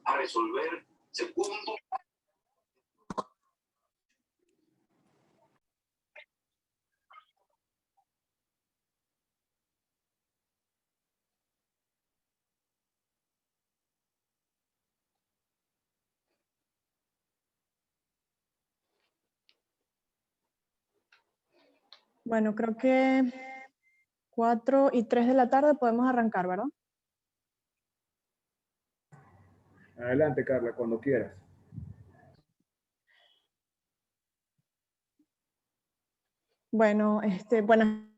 a resolver. Segundo, bueno, creo que 4:03 de la tarde podemos arrancar, ¿verdad? Adelante, Carla, cuando quieras. Bueno, buenas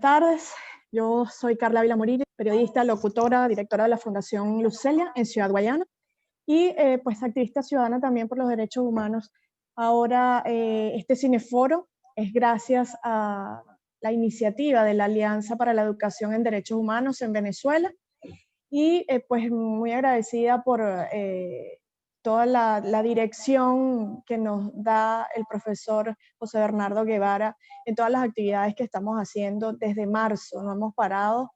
tardes. Yo soy Carla Ávila Murillo, periodista, locutora, directora de la Fundación Lucelia en Ciudad Guayana y pues activista ciudadana también por los derechos humanos. Ahora este cineforo es gracias a la iniciativa de la Alianza para la Educación en Derechos Humanos en Venezuela y pues muy agradecida por toda la dirección que nos da el profesor José Bernardo Guevara en todas las actividades que estamos haciendo desde marzo. No hemos parado,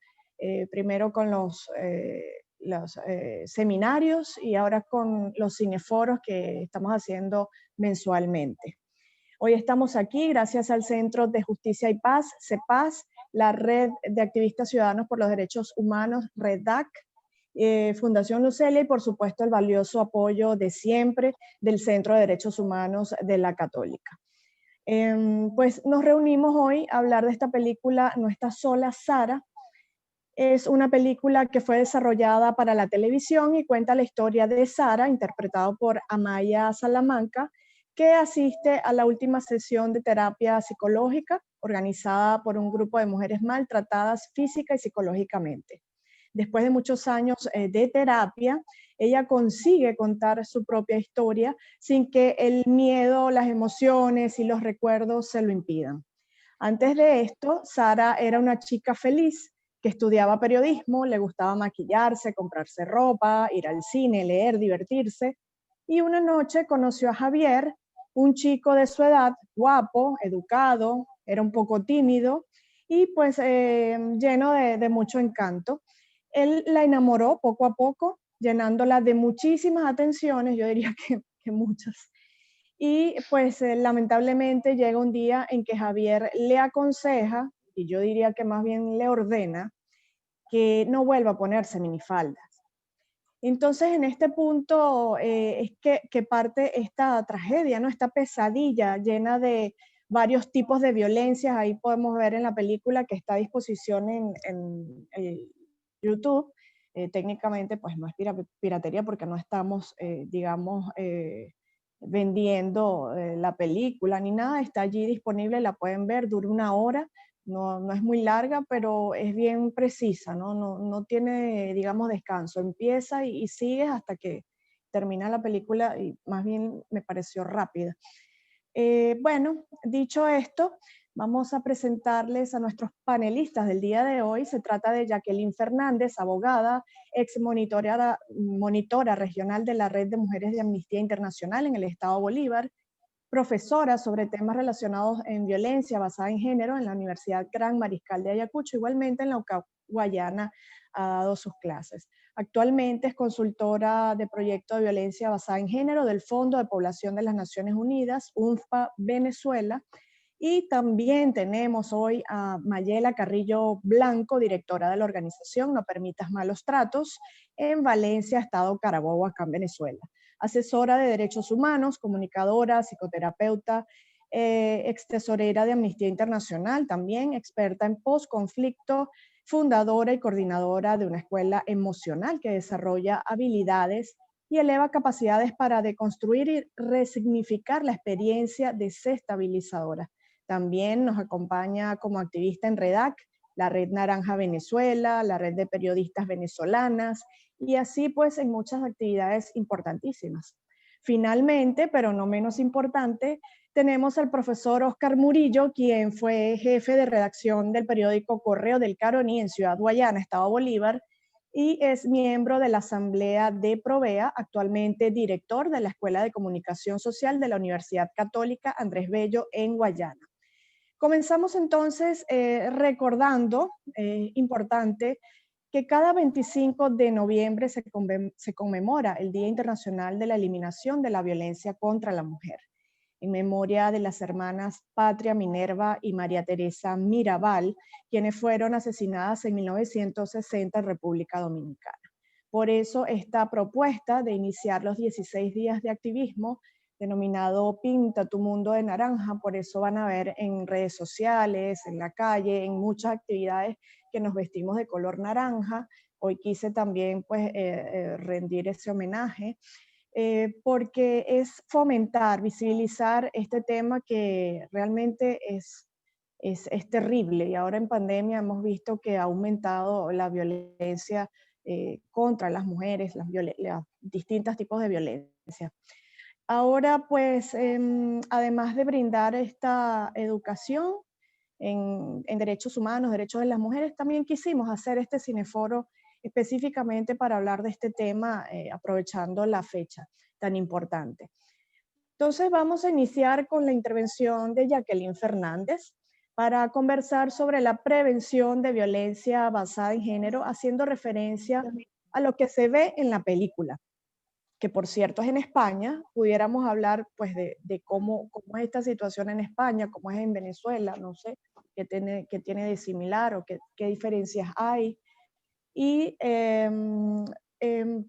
primero con los seminarios y ahora con los cineforos que estamos haciendo mensualmente. Hoy estamos aquí gracias al Centro de Justicia y Paz, CEPAZ, la Red de Activistas Ciudadanos por los Derechos Humanos, REDAC, Fundación Lucelia y por supuesto el valioso apoyo de siempre del Centro de Derechos Humanos de la Católica. Pues nos reunimos hoy a hablar de esta película No estás sola, Sara. Es una película que fue desarrollada para la televisión y cuenta la historia de Sara, interpretado por Amaya Salamanca, que asiste a la última sesión de terapia psicológica organizada por un grupo de mujeres maltratadas física y psicológicamente. Después de muchos años de terapia, ella consigue contar su propia historia sin que el miedo, las emociones y los recuerdos se lo impidan. Antes de esto, Sara era una chica feliz que estudiaba periodismo, le gustaba maquillarse, comprarse ropa, ir al cine, leer, divertirse. Y una noche conoció a Javier, un chico de su edad, guapo, educado, era un poco tímido y pues lleno de mucho encanto. Él la enamoró poco a poco, llenándola de muchísimas atenciones, yo diría que muchas. Y pues lamentablemente llega un día en que Javier le aconseja, y yo diría que más bien le ordena, que no vuelva a ponerse minifaldas. Entonces en este punto es que parte esta tragedia, ¿no? Esta pesadilla llena de varios tipos de violencias. Ahí podemos ver en la película que está a disposición en el YouTube. Técnicamente pues no es piratería porque no estamos, digamos, vendiendo la película ni nada, está allí disponible, la pueden ver, dura 1 hora, no es muy larga, pero es bien precisa, no tiene, digamos, descanso, empieza y sigue hasta que termina la película y más bien me pareció rápida. Bueno, dicho esto, vamos a presentarles a nuestros panelistas del día de hoy. Se trata de Jacqueline Fernández, abogada, ex monitora regional de la Red de Mujeres de Amnistía Internacional en el Estado Bolívar, profesora sobre temas relacionados en violencia basada en género en la Universidad Gran Mariscal de Ayacucho, igualmente en la UCAP Guayana ha dado sus clases. Actualmente es consultora de proyecto de violencia basada en género del Fondo de Población de las Naciones Unidas, UNFPA Venezuela, y también tenemos hoy a Mayela Carrillo Blanco, directora de la organización No Permitas Malos Tratos, en Valencia, Estado Carabobo, acá en Venezuela. Asesora de derechos humanos, comunicadora, psicoterapeuta, ex tesorera de Amnistía Internacional, también experta en postconflicto, fundadora y coordinadora de una escuela emocional que desarrolla habilidades y eleva capacidades para deconstruir y resignificar la experiencia desestabilizadora. También nos acompaña como activista en REDAC, la Red Naranja Venezuela, la Red de Periodistas Venezolanas, y así pues en muchas actividades importantísimas. Finalmente, pero no menos importante, tenemos al profesor Oscar Murillo, quien fue jefe de redacción del periódico Correo del Caroní en Ciudad Guayana, Estado Bolívar, y es miembro de la Asamblea de Provea, actualmente director de la Escuela de Comunicación Social de la Universidad Católica Andrés Bello en Guayana. Comenzamos entonces recordando, importante, que cada 25 de noviembre se conmemora el Día Internacional de la Eliminación de la Violencia contra la Mujer, en memoria de las hermanas Patria Minerva y María Teresa Mirabal, quienes fueron asesinadas en 1960 en República Dominicana. Por eso esta propuesta de iniciar los 16 días de activismo, denominado Pinta tu Mundo de Naranja, por eso van a ver en redes sociales, en la calle, en muchas actividades que nos vestimos de color naranja. Hoy quise también pues, rendir ese homenaje, porque es fomentar, visibilizar este tema que realmente es terrible. Y ahora en pandemia hemos visto que ha aumentado la violencia contra las mujeres, los distintos tipos de violencia. Ahora, pues, además de brindar esta educación en derechos humanos, derechos de las mujeres, también quisimos hacer este cineforo específicamente para hablar de este tema, aprovechando la fecha tan importante. Entonces, vamos a iniciar con la intervención de Jacqueline Fernández para conversar sobre la prevención de violencia basada en género, haciendo referencia a lo que se ve en la película, que por cierto es en España. Pudiéramos hablar pues de cómo es esta situación en España, cómo es en Venezuela, no sé, qué tiene de similar o qué diferencias hay. Y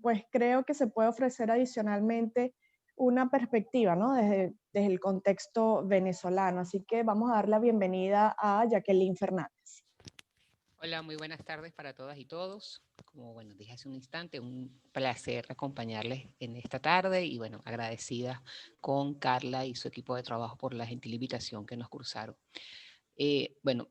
pues creo que se puede ofrecer adicionalmente una perspectiva, ¿no? Desde el contexto venezolano. Así que vamos a dar la bienvenida a Jacqueline Fernández. Hola, muy buenas tardes para todas y todos. Como bueno, dije hace un instante, un placer acompañarles en esta tarde y bueno, agradecida con Carla y su equipo de trabajo por la gentil invitación que nos cursaron. Bueno,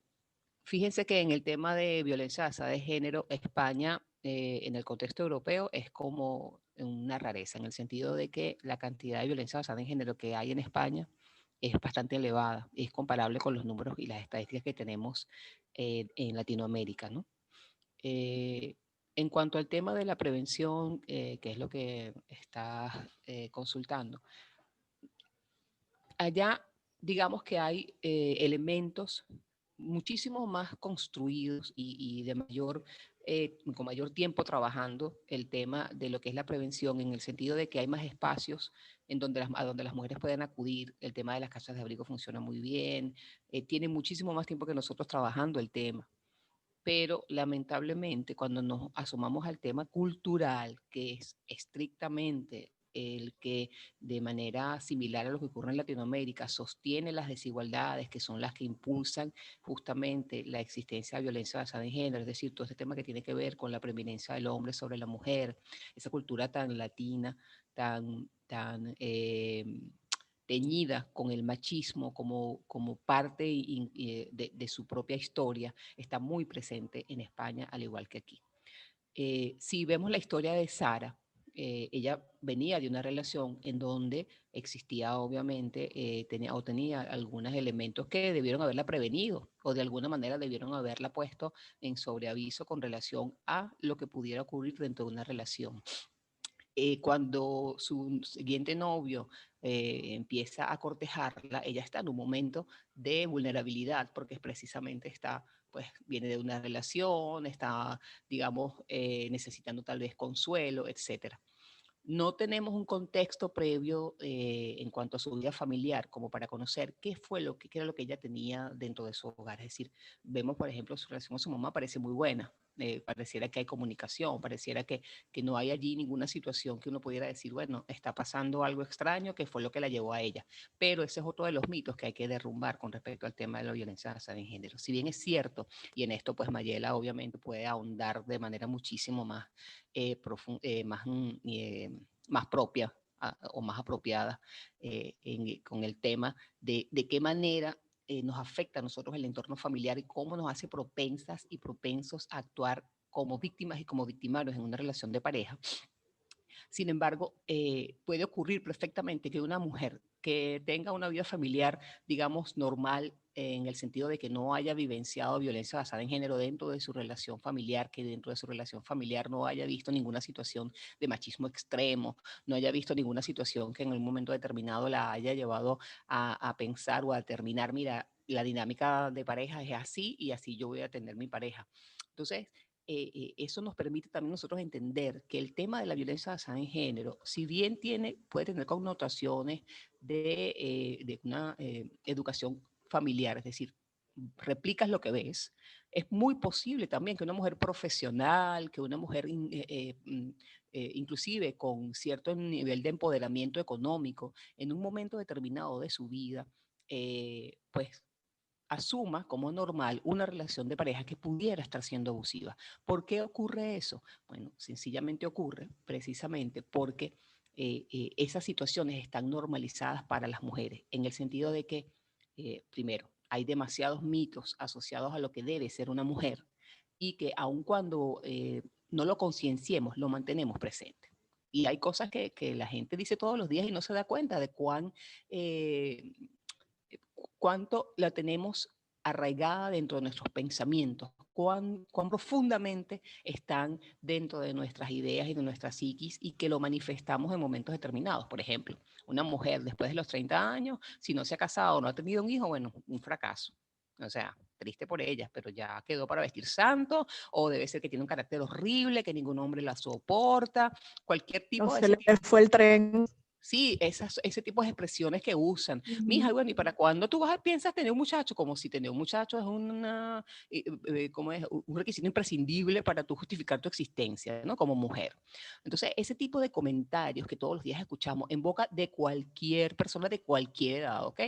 fíjense que en el tema de violencia basada de género, España, en el contexto europeo, es como una rareza, en el sentido de que la cantidad de violencia basada en género que hay en España es bastante elevada, es comparable con los números y las estadísticas que tenemos en Latinoamérica, ¿no? Eh, en cuanto al tema de la prevención, que es lo que está consultando, allá digamos que hay elementos muchísimo más construidos y de mayor, con mayor tiempo trabajando el tema de lo que es la prevención, en el sentido de que hay más espacios en donde a donde las mujeres pueden acudir. El tema de las casas de abrigo funciona muy bien, tiene muchísimo más tiempo que nosotros trabajando el tema. Pero lamentablemente cuando nos asomamos al tema cultural, que es estrictamente el que de manera similar a lo que ocurre en Latinoamérica sostiene las desigualdades, que son las que impulsan justamente la existencia de violencia basada en género, es decir, todo este tema que tiene que ver con la preeminencia del hombre sobre la mujer, esa cultura tan latina, tan teñida con el machismo como parte de su propia historia, está muy presente en España, al igual que aquí. Si vemos la historia de Sara, ella venía de una relación en donde existía obviamente, tenía algunos elementos que debieron haberla prevenido o de alguna manera debieron haberla puesto en sobreaviso con relación a lo que pudiera ocurrir dentro de una relación. Cuando su siguiente novio empieza a cortejarla, ella está en un momento de vulnerabilidad porque precisamente está, pues viene de una relación, está, digamos, necesitando tal vez consuelo, etcétera. No tenemos un contexto previo en cuanto a su vida familiar, como para conocer qué era lo que ella tenía dentro de su hogar. Es decir, vemos, por ejemplo, su relación con su mamá parece muy buena. Pareciera que hay comunicación, pareciera que no hay allí ninguna situación que uno pudiera decir, bueno, está pasando algo extraño que fue lo que la llevó a ella. Pero ese es otro de los mitos que hay que derrumbar con respecto al tema de la violencia basada en género. Si bien es cierto, y en esto pues Mayela obviamente puede ahondar de manera muchísimo más más propia o más apropiada con el tema de qué manera nos afecta a nosotros el entorno familiar y cómo nos hace propensas y propensos a actuar como víctimas y como victimarios en una relación de pareja. Sin embargo, puede ocurrir perfectamente que una mujer que tenga una vida familiar, digamos, normal, en el sentido de que no haya vivenciado violencia basada en género dentro de su relación familiar, que dentro de su relación familiar no haya visto ninguna situación de machismo extremo, no haya visto ninguna situación que en un momento determinado la haya llevado a pensar o a determinar, mira, la dinámica de pareja es así y así yo voy a tener mi pareja. Entonces, eso nos permite también nosotros entender que el tema de la violencia basada en género, si bien puede tener connotaciones de una educación familiar, es decir, replicas lo que ves, es muy posible también que una mujer profesional, que una mujer inclusive con cierto nivel de empoderamiento económico, en un momento determinado de su vida, pues asuma como normal una relación de pareja que pudiera estar siendo abusiva. ¿Por qué ocurre eso? Bueno, sencillamente ocurre precisamente porque esas situaciones están normalizadas para las mujeres, en el sentido de que, primero, hay demasiados mitos asociados a lo que debe ser una mujer y que aun cuando no lo concienciemos, lo mantenemos presente. Y hay cosas que la gente dice todos los días y no se da cuenta de cuánto la tenemos arraigada dentro de nuestros pensamientos, cuán profundamente están dentro de nuestras ideas y de nuestra psiquis y que lo manifestamos en momentos determinados. Por ejemplo, una mujer después de los 30 años, si no se ha casado o no ha tenido un hijo, bueno, un fracaso. O sea, triste por ella, pero ya quedó para vestir santo, o debe ser que tiene un carácter horrible, que ningún hombre la soporta, cualquier O tipo de se ese le tipo. fue el tren. Sí, ese tipo de expresiones que usan. Mija, Ujú. bueno, ¿y para cuándo tú piensas tener un muchacho? Como si tener un muchacho es ¿cómo es? Un requisito imprescindible para tú justificar tu existencia, ¿no? Como mujer. Entonces, ese tipo de comentarios que todos los días escuchamos en boca de cualquier persona de cualquier edad, ¿ok?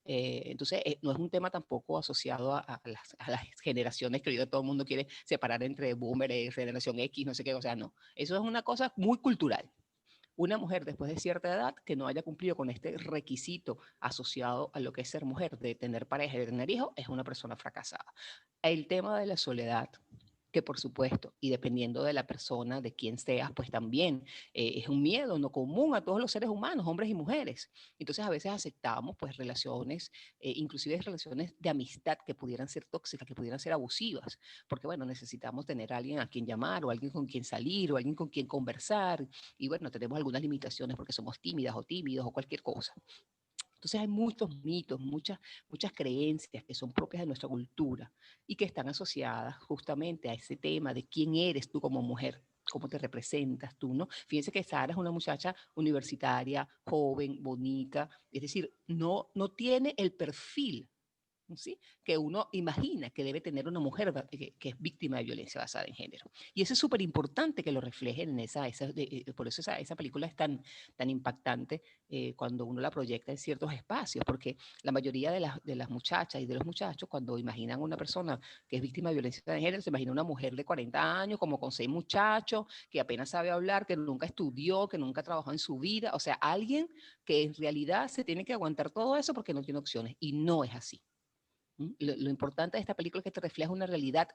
Entonces, no es un tema tampoco asociado a las generaciones que ahorita todo el mundo quiere separar entre boomer y generación X, no sé qué, o sea, no. Eso es una cosa muy cultural. Una mujer después de cierta edad que no haya cumplido con este requisito asociado a lo que es ser mujer, de tener pareja y de tener hijos, es una persona fracasada. El tema de la soledad, que por supuesto, y dependiendo de la persona, de quién seas, pues también es un miedo no común a todos los seres humanos, hombres y mujeres. Entonces a veces aceptamos pues relaciones, inclusive relaciones de amistad que pudieran ser tóxicas, que pudieran ser abusivas, porque bueno, necesitamos tener a alguien a quien llamar o alguien con quien salir o alguien con quien conversar y bueno, tenemos algunas limitaciones porque somos tímidas o tímidos o cualquier cosa. Entonces hay muchos mitos, muchas creencias que son propias de nuestra cultura y que están asociadas justamente a ese tema de quién eres tú como mujer, cómo te representas tú, ¿no? Fíjense que Sara es una muchacha universitaria, joven, bonita, es decir, no tiene el perfil, ¿sí?, que uno imagina que debe tener una mujer que es víctima de violencia basada en género. Y eso es súper importante que lo reflejen en por eso esa película es tan impactante cuando uno la proyecta en ciertos espacios, porque la mayoría de las muchachas y de los muchachos, cuando imaginan una persona que es víctima de violencia de género, se imagina una mujer de 40 años, como con 6 muchachos, que apenas sabe hablar, que nunca estudió, que nunca trabajó en su vida, o sea, alguien que en realidad se tiene que aguantar todo eso porque no tiene opciones, y no es así. Lo importante de esta película es que te refleja una realidad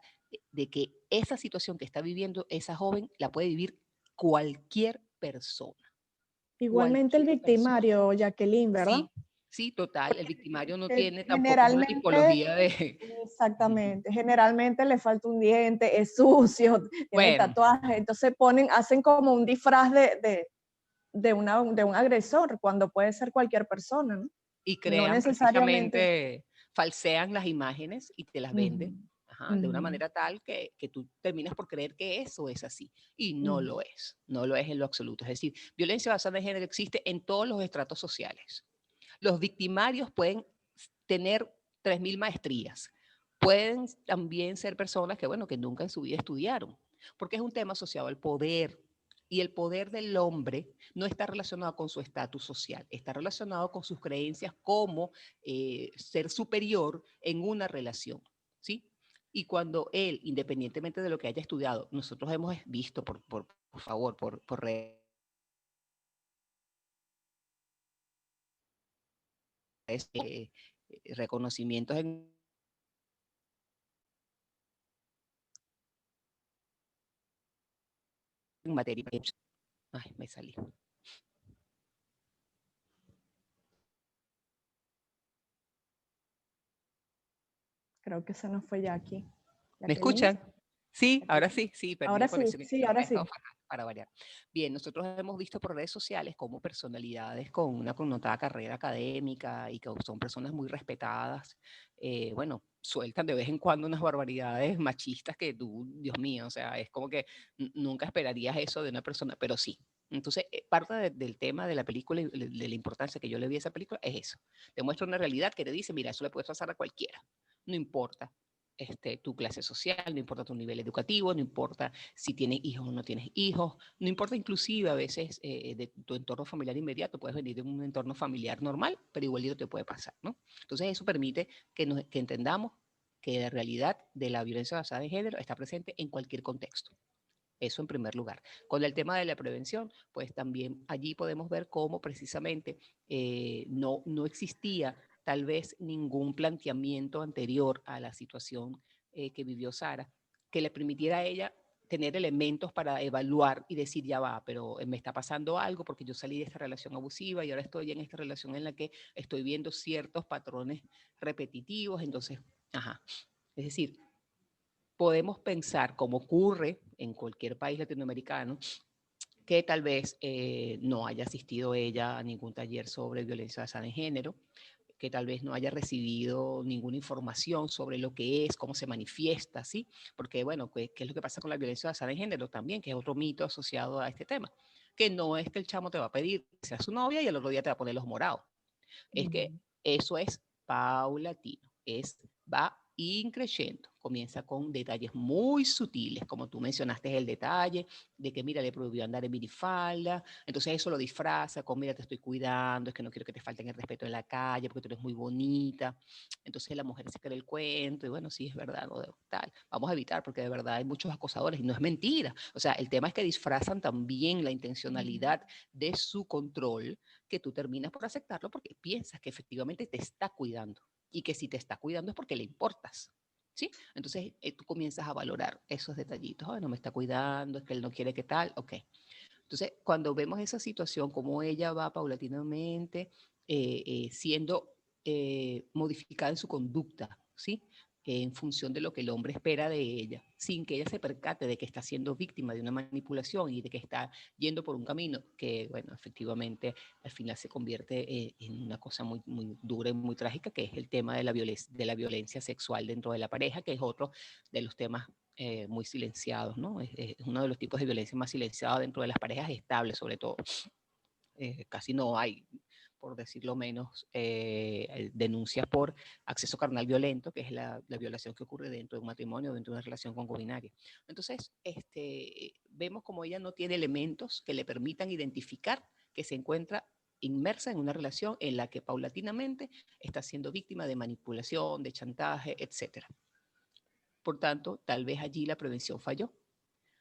de que esa situación que está viviendo esa joven la puede vivir cualquier persona. Igualmente el Cualquier persona. victimario, Jacqueline, ¿verdad? Sí, sí, total. El victimario no Que tiene tampoco una generalmente, tipología de... exactamente, generalmente le falta un diente, es sucio, tiene Bueno, tatuajes, entonces hacen como un disfraz de un agresor, cuando puede ser cualquier persona, ¿no? y No crean necesariamente. precisamente, falsean las imágenes y te las Ujú, venden, ajá, de una ujú, manera tal que tú terminas por creer que eso es así. Y no ujú. lo es, no lo es en lo absoluto. Es decir, violencia basada en género existe en todos los estratos sociales. Los victimarios pueden tener 3000 maestrías. Pueden también ser personas que, bueno, que nunca en su vida estudiaron, porque es un tema asociado al poder. Y el poder del hombre no está relacionado con su estatus social, está relacionado con sus creencias como ser superior en una relación, ¿sí? Y cuando él, independientemente de lo que haya estudiado, nosotros hemos visto, por favor, por redes, reconocimientos en materia. Ay, me salí. Creo que se nos fue Jackie. ¿Me Jacqueline. escuchan? Sí, ahora sí, sí, perdí Ahora la sí, conexión a sí, internet, ahora he estado sí. fatal, para variar. Bien, nosotros hemos visto por redes sociales cómo personalidades con una connotada carrera académica y que son personas muy respetadas, bueno, sueltan de vez en cuando unas barbaridades machistas que tú, Dios mío, o sea, es como que nunca esperarías eso de una persona, pero sí. Entonces, parte del tema de la película y de la importancia que yo le vi a esa película es eso. Te muestra una realidad que te dice, mira, eso le puede pasar a cualquiera, no importa tu clase social, no importa tu nivel educativo, no importa si tienes hijos o no tienes hijos, no importa inclusive a veces de tu entorno familiar inmediato, puedes venir de un entorno familiar normal, pero igualito te puede pasar, ¿no? Entonces eso permite que entendamos que la realidad de la violencia basada en género está presente en cualquier contexto. Eso en primer lugar. Con el tema de la prevención, pues también allí podemos ver cómo precisamente no existía tal vez ningún planteamiento anterior a la situación que vivió Sara, que le permitiera a ella tener elementos para evaluar y decir, ya va, pero me está pasando algo porque yo salí de esta relación abusiva y ahora estoy en esta relación en la que estoy viendo ciertos patrones repetitivos, entonces, ajá. Es decir, podemos pensar, como ocurre en cualquier país latinoamericano, que tal vez no haya asistido ella a ningún taller sobre violencia basada en género, que tal vez no haya recibido ninguna información sobre lo que es, cómo se manifiesta, ¿sí? Porque, bueno, ¿qué es lo que pasa con la violencia basada en género también? Que es otro mito asociado a este tema. Que no es que el chamo te va a pedir que sea su novia y el otro día te va a poner los morados. Es que eso es paulatino, va increciendo, comienza con detalles muy sutiles, como tú mencionaste el detalle de que, mira, le prohibió andar en minifalda, entonces eso lo disfraza con, mira, te estoy cuidando, es que no quiero que te falten el respeto en la calle porque tú eres muy bonita, entonces la mujer se cree el cuento y bueno, sí, es verdad, no, tal, vamos a evitar porque de verdad hay muchos acosadores y no es mentira, o sea, el tema es que disfrazan también la intencionalidad de su control, que tú terminas por aceptarlo porque piensas que efectivamente te está cuidando y que si te está cuidando es porque le importas. ¿Sí? Entonces tú comienzas a valorar esos detallitos. Oh, no me está cuidando, es que él no quiere que tal, ok. Entonces, cuando vemos esa situación, cómo ella va paulatinamente siendo modificada en su conducta, ¿sí? En función de lo que el hombre espera de ella, sin que ella se percate de que está siendo víctima de una manipulación y de que está yendo por un camino que, bueno, efectivamente al final se convierte en una cosa muy, muy dura y muy trágica, que es el tema de la violencia sexual dentro de la pareja, que es otro de los temas muy silenciados, ¿no? Es uno de los tipos de violencia más silenciados dentro de las parejas estables, sobre todo. Casi no hay, por decirlo menos, denuncias por acceso carnal violento, que es la violación que ocurre dentro de un matrimonio, dentro de una relación concubinaria. Entonces, vemos como ella no tiene elementos que le permitan identificar que se encuentra inmersa en una relación en la que paulatinamente está siendo víctima de manipulación, de chantaje, etc. Por tanto, tal vez allí la prevención falló,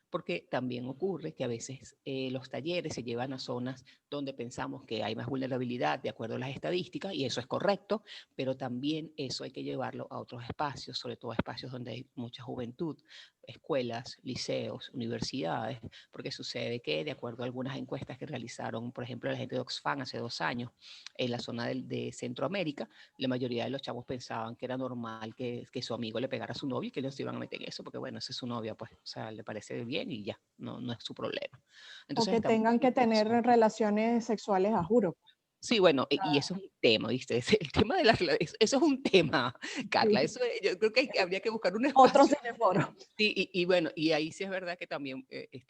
porque también ocurre que a veces los talleres se llevan a zonas donde pensamos que hay más vulnerabilidad de acuerdo a las estadísticas, y eso es correcto, pero también eso hay que llevarlo a otros espacios, sobre todo a espacios donde hay mucha juventud, escuelas, liceos, universidades, porque sucede que de acuerdo a algunas encuestas que realizaron, por ejemplo, la gente de Oxfam hace 2 años, en la zona de Centroamérica, la mayoría de los chavos pensaban que era normal que su amigo le pegara a su novio y que ellos se iban a meter en eso, porque bueno, esa es su novia, pues, o sea, le parece bien y ya, no es su problema. O Entonces que estamos tengan que viendo tener eso. relaciones sexuales a juro. Sí, bueno, y eso es un tema, ¿viste? El tema de eso es un tema, Carla. Sí. Eso yo creo que habría que buscar un Otro espacio. cineforo. Sí, y bueno, y ahí sí es verdad que también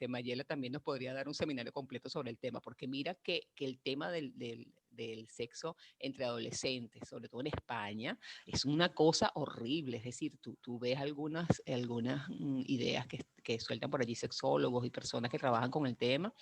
Mayela también nos podría dar un seminario completo sobre el tema, porque mira que el tema del sexo entre adolescentes, sobre todo en España, es una cosa horrible. Es decir, tú ves algunas ideas que sueltan por allí sexólogos y personas que trabajan con el tema,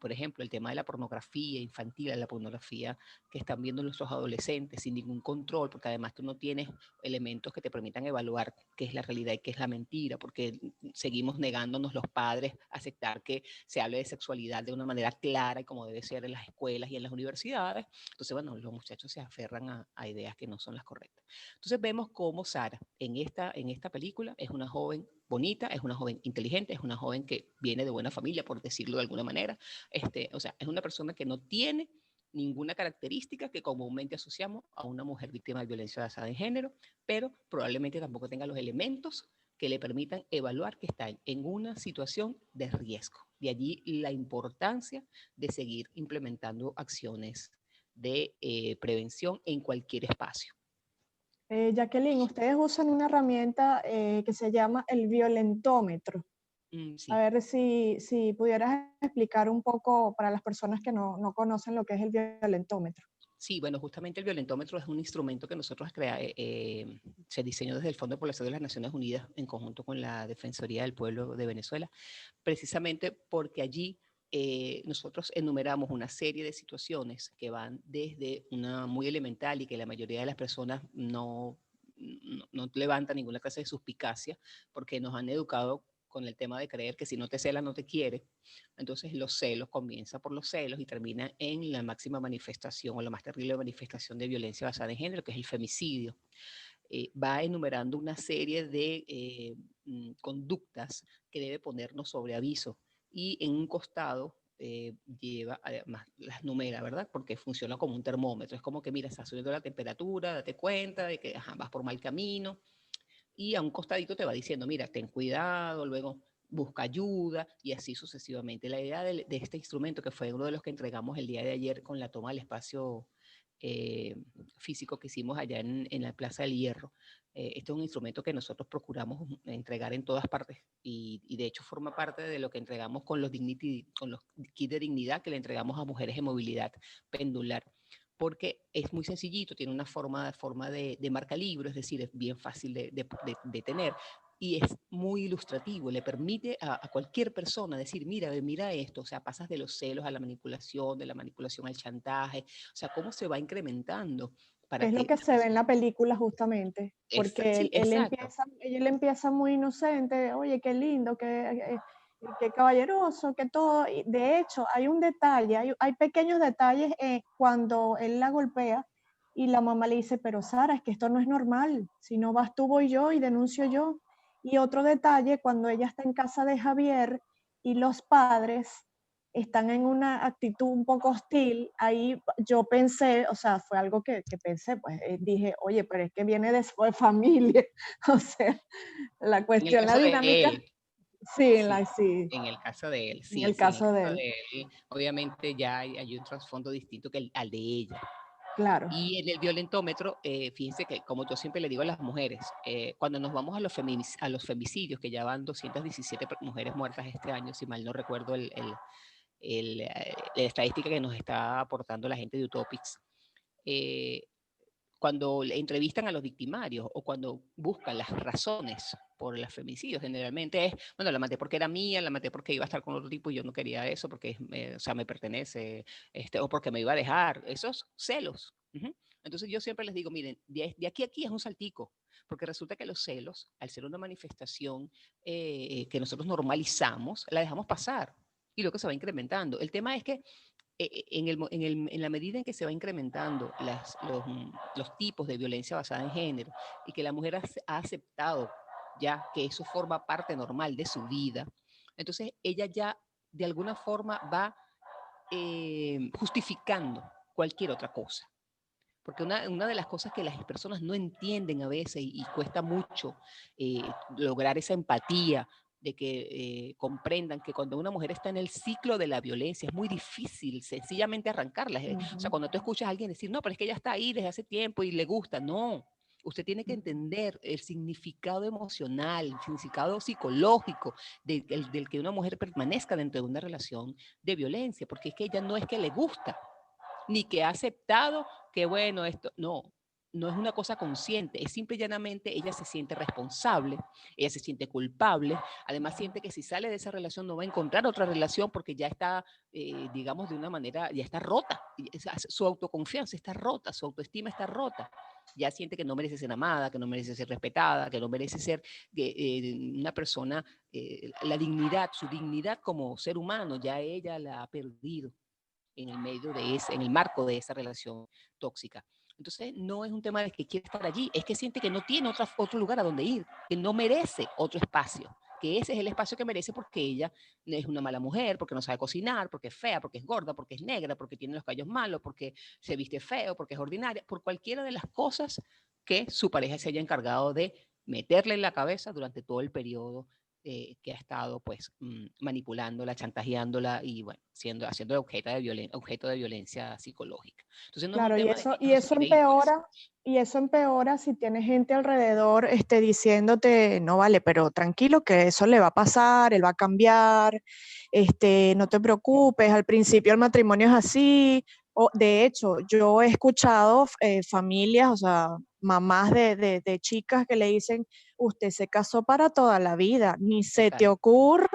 por ejemplo, el tema de la pornografía infantil, la pornografía que están viendo nuestros adolescentes sin ningún control, porque además tú no tienes elementos que te permitan evaluar qué es la realidad y qué es la mentira, porque seguimos negándonos los padres a aceptar que se hable de sexualidad de una manera clara y como debe ser en las escuelas y en las universidades. Entonces, bueno, los muchachos se aferran a ideas que no son las correctas. Entonces vemos cómo Sara en esta película es una joven bonita, es una joven inteligente, es una joven que viene de buena familia, por decirlo de alguna manera. O sea, es una persona que no tiene ninguna característica que comúnmente asociamos a una mujer víctima de violencia basada en género, pero probablemente tampoco tenga los elementos que le permitan evaluar que está en una situación de riesgo. De allí la importancia de seguir implementando acciones de prevención en cualquier espacio. Jacqueline, ustedes usan una herramienta que se llama el violentómetro. Sí. A ver si pudieras explicar un poco para las personas que no conocen lo que es el violentómetro. Sí, bueno, justamente el violentómetro es un instrumento que nosotros se diseñó desde el Fondo de Población de las Naciones Unidas en conjunto con la Defensoría del Pueblo de Venezuela, precisamente porque allí nosotros enumeramos una serie de situaciones que van desde una muy elemental y que la mayoría de las personas no levanta ninguna clase de suspicacia porque nos han educado con el tema de creer que si no te cela no te quiere. Entonces los celos comienza por los celos y termina en la máxima manifestación o la más terrible manifestación de violencia basada en género, que es el femicidio. Va enumerando una serie de conductas que debe ponernos sobre aviso y en un costado lleva, además las numera, ¿verdad? Porque funciona como un termómetro. Es como que, mira, está subiendo la temperatura, date cuenta de que vas por mal camino. Y a un costadito te va diciendo, mira, ten cuidado, luego busca ayuda y así sucesivamente. La idea de este instrumento, que fue uno de los que entregamos el día de ayer con la toma del espacio físico que hicimos allá en la Plaza del Hierro, este es un instrumento que nosotros procuramos entregar en todas partes y de hecho forma parte de lo que entregamos con los kits de dignidad que le entregamos a mujeres en movilidad pendular, porque es muy sencillito, tiene una forma de marca libro, es decir, es bien fácil de tener y es muy ilustrativo, le permite a cualquier persona decir, mira esto, o sea, pasas de los celos a la manipulación, de la manipulación al chantaje, o sea, cómo se va incrementando para Es lo que... que se ve en la película justamente, porque Sí, exacto. él empieza muy inocente, oye, qué lindo, qué caballeroso, qué todo. Y de hecho, hay un detalle, hay pequeños detalles cuando él la golpea y la mamá le dice, pero Sara, es que esto no es normal, si no vas tú voy yo y denuncio yo. Y otro detalle, cuando ella está en casa de Javier y los padres están en una actitud un poco hostil, ahí yo pensé, o sea, fue algo que pensé, pues dije, oye, pero es que viene de su familia, o sea, la En el cuestión, la caso de dinámica, él, sí, sí, sí, en el caso de él, en sí, el sí, en el caso de caso él, de él, obviamente ya hay un trasfondo distinto que al de ella. claro. Y en el violentómetro, fíjense que, como yo siempre le digo a las mujeres, cuando nos vamos a los femicidios, que ya van 217 mujeres muertas este año, si mal no recuerdo la estadística que nos está aportando la gente de Utopics, eh, cuando le entrevistan a los victimarios o cuando buscan las razones por los femicidios, generalmente es, bueno, la maté porque era mía, la maté porque iba a estar con otro tipo y yo no quería eso porque o sea, me pertenece, o porque me iba a dejar, esos celos. Entonces yo siempre les digo, miren, de aquí a aquí es un saltico, porque resulta que los celos, al ser una manifestación que nosotros normalizamos, la dejamos pasar y luego se va incrementando. El tema es que en la medida en que se va incrementando los tipos de violencia basada en género y que la mujer ha aceptado ya que eso forma parte normal de su vida, entonces ella ya de alguna forma va justificando cualquier otra cosa. Porque una de las cosas que las personas no entienden a veces y cuesta mucho lograr esa empatía de que comprendan que cuando una mujer está en el ciclo de la violencia es muy difícil sencillamente arrancarla. O sea, cuando tú escuchas a alguien decir, no, pero es que ella está ahí desde hace tiempo y le gusta, no. Usted tiene que entender el significado emocional, el significado psicológico del que una mujer permanezca dentro de una relación de violencia, porque es que ella no es que le gusta, ni que ha aceptado que bueno, esto no es una cosa consciente, es simple y llanamente ella se siente responsable, ella se siente culpable, además siente que si sale de esa relación no va a encontrar otra relación porque ya está, digamos, de una manera, ya está rota, su autoconfianza está rota, su autoestima está rota. Ya siente que no merece ser amada, que no merece ser respetada, que no merece ser una persona, la dignidad, su dignidad como ser humano, ya ella la ha perdido en el medio en el marco de esa relación tóxica. Entonces, no es un tema de que quiere estar allí, es que siente que no tiene otro lugar a donde ir, que no merece otro espacio, que ese es el espacio que merece porque ella es una mala mujer, porque no sabe cocinar, porque es fea, porque es gorda, porque es negra, porque tiene los cabellos malos, porque se viste feo, porque es ordinaria, por cualquiera de las cosas que su pareja se haya encargado de meterle en la cabeza durante todo el periodo que ha estado pues manipulándola, chantajeándola y bueno, haciendo objeto de violencia psicológica. Entonces no es un Claro, tema de género si tiene hijos. y eso empeora si tienes gente alrededor diciéndote, no vale, pero tranquilo que eso le va a pasar, él va a cambiar, no te preocupes, al principio el matrimonio es así. O, de hecho, yo he escuchado familias, o sea, mamás de chicas que le dicen, usted se casó para toda la vida, ni se te Total. ocurra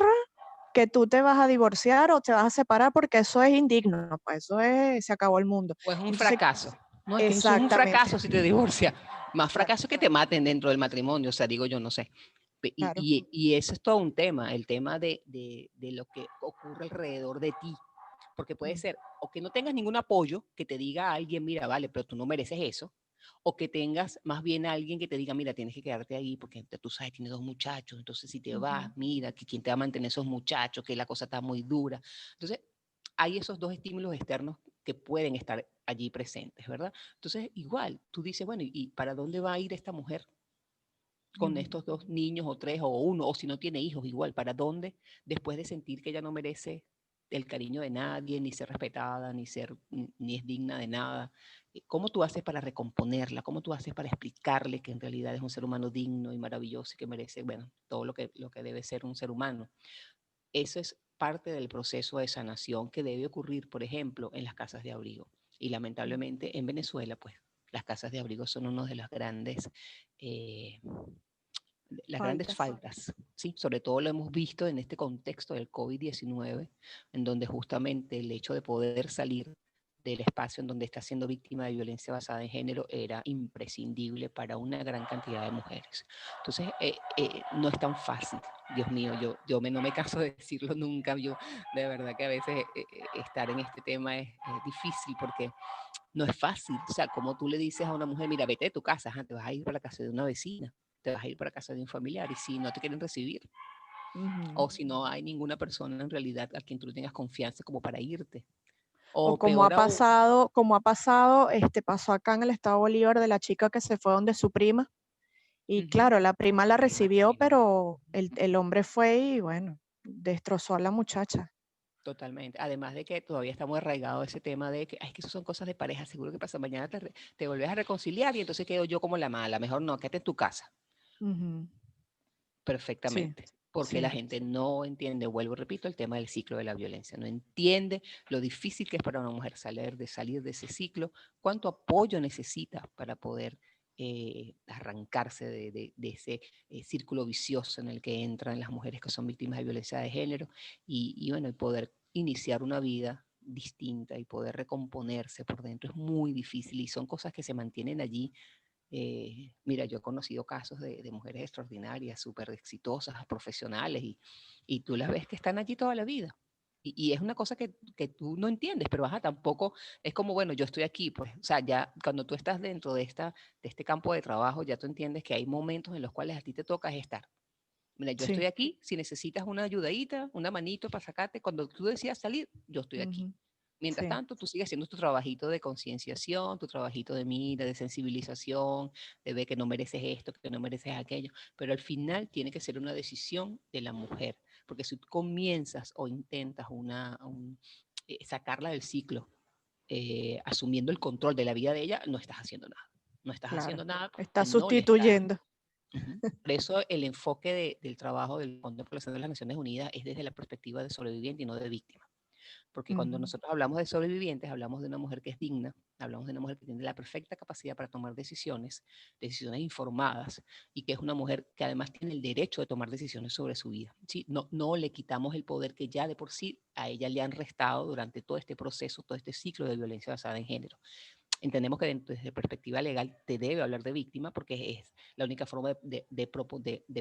que tú te vas a divorciar o te vas a separar porque eso es indigno, ¿no? Pues eso es, se acabó el mundo. O es un Entonces, fracaso. No, es que eso es un exactamente, fracaso si te divorcias. Más claro, fracaso que te maten dentro del matrimonio, o sea, digo yo, no sé. claro. Y eso es todo un tema, el tema de lo que ocurre alrededor de ti. Porque puede Mm, ser o que no tengas ningún apoyo que te diga a alguien, mira, vale, pero tú no mereces eso, o que tengas más bien a alguien que te diga, mira, tienes que quedarte ahí porque tú sabes, tienes 2 muchachos, entonces si te vas, ujú, mira, que quién te va a mantener esos muchachos, que la cosa está muy dura. Entonces, hay esos dos estímulos externos que pueden estar allí presentes, ¿verdad? Entonces, igual, tú dices, bueno, ¿y para dónde va a ir esta mujer con ujú. estos 2 niños o 3 o uno, o si no tiene hijos, igual, ¿para dónde? Después de sentir que ella no merece el cariño de nadie, ni ser respetada, ni es digna de nada. ¿Cómo tú haces para recomponerla? ¿Cómo tú haces para explicarle que en realidad es un ser humano digno y maravilloso y que merece, bueno, todo lo que debe ser un ser humano? Eso es parte del proceso de sanación que debe ocurrir, por ejemplo, en las casas de abrigo. Y lamentablemente en Venezuela, pues, las casas de abrigo son uno de eh, las grandes Faltas. faltas, ¿sí? Sobre todo lo hemos visto en este contexto del COVID-19, en donde justamente el hecho de poder salir del espacio en donde está siendo víctima de violencia basada en género era imprescindible para una gran cantidad de mujeres. Entonces, no es tan fácil, Dios mío, no me canso de decirlo nunca, yo de verdad que a veces estar en este tema es difícil porque no es fácil. O sea, como tú le dices a una mujer, mira, vete de tu casa, te vas a ir para la casa de una vecina, te vas a ir para casa de un familiar, y si no te quieren recibir, Ujú. o si no hay ninguna persona en realidad a quien tú tengas confianza como para irte, O o peor aún. como ha pasado, pasó acá en el estado Bolívar de la chica que se fue donde su prima. Y Ujú. claro, la prima la recibió, Imagínate. pero el hombre fue y bueno, destrozó a la muchacha. Totalmente. Además de que todavía estamos arraigados a ese tema de que, ay, es que eso son cosas de pareja, seguro que pasa mañana te volvés a reconciliar y entonces quedo yo como la mala, mejor no, quédate en tu casa. Ujú. Sí, Perfectamente, porque la sí, gente no entiende, vuelvo y repito, el tema del ciclo de la violencia, no entiende lo difícil que es para una mujer salir de ese ciclo, cuánto apoyo necesita para poder arrancarse de ese círculo vicioso en el que entran las mujeres que son víctimas de violencia de género y bueno, y poder iniciar una vida distinta y poder recomponerse por dentro es muy difícil y son cosas que se mantienen allí. Mira, yo he conocido casos de mujeres extraordinarias, súper exitosas, profesionales, y tú las ves que están allí toda la vida. Y es una cosa que tú no entiendes, pero ajá, tampoco es como, bueno, yo estoy aquí, pues, o sea, ya cuando tú estás dentro de este campo de trabajo, ya tú entiendes que hay momentos en los cuales a ti te toca estar. Mira, yo estoy sí. aquí, si necesitas una ayudadita, una manito para sacarte, cuando tú decidas salir, yo estoy aquí. Ujú. Mientras Sí, tanto, tú sigues haciendo tu trabajito de concienciación, tu trabajito de mira, de sensibilización, de ver que no mereces esto, que no mereces aquello, pero al final tiene que ser una decisión de la mujer, porque si tú comienzas o intentas sacarla del ciclo, asumiendo el control de la vida de ella, no estás haciendo nada. No estás claro. haciendo nada Está porque no le estás. sustituyendo. Ujú. Por eso el enfoque del trabajo del Fondo de Población de las Naciones Unidas es desde la perspectiva de sobreviviente y no de víctima. Porque cuando Ujú. nosotros hablamos de sobrevivientes, hablamos de una mujer que es digna, hablamos de una mujer que tiene la perfecta capacidad para tomar decisiones informadas, y que es una mujer que además tiene el derecho de tomar decisiones sobre su vida. ¿Sí? No, no le quitamos el poder que ya de por sí a ella le han restado durante todo este proceso, todo este ciclo de violencia basada en género. Entendemos que desde perspectiva legal te debe hablar de víctima porque es la única forma de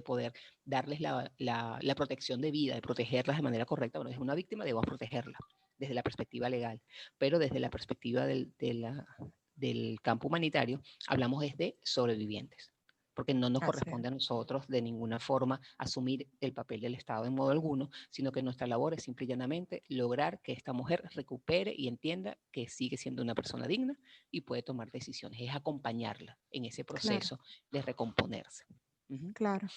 poder darles la protección de vida, de protegerlas de manera correcta. Bueno, es una víctima, debemos protegerla desde la perspectiva legal, pero desde la perspectiva del campo humanitario hablamos de sobrevivientes, porque no nos Así es. corresponde a nosotros de ninguna forma asumir el papel del Estado en modo alguno, sino que nuestra labor es simple y llanamente lograr que esta mujer recupere y entienda que sigue siendo una persona digna y puede tomar decisiones, es acompañarla en ese Claro. proceso de recomponerse. Ujú. Claro.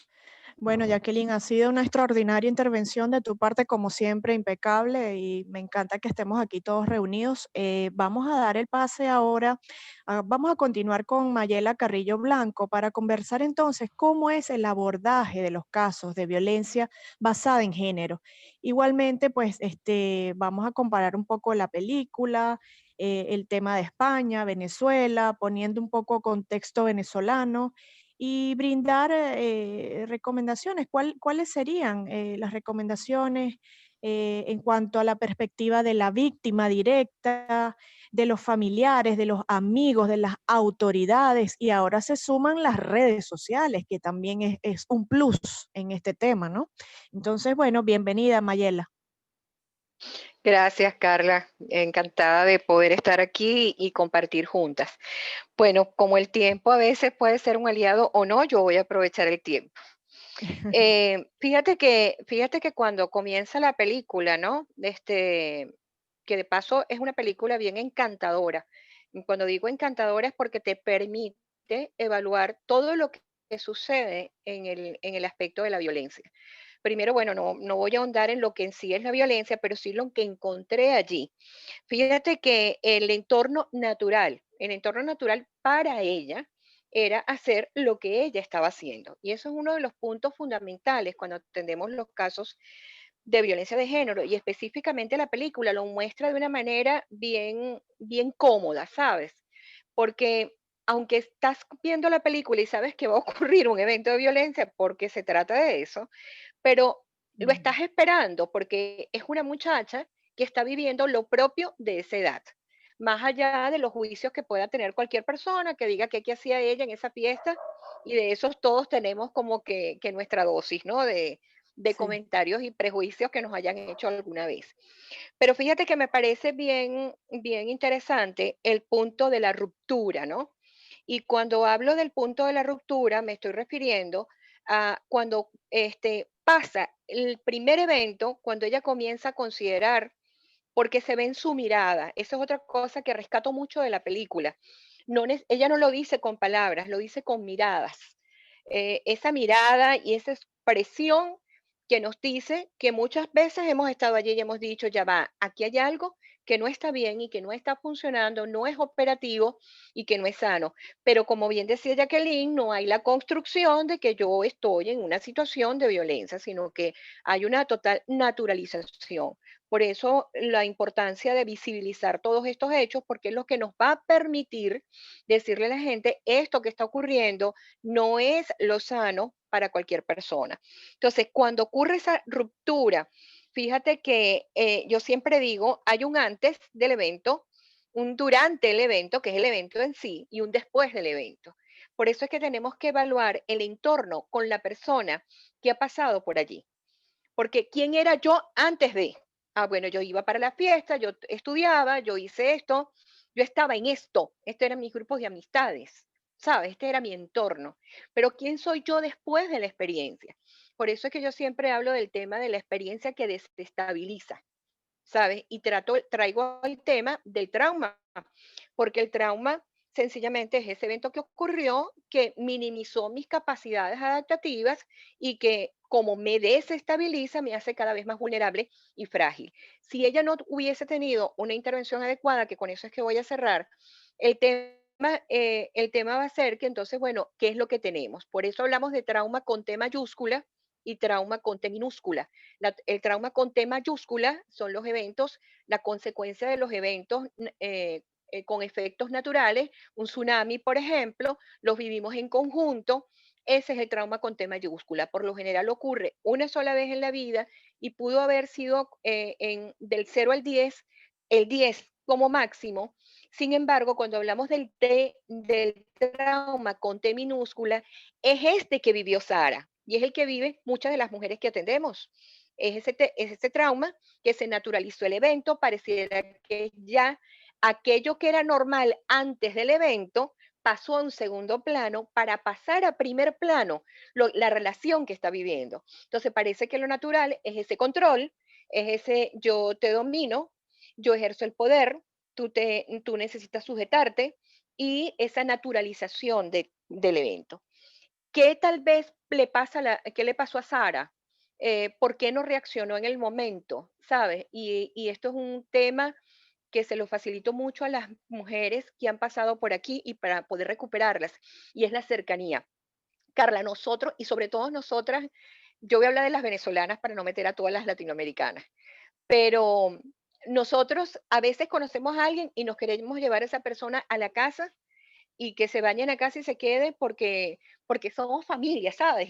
Bueno, Jacqueline, ha sido una extraordinaria intervención de tu parte, como siempre, impecable, y me encanta que estemos aquí todos reunidos. Vamos a dar el pase ahora, vamos a continuar con Mayela Carrillo Blanco para conversar entonces cómo es el abordaje de los casos de violencia basada en género. Igualmente, pues, vamos a comparar un poco la película, el tema de España, Venezuela, poniendo un poco contexto venezolano y brindar recomendaciones. ¿Cuáles serían las recomendaciones en cuanto a la perspectiva de la víctima directa, de los familiares, de los amigos, de las autoridades? Y ahora se suman las redes sociales, que también es un plus en este tema, ¿no? Entonces, bueno, bienvenida, Mayela. Gracias, Carla. Encantada de poder estar aquí y compartir juntas. Bueno, como el tiempo a veces puede ser un aliado o no, yo voy a aprovechar el tiempo. Fíjate que cuando comienza la película, ¿no? Que de paso es una película bien encantadora. Y cuando digo encantadora es porque te permite evaluar todo lo que sucede en el aspecto de la violencia. Primero, bueno, no voy a ahondar en lo que en sí es la violencia, pero sí lo que encontré allí. Fíjate que el entorno natural para ella era hacer lo que ella estaba haciendo. Y eso es uno de los puntos fundamentales cuando atendemos los casos de violencia de género y específicamente la película lo muestra de una manera bien cómoda, ¿sabes? Porque aunque estás viendo la película y sabes que va a ocurrir un evento de violencia porque se trata de eso, pero lo Ujú. estás esperando porque es una muchacha que está viviendo lo propio de esa edad, más allá de los juicios que pueda tener cualquier persona que diga que qué hacía ella en esa fiesta, y de esos todos tenemos como que nuestra dosis, ¿no? De Sí. comentarios y prejuicios que nos hayan hecho alguna vez. Pero fíjate que me parece bien interesante el punto de la ruptura, ¿no? Y cuando hablo del punto de la ruptura, me estoy refiriendo a cuando pasa el primer evento, cuando ella comienza a considerar, porque se ve en su mirada, esa es otra cosa que rescato mucho de la película. Ella no lo dice con palabras, lo dice con miradas. Esa mirada y esa expresión que nos dice que muchas veces hemos estado allí y hemos dicho, ya va, aquí hay algo que no está bien y que no está funcionando, no es operativo y que no es sano. Pero como bien decía Jacqueline, no hay la construcción de que yo estoy en una situación de violencia, sino que hay una total naturalización. Por eso la importancia de visibilizar todos estos hechos, porque es lo que nos va a permitir decirle a la gente, esto que está ocurriendo no es lo sano para cualquier persona. Entonces, cuando ocurre esa ruptura, fíjate que yo siempre digo, hay un antes del evento, un durante el evento, que es el evento en sí, y un después del evento. Por eso es que tenemos que evaluar el entorno con la persona que ha pasado por allí. Porque ¿quién era yo antes de? Ah, bueno, yo iba para la fiesta, yo estudiaba, yo hice esto, yo estaba en esto eran mis grupos de amistades, ¿sabes? Este era mi entorno. Pero ¿quién soy yo después de la experiencia? Por eso es que yo siempre hablo del tema de la experiencia que desestabiliza, ¿sabes? Y traigo el tema del trauma, porque el trauma sencillamente es ese evento que ocurrió que minimizó mis capacidades adaptativas y que como me desestabiliza, me hace cada vez más vulnerable y frágil. Si ella no hubiese tenido una intervención adecuada, que con eso es que voy a cerrar, el tema va a ser que entonces, bueno, ¿qué es lo que tenemos? Por eso hablamos de trauma con T mayúscula y trauma con T minúscula. El trauma con T mayúscula son los eventos, la consecuencia de los eventos con efectos naturales, un tsunami, por ejemplo, los vivimos en conjunto. Ese es el trauma con T mayúscula. Por lo general ocurre una sola vez en la vida y pudo haber sido del 0 al 10, el 10 como máximo. Sin embargo, cuando hablamos del trauma con T minúscula, es este que vivió Sara y es el que vive muchas de las mujeres que atendemos. Es ese trauma que se naturalizó el evento, pareciera que ya aquello que era normal antes del evento pasó a un segundo plano para pasar a primer plano la relación que está viviendo. Entonces parece que lo natural es ese control, es ese yo te domino, yo ejerzo el poder, tú necesitas sujetarte y esa naturalización del evento. Que tal vez qué le pasó a Sara? ¿Por qué no reaccionó en el momento? ¿Sabes? Y esto es un tema que se lo facilito mucho a las mujeres que han pasado por aquí y para poder recuperarlas, y es la cercanía. Carla, nosotros, y sobre todo nosotras, yo voy a hablar de las venezolanas para no meter a todas las latinoamericanas, pero nosotros a veces conocemos a alguien y nos queremos llevar a esa persona a la casa y que se bañe en la casa y se quede porque somos familia, ¿sabes?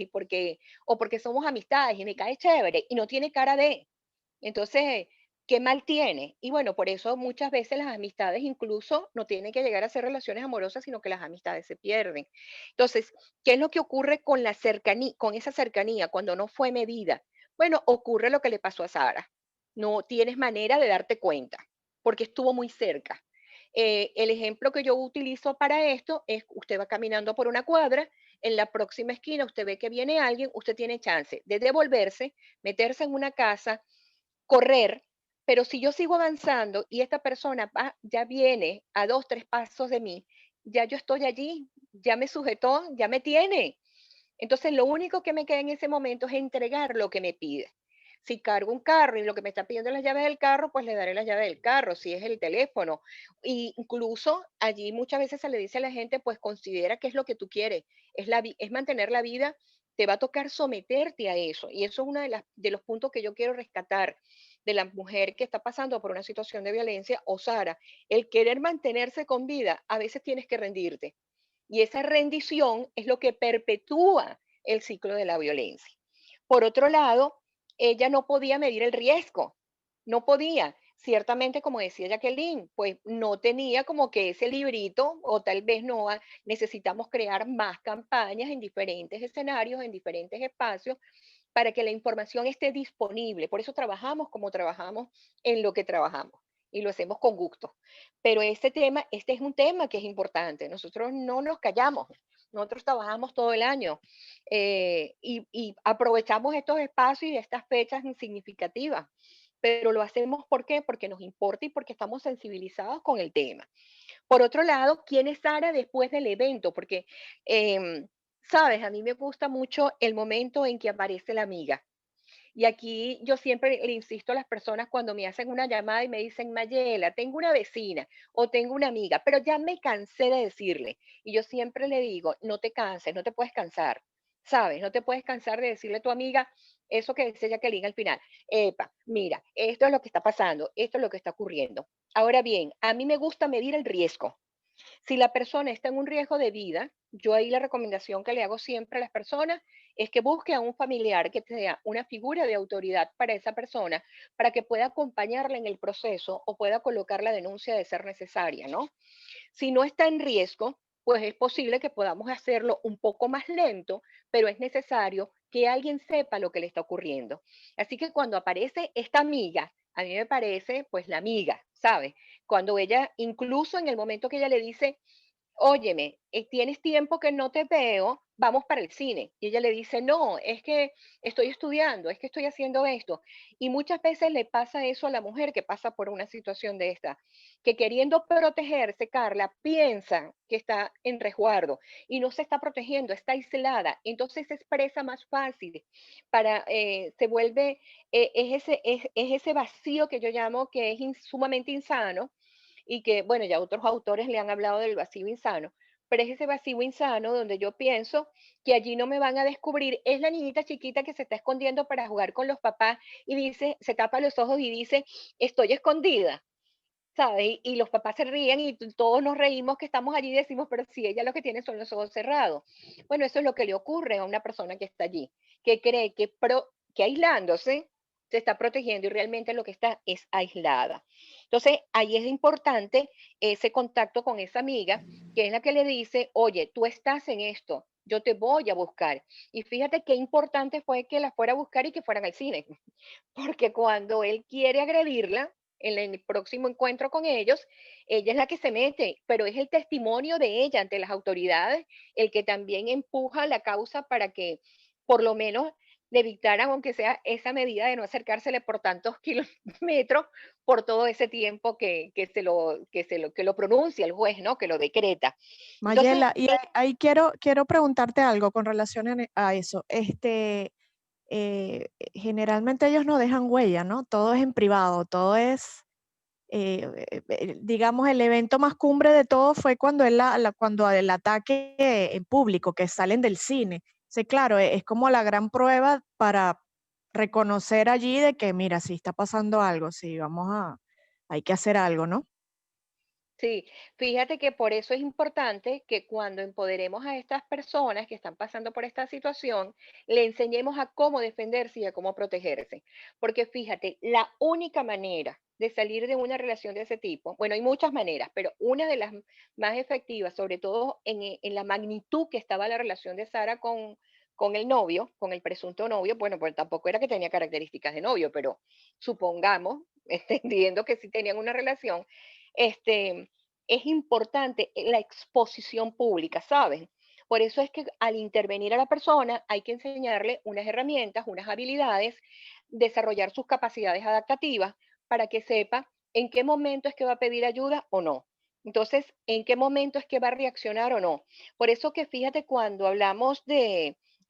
O porque somos amistades y me cae chévere y no tiene cara de. Entonces, ¿qué mal tiene? Y bueno, por eso muchas veces las amistades incluso no tienen que llegar a ser relaciones amorosas, sino que las amistades se pierden. Entonces, ¿qué es lo que ocurre con la cercanía, con esa cercanía cuando no fue medida? Bueno, ocurre lo que le pasó a Sara. No tienes manera de darte cuenta porque estuvo muy cerca. El ejemplo que yo utilizo para esto es, usted va caminando por una cuadra, en la próxima esquina usted ve que viene alguien, usted tiene chance de devolverse, meterse en una casa, correr, pero si yo sigo avanzando y esta persona ya viene a 2, 3 pasos de mí, ya yo estoy allí, ya me sujetó, ya me tiene. Entonces, lo único que me queda en ese momento es entregar lo que me pide. Si cargo un carro y lo que me está pidiendo es las llaves del carro, pues le daré las llaves del carro, si es el teléfono. Y incluso allí muchas veces se le dice a la gente, pues considera qué es lo que tú quieres, es mantener la vida, te va a tocar someterte a eso. Y eso es uno de los puntos que yo quiero rescatar de la mujer que está pasando por una situación de violencia o Sara. El querer mantenerse con vida, a veces tienes que rendirte. Y esa rendición es lo que perpetúa el ciclo de la violencia. Por otro lado, ella no podía medir el riesgo, no podía. Ciertamente, como decía Jacqueline, pues no tenía como que ese librito, o tal vez no, necesitamos crear más campañas en diferentes escenarios, en diferentes espacios, para que la información esté disponible. Por eso trabajamos como trabajamos en lo que trabajamos y lo hacemos con gusto. Pero este es un tema que es importante. Nosotros no nos callamos. Nosotros trabajamos todo el año y aprovechamos estos espacios y estas fechas significativas. Pero lo hacemos ¿por qué? Porque nos importa y porque estamos sensibilizados con el tema. Por otro lado, ¿quién es Sara después del evento? Porque, sabes, a mí me gusta mucho el momento en que aparece la amiga. Y aquí yo siempre le insisto a las personas cuando me hacen una llamada y me dicen, Mayela, tengo una vecina o tengo una amiga, pero ya me cansé de decirle. Y yo siempre le digo, no te canses, no te puedes cansar, ¿sabes? No te puedes cansar de decirle a tu amiga eso que dice Jacqueline al final. Epa, mira, esto es lo que está pasando, esto es lo que está ocurriendo. Ahora bien, a mí me gusta medir el riesgo. Si la persona está en un riesgo de vida, yo ahí la recomendación que le hago siempre a las personas es que busque a un familiar que sea una figura de autoridad para esa persona, para que pueda acompañarla en el proceso o pueda colocar la denuncia de ser necesaria, ¿no? Si no está en riesgo, pues es posible que podamos hacerlo un poco más lento, pero es necesario que alguien sepa lo que le está ocurriendo. Así que cuando aparece esta amiga, a mí me parece pues la amiga, ¿sabes? Cuando ella, incluso en el momento que ella le dice, óyeme, tienes tiempo que no te veo, vamos para el cine. Y ella le dice, no, es que estoy estudiando, es que estoy haciendo esto. Y muchas veces le pasa eso a la mujer que pasa por una situación de esta, que queriendo protegerse, Carla, piensa que está en resguardo y no se está protegiendo, está aislada. Entonces se expresa más fácil se vuelve, es ese vacío que yo llamo que es sumamente insano y que, bueno, ya otros autores le han hablado del vacío insano, pero es ese vacío insano donde yo pienso que allí no me van a descubrir, es la niñita chiquita que se está escondiendo para jugar con los papás y dice, se tapa los ojos y dice, estoy escondida, ¿sabes? Y los papás se ríen y todos nos reímos que estamos allí y decimos, pero si ella lo que tiene son los ojos cerrados. Bueno, eso es lo que le ocurre a una persona que está allí, que cree que aislándose se está protegiendo y realmente lo que está es aislada. Entonces, ahí es importante ese contacto con esa amiga, que es la que le dice, oye, tú estás en esto, yo te voy a buscar. Y fíjate qué importante fue que la fuera a buscar y que fueran al cine, porque cuando él quiere agredirla, en el próximo encuentro con ellos, ella es la que se mete, pero es el testimonio de ella ante las autoridades el que también empuja la causa para que por lo menos le dictaran, aunque sea esa medida de no acercársele por tantos kilómetros por todo ese tiempo que lo pronuncia el juez, ¿no? Que lo decreta. Entonces, Mayela, y ahí quiero preguntarte algo con relación a eso. Generalmente ellos no dejan huella, ¿no? Todo es en privado, todo es, digamos, el evento más cumbre de todo fue cuando, cuando el ataque en público, que salen del cine. Sí, claro, es como la gran prueba para reconocer allí de que, mira, si está pasando algo, sí, hay que hacer algo, ¿no? sí, fíjate que por eso es importante que cuando empoderemos a estas personas que están pasando por esta situación, le enseñemos a cómo defenderse y a cómo protegerse. Porque fíjate, la única manera de salir de una relación de ese tipo, bueno, hay muchas maneras, pero una de las más efectivas, sobre todo en la magnitud que estaba la relación de Sara con el novio, con el presunto novio, bueno, pues tampoco era que tenía características de novio, pero supongamos, entendiendo que sí tenían una relación, este, es importante la exposición pública, ¿sabes? Por eso es que al intervenir a la persona hay que enseñarle unas herramientas, unas habilidades, desarrollar sus capacidades adaptativas para que sepa en qué momento es que va a pedir ayuda o no. Entonces, en qué momento es que va a reaccionar o no. Por eso que fíjate cuando hablamos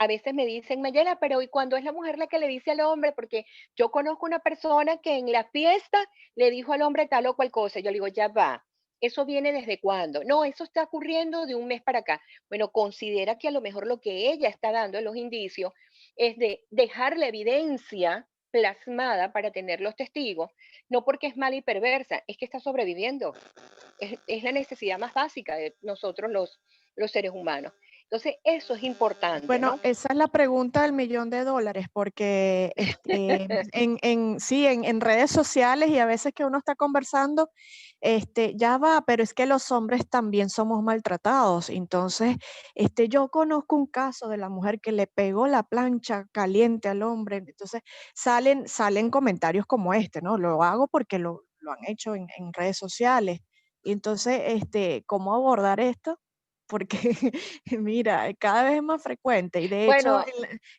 a veces me dicen, Mayela, pero ¿y cuando es la mujer la que le dice al hombre? Porque yo conozco una persona que en la fiesta le dijo al hombre tal o cual cosa. Yo le digo, ya va. ¿Eso viene desde cuándo? No, eso está ocurriendo de un mes para acá. Bueno, considera que a lo mejor lo que ella está dando en los indicios es de dejar la evidencia plasmada para tener los testigos, no porque es mala y perversa, es que está sobreviviendo. Es la necesidad más básica de nosotros los seres humanos. Entonces, eso es importante, Bueno, ¿no? esa es la pregunta del millón de dólares, porque sí, en redes sociales y a veces que uno está conversando, ya va, pero es que los hombres también somos maltratados. Entonces, yo conozco un caso de la mujer que le pegó la plancha caliente al hombre. Entonces, salen comentarios como este, ¿no? Lo hago porque lo han hecho en redes sociales. Y entonces, ¿cómo abordar esto? Porque mira, cada vez es más frecuente y de hecho Bueno,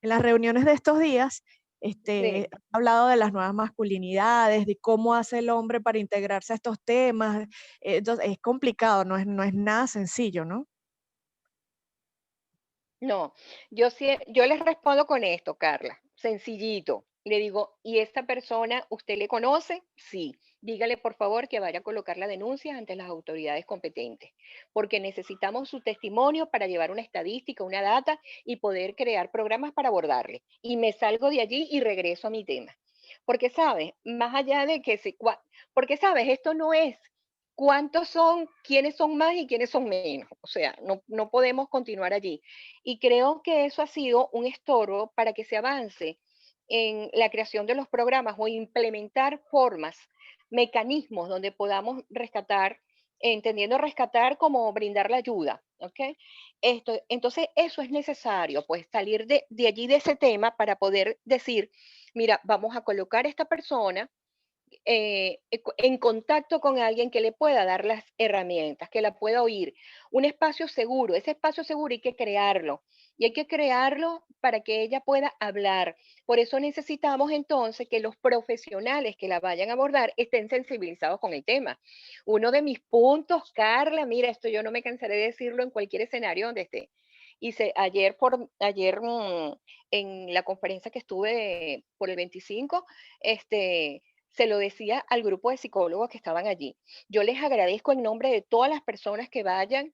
en las reuniones de estos días, sí. han hablado de las nuevas masculinidades, de cómo hace el hombre para integrarse a estos temas. Entonces es complicado, no es nada sencillo, ¿no? No, yo les respondo con esto, Carla, sencillito. Le digo, ¿y esta persona usted le conoce? Sí. Dígale, por favor, que vaya a colocar la denuncia ante las autoridades competentes, porque necesitamos su testimonio para llevar una estadística, una data y poder crear programas para abordarle. Y me salgo de allí y regreso a mi tema. Porque, ¿sabes? Más allá de que porque, ¿sabes? Esto no es cuántos son, quiénes son más y quiénes son menos. O sea, no podemos continuar allí. Y creo que eso ha sido un estorbo para que se avance en la creación de los programas o implementar formas, mecanismos donde podamos rescatar, entendiendo rescatar como brindar la ayuda, ¿ok? Entonces, eso es necesario, pues salir de allí de ese tema para poder decir, mira, vamos a colocar a esta persona en contacto con alguien que le pueda dar las herramientas, que la pueda oír. Un espacio seguro, ese espacio seguro hay que crearlo. Y hay que crearlo para que ella pueda hablar. Por eso necesitamos entonces que los profesionales que la vayan a abordar estén sensibilizados con el tema. Uno de mis puntos, Carla, mira, esto yo no me cansaré de decirlo en cualquier escenario donde esté. Hice ayer en la conferencia que estuve por el 25, se lo decía al grupo de psicólogos que estaban allí. Yo les agradezco en nombre de todas las personas que vayan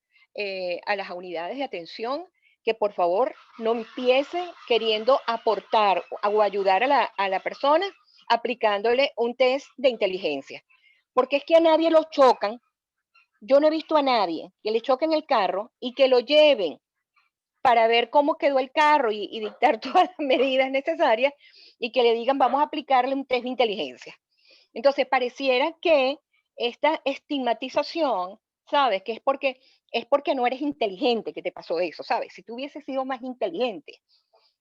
a las unidades de atención, que por favor no empiecen queriendo aportar o ayudar a la persona aplicándole un test de inteligencia. Porque es que a nadie lo chocan. Yo no he visto a nadie que le choquen el carro y que lo lleven para ver cómo quedó el carro y dictar todas las medidas necesarias y que le digan vamos a aplicarle un test de inteligencia. Entonces, pareciera que esta estigmatización, ¿sabes? Que es porque no eres inteligente que te pasó eso, ¿sabes? Si tú hubieses sido más inteligente.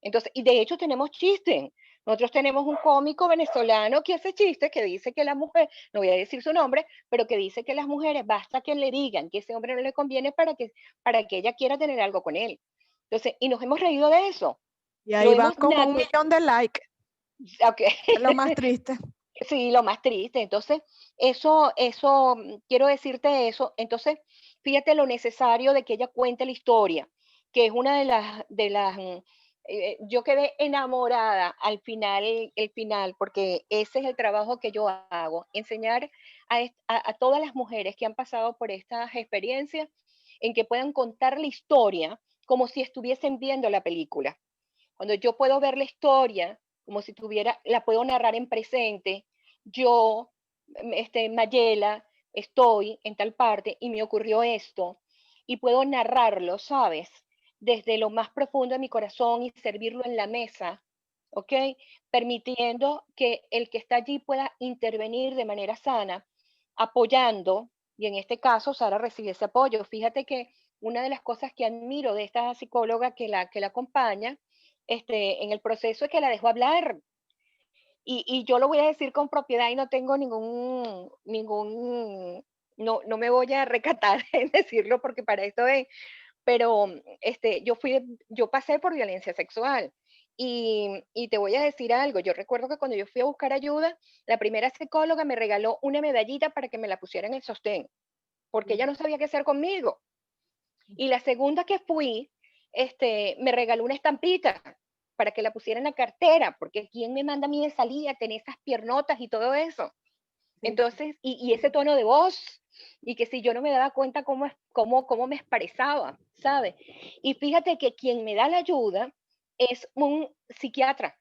Entonces, y de hecho tenemos chistes. Nosotros tenemos un cómico venezolano que hace chistes que dice que la mujer, no voy a decir su nombre, pero que dice que las mujeres basta que le digan que ese hombre no le conviene para que ella quiera tener algo con él. Entonces, y nos hemos reído de eso. Y Lo ahí vas hemos con 1 millón de likes, Ok. es lo más triste. Sí, lo más triste. Entonces, quiero decirte eso. Entonces, fíjate lo necesario de que ella cuente la historia, que es una yo quedé enamorada al final, el final, porque ese es el trabajo que yo hago, enseñar a todas las mujeres que han pasado por estas experiencias en que puedan contar la historia como si estuviesen viendo la película. Cuando yo puedo ver la historia como si la puedo narrar en presente, yo, Mayela, estoy en tal parte y me ocurrió esto, y puedo narrarlo, ¿sabes? Desde lo más profundo de mi corazón y servirlo en la mesa, ¿ok? Permitiendo que el que está allí pueda intervenir de manera sana, apoyando, y en este caso Sara recibe ese apoyo. Fíjate que una de las cosas que admiro de esta psicóloga que la acompaña, en el proceso es que la dejó hablar. Y yo lo voy a decir con propiedad y no tengo no me voy a recatar en decirlo porque para esto es, pero yo pasé por violencia sexual. Y te voy a decir algo, yo recuerdo que cuando yo fui a buscar ayuda, la primera psicóloga me regaló una medallita para que me la pusiera en el sostén, porque ella no sabía qué hacer conmigo. Y la segunda que fui, me regaló una estampita para que la pusiera en la cartera, porque ¿quién me manda a mí de salir a tener esas piernotas y todo eso? Entonces, y ese tono de voz, y que si yo no me daba cuenta cómo me expresaba, ¿sabes? Y fíjate que quien me da la ayuda es un psiquiatra,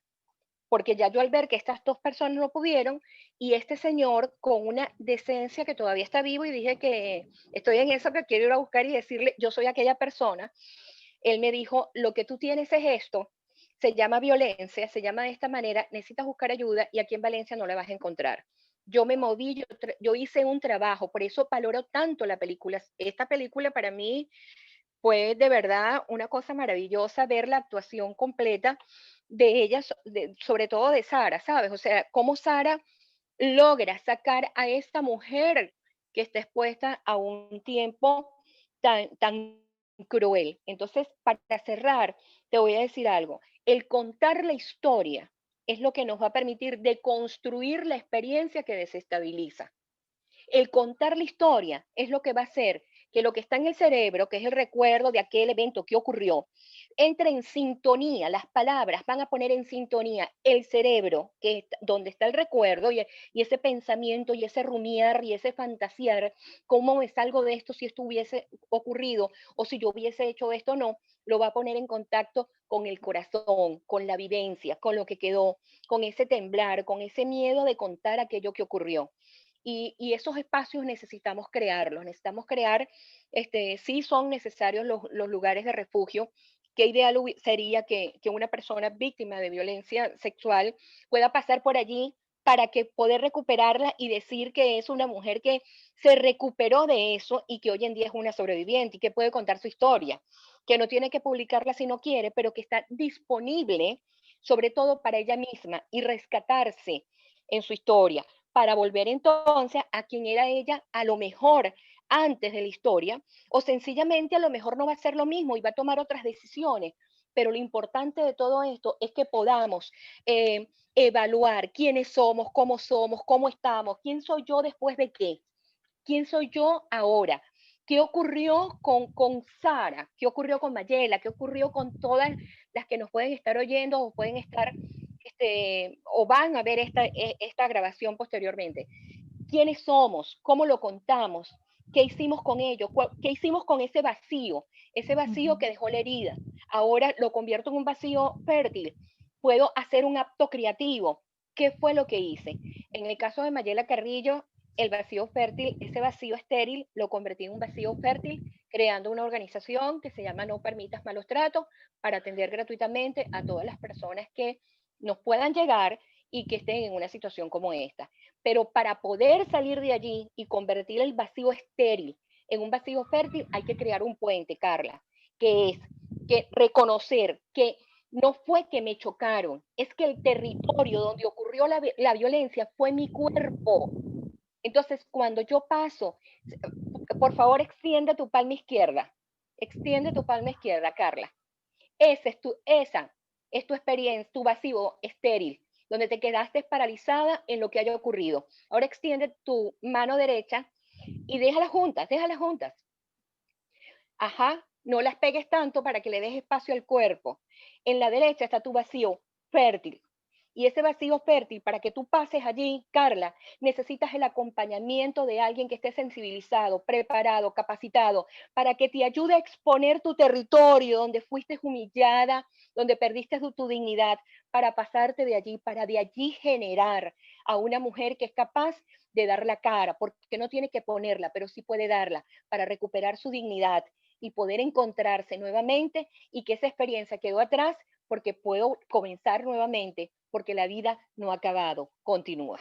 porque ya yo al ver que estas dos personas no pudieron, y este señor con una decencia que todavía está vivo, y dije que estoy en eso, que quiero ir a buscar y decirle, yo soy aquella persona, él me dijo, lo que tú tienes es esto, se llama violencia, se llama de esta manera, necesitas buscar ayuda y aquí en Valencia no la vas a encontrar. Yo me moví, yo hice un trabajo, por eso valoro tanto la película. Esta película para mí fue de verdad una cosa maravillosa ver la actuación completa de ellas, sobre todo de Sara, ¿sabes? O sea, cómo Sara logra sacar a esta mujer que está expuesta a un tiempo tan cruel. Entonces, para cerrar, te voy a decir algo. El contar la historia es lo que nos va a permitir deconstruir la experiencia que desestabiliza. El contar la historia es lo que va a hacer que lo que está en el cerebro, que es el recuerdo de aquel evento que ocurrió, entre en sintonía, las palabras van a poner en sintonía el cerebro, que es donde está el recuerdo y ese pensamiento y ese rumiar y ese fantasear, cómo me salgo de esto si esto hubiese ocurrido o si yo hubiese hecho esto o no, lo va a poner en contacto con el corazón, con la vivencia, con lo que quedó, con ese temblar, con ese miedo de contar aquello que ocurrió. Y esos espacios necesitamos crearlos, necesitamos crear, sí son necesarios los lugares de refugio. Qué ideal sería que una persona víctima de violencia sexual pueda pasar por allí para que poder recuperarla y decir que es una mujer que se recuperó de eso y que hoy en día es una sobreviviente y que puede contar su historia, que no tiene que publicarla si no quiere, pero que está disponible sobre todo para ella misma y rescatarse en su historia para volver entonces a quien era ella a lo mejor antes de la historia, o sencillamente a lo mejor no va a ser lo mismo y va a tomar otras decisiones. Pero lo importante de todo esto es que podamos evaluar quiénes somos, cómo estamos, quién soy yo después de qué, quién soy yo ahora, qué ocurrió con Sara, qué ocurrió con Mayela, qué ocurrió con todas las que nos pueden estar oyendo o pueden estar o van a ver esta grabación posteriormente. ¿Quiénes somos? ¿Cómo lo contamos? ¿Qué hicimos con ello? ¿Qué hicimos con ese vacío? Ese vacío que dejó la herida. Ahora lo convierto en un vacío fértil. Puedo hacer un acto creativo. ¿Qué fue lo que hice? En el caso de Mayela Carrillo, el vacío fértil, ese vacío estéril, lo convertí en un vacío fértil creando una organización que se llama No Permitas Malos Tratos para atender gratuitamente a todas las personas que nos puedan llegar y que estén en una situación como esta. Pero para poder salir de allí y convertir el vacío estéril en un vacío fértil, hay que crear un puente, Carla, que es que reconocer que no fue que me chocaron, es que el territorio donde ocurrió la violencia fue mi cuerpo. Entonces, cuando yo paso, por favor, extiende tu palma izquierda. Extiende tu palma izquierda, Carla. Esa es tu experiencia, tu vacío estéril, donde te quedaste paralizada en lo que haya ocurrido. Ahora extiende tu mano derecha y déjalas juntas, déjalas juntas. Ajá, no las pegues tanto para que le des espacio al cuerpo. En la derecha está tu vacío fértil. Y ese vacío fértil, para que tú pases allí, Carla, necesitas el acompañamiento de alguien que esté sensibilizado, preparado, capacitado, para que te ayude a exponer tu territorio donde fuiste humillada, donde perdiste tu dignidad, para pasarte de allí, para de allí generar a una mujer que es capaz de dar la cara, porque no tiene que ponerla, pero sí puede darla, para recuperar su dignidad y poder encontrarse nuevamente y que esa experiencia quedó atrás porque puedo comenzar nuevamente, porque la vida no ha acabado, continúa.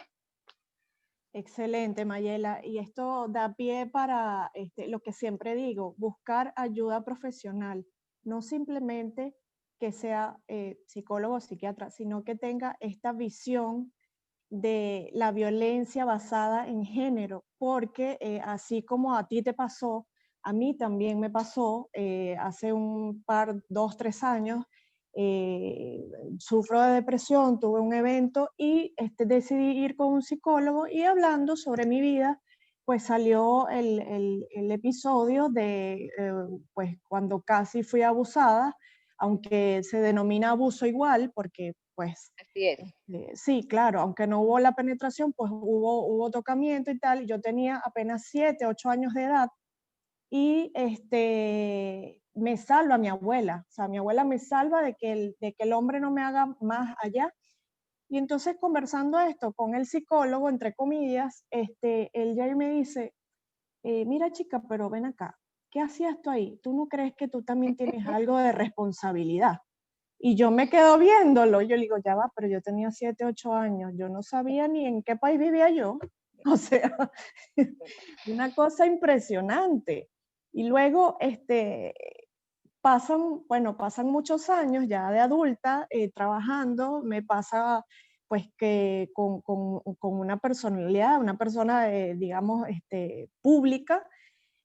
Excelente, Mayela. Y esto da pie para lo que siempre digo, buscar ayuda profesional, no simplemente que sea psicólogo o psiquiatra, sino que tenga esta visión de la violencia basada en género, porque así como a ti te pasó, a mí también me pasó hace un par, 2, 3 años. eh, Sufro de depresión, tuve un evento y decidí ir con un psicólogo y hablando sobre mi vida, pues salió el episodio de pues cuando casi fui abusada, aunque se denomina abuso igual, porque pues Así es. sí, claro, aunque no hubo la penetración, pues hubo tocamiento y tal, y yo tenía apenas 7, 8 años de edad, y me salva mi abuela, o sea, mi abuela me salva de que el hombre no me haga más allá. Y entonces conversando esto con el psicólogo, entre comillas, él ya me dice, mira chica, pero ven acá, ¿qué hacías tú ahí? ¿Tú no crees que tú también tienes algo de responsabilidad? Y yo me quedo viéndolo, yo le digo, ya va, pero yo tenía 7, 8 años, yo no sabía ni en qué país vivía yo. O sea, una cosa impresionante. Y luego, pasan muchos años ya de adulta trabajando, me pasa pues que con una personalidad, una persona, digamos, pública,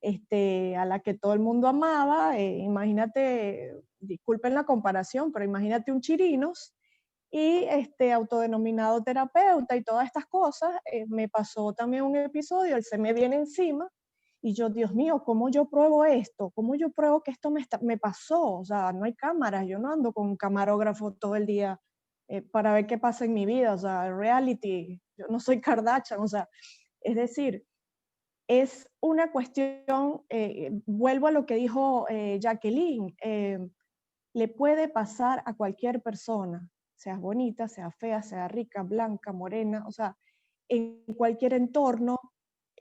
a la que todo el mundo amaba. Imagínate, disculpen la comparación, pero imagínate un Chirinos y autodenominado terapeuta y todas estas cosas. Me pasó también un episodio, él se me viene encima y yo, Dios mío, ¿cómo yo pruebo esto? ¿Cómo yo pruebo que esto me pasó? O sea, no hay cámaras, yo no ando con un camarógrafo todo el día para ver qué pasa en mi vida, o sea, reality, yo no soy Kardashian, o sea, es decir, es una cuestión, vuelvo a lo que dijo Jacqueline, le puede pasar a cualquier persona, seas bonita, sea fea, sea rica, blanca, morena, o sea, en cualquier entorno.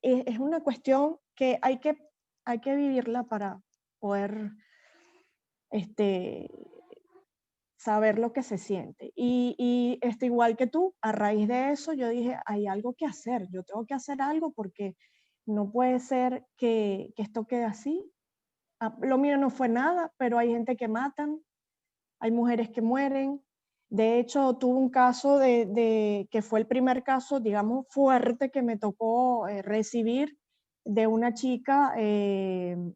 Es una cuestión que hay que vivirla para poder este, saber lo que se siente. Y igual que tú, a raíz de eso yo dije, hay algo que hacer, yo tengo que hacer algo porque no puede ser que esto quede así. Lo mío no fue nada, pero hay gente que matan, hay mujeres que mueren. De hecho, tuve un caso que fue el primer caso, digamos, fuerte que me tocó recibir de una chica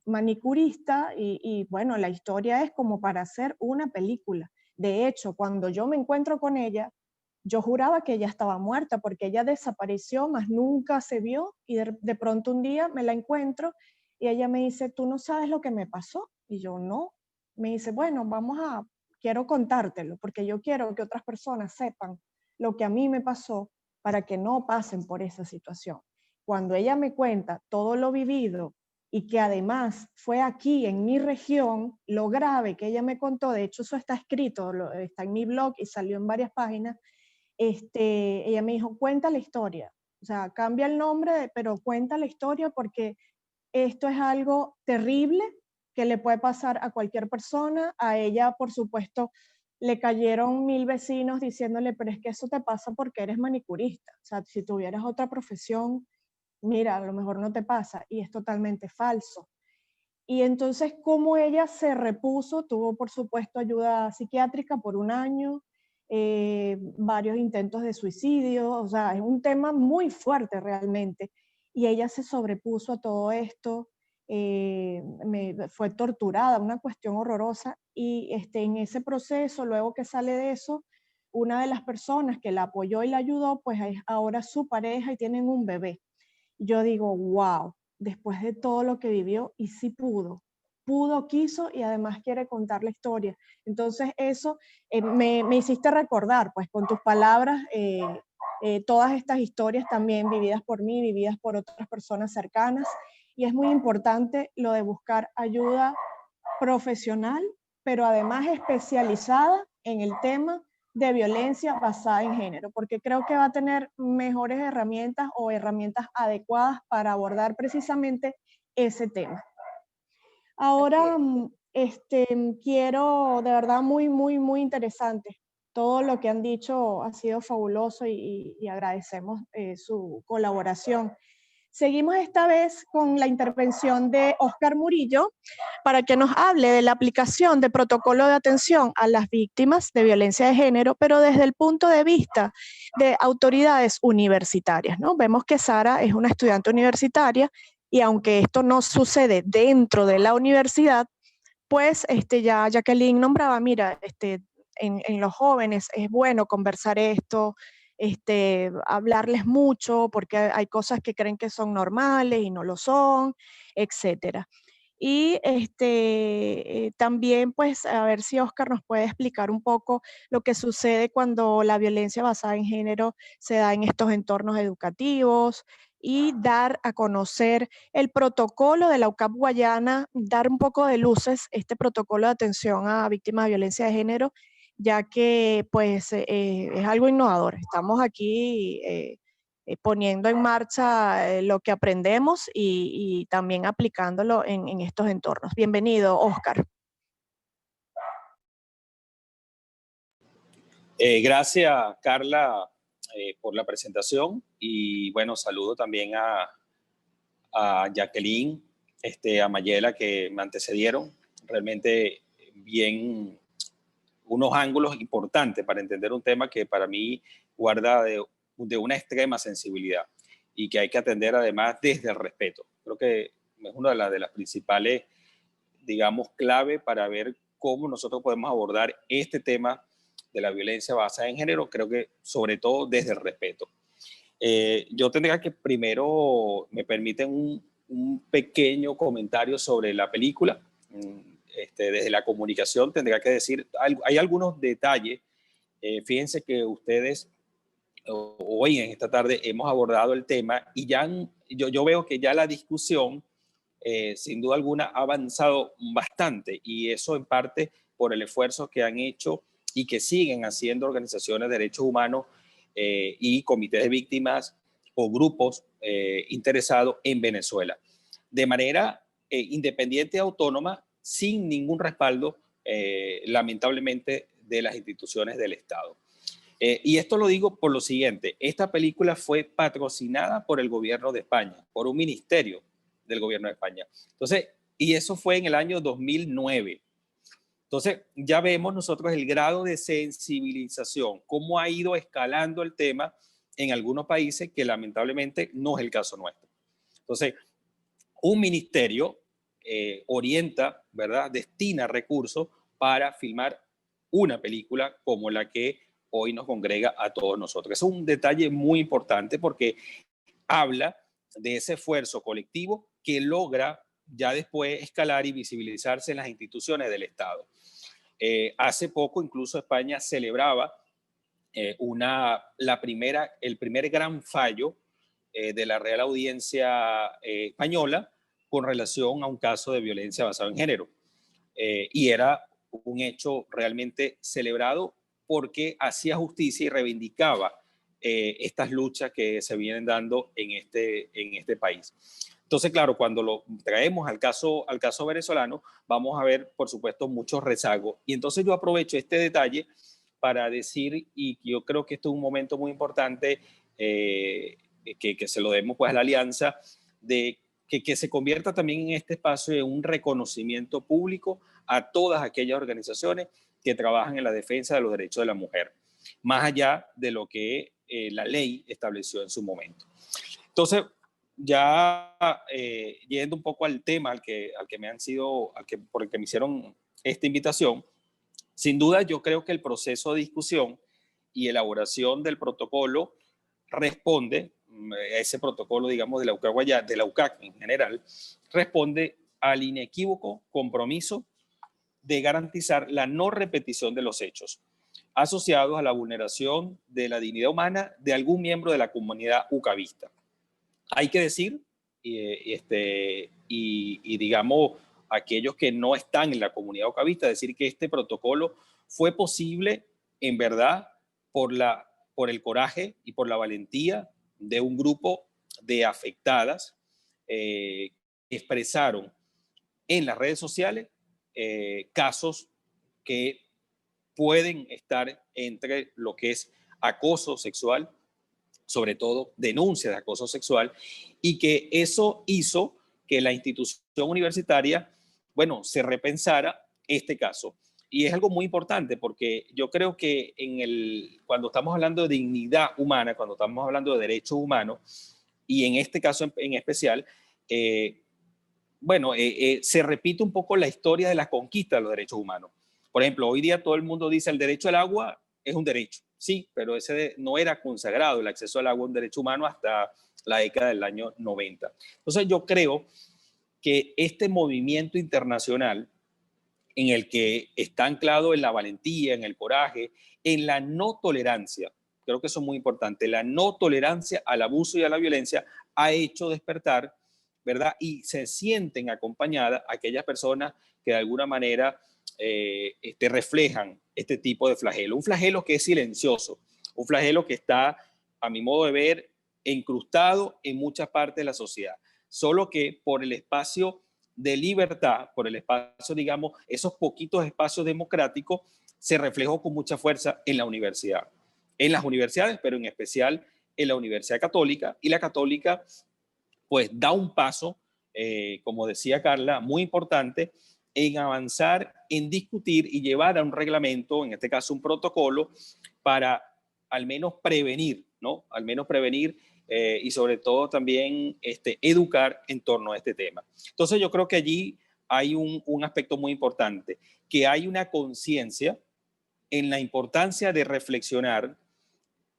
manicurista y bueno, la historia es como para hacer una película. De hecho, cuando yo me encuentro con ella, yo juraba que ella estaba muerta porque ella desapareció, más nunca se vio y de pronto un día me la encuentro y ella me dice, ¿tú no sabes lo que me pasó? Y yo no. Me dice, bueno, quiero contártelo porque yo quiero que otras personas sepan lo que a mí me pasó para que no pasen por esa situación. Cuando ella me cuenta todo lo vivido y que además fue aquí en mi región, lo grave que ella me contó, de hecho eso está escrito, está en mi blog y salió en varias páginas. Ella me dijo, cuenta la historia, o sea, cambia el nombre, pero cuenta la historia porque esto es algo terrible que le puede pasar a cualquier persona. A ella, por supuesto, le cayeron 1000 vecinos diciéndole, pero es que eso te pasa porque eres manicurista. O sea, si tuvieras otra profesión, mira, a lo mejor no te pasa. Y es totalmente falso. Y entonces, ¿cómo ella se repuso? Tuvo, por supuesto, ayuda psiquiátrica por un año, varios intentos de suicidio, o sea, es un tema muy fuerte realmente. Y ella se sobrepuso a todo esto, fue torturada, una cuestión horrorosa, y en ese proceso, luego que sale de eso, una de las personas que la apoyó y la ayudó, pues es ahora su pareja y tienen un bebé. Yo digo, wow, después de todo lo que vivió, y sí pudo, quiso y además quiere contar la historia. Entonces eso me hiciste recordar, pues con tus palabras, todas estas historias también vividas por mí, vividas por otras personas cercanas, y es muy importante lo de buscar ayuda profesional, pero además especializada en el tema de violencia basada en género, porque creo que va a tener mejores herramientas o herramientas adecuadas para abordar precisamente ese tema. Ahora, quiero, de verdad, muy interesante. Todo lo que han dicho ha sido fabuloso y agradecemos su colaboración. Seguimos esta vez con la intervención de Óscar Murillo para que nos hable de la aplicación de protocolo de atención a las víctimas de violencia de género, pero desde el punto de vista de autoridades universitarias, ¿no? Vemos que Sara es una estudiante universitaria y aunque esto no sucede dentro de la universidad, pues ya Jacqueline nombraba, mira, en los jóvenes es bueno conversar esto, hablarles mucho porque hay cosas que creen que son normales y no lo son, etcétera. Y también, pues, a ver si Óscar nos puede explicar un poco lo que sucede cuando la violencia basada en género se da en estos entornos educativos y dar a conocer el protocolo de la UCAP Guayana, dar un poco de luces, este protocolo de atención a víctimas de violencia de género, ya que pues es algo innovador. Estamos aquí poniendo en marcha lo que aprendemos y también aplicándolo en estos entornos. Bienvenido, Óscar. Gracias, Carla, por la presentación y bueno, saludo también a Jacqueline, a Mayela que me antecedieron. Realmente bien unos ángulos importantes para entender un tema que para mí guarda de una extrema sensibilidad y que hay que atender además desde el respeto. Creo que es una de las principales, digamos, clave para ver cómo nosotros podemos abordar este tema de la violencia basada en género, creo que sobre todo desde el respeto. Yo tendría que primero, me permiten un pequeño comentario sobre la película. Desde la comunicación tendría que decir, hay algunos detalles. Fíjense que ustedes hoy en esta tarde hemos abordado el tema y ya yo veo que ya la discusión sin duda alguna ha avanzado bastante y eso en parte por el esfuerzo que han hecho y que siguen haciendo organizaciones de derechos humanos y comités de víctimas o grupos interesados en Venezuela. De manera independiente y autónoma, sin ningún respaldo, lamentablemente, de las instituciones del Estado. Y esto lo digo por lo siguiente, esta película fue patrocinada por el gobierno de España, por un ministerio del gobierno de España. Entonces, y eso fue en el año 2009. Entonces, ya vemos nosotros el grado de sensibilización, cómo ha ido escalando el tema en algunos países que lamentablemente no es el caso nuestro. Entonces, un ministerio orienta, ¿verdad? Destina recursos para filmar una película como la que hoy nos congrega a todos nosotros. Es un detalle muy importante porque habla de ese esfuerzo colectivo que logra ya después escalar y visibilizarse en las instituciones del Estado. Hace poco incluso España celebraba el primer gran fallo de la Real Audiencia Española con relación a un caso de violencia basada en género. Y era un hecho realmente celebrado porque hacía justicia y reivindicaba estas luchas que se vienen dando en este país. Entonces, claro, cuando lo traemos al caso venezolano, vamos a ver, por supuesto, muchos rezagos. Y entonces yo aprovecho este detalle para decir, y yo creo que esto es un momento muy importante, que se lo demos pues a la alianza, de que se convierta también en este espacio de un reconocimiento público a todas aquellas organizaciones que trabajan en la defensa de los derechos de la mujer, más allá de lo que la ley estableció en su momento. Entonces, ya yendo un poco al tema por el que me hicieron esta invitación, sin duda yo creo que el proceso de discusión y elaboración del protocolo responde, ese protocolo, digamos, de la UCAC en general, responde al inequívoco compromiso de garantizar la no repetición de los hechos asociados a la vulneración de la dignidad humana de algún miembro de la comunidad ucavista. Hay que decir, digamos, aquellos que no están en la comunidad ucavista, decir que este protocolo fue posible, en verdad, por el coraje y por la valentía de un grupo de afectadas que expresaron en las redes sociales casos que pueden estar entre lo que es acoso sexual, sobre todo denuncias de acoso sexual, y que eso hizo que la institución universitaria, bueno, se repensara este caso. Y es algo muy importante porque yo creo que cuando estamos hablando de dignidad humana, cuando estamos hablando de derechos humanos, y en este caso en especial, se repite un poco la historia de la conquista de los derechos humanos. Por ejemplo, hoy día todo el mundo dice el derecho al agua es un derecho. Sí, pero ese no era consagrado, el acceso al agua, un derecho humano, hasta la década del año 90. Entonces yo creo que este movimiento internacional en el que está anclado en la valentía, en el coraje, en la no tolerancia, creo que eso es muy importante, la no tolerancia al abuso y a la violencia ha hecho despertar, ¿verdad? Y se sienten acompañadas aquellas personas que de alguna manera reflejan este tipo de flagelo. Un flagelo que es silencioso, un flagelo que está, a mi modo de ver, incrustado en muchas partes de la sociedad. Solo que por el espacio de libertad, por el espacio, digamos, esos poquitos espacios democráticos, se reflejó con mucha fuerza en la universidad. En las universidades, pero en especial en la Universidad Católica. Y la Católica, pues, da un paso, como decía Carla, muy importante, en avanzar, en discutir y llevar a un reglamento, en este caso un protocolo, para al menos prevenir, ¿no? Al menos prevenir y sobre todo también educar en torno a este tema. Entonces yo creo que allí hay un aspecto muy importante, que hay una conciencia en la importancia de reflexionar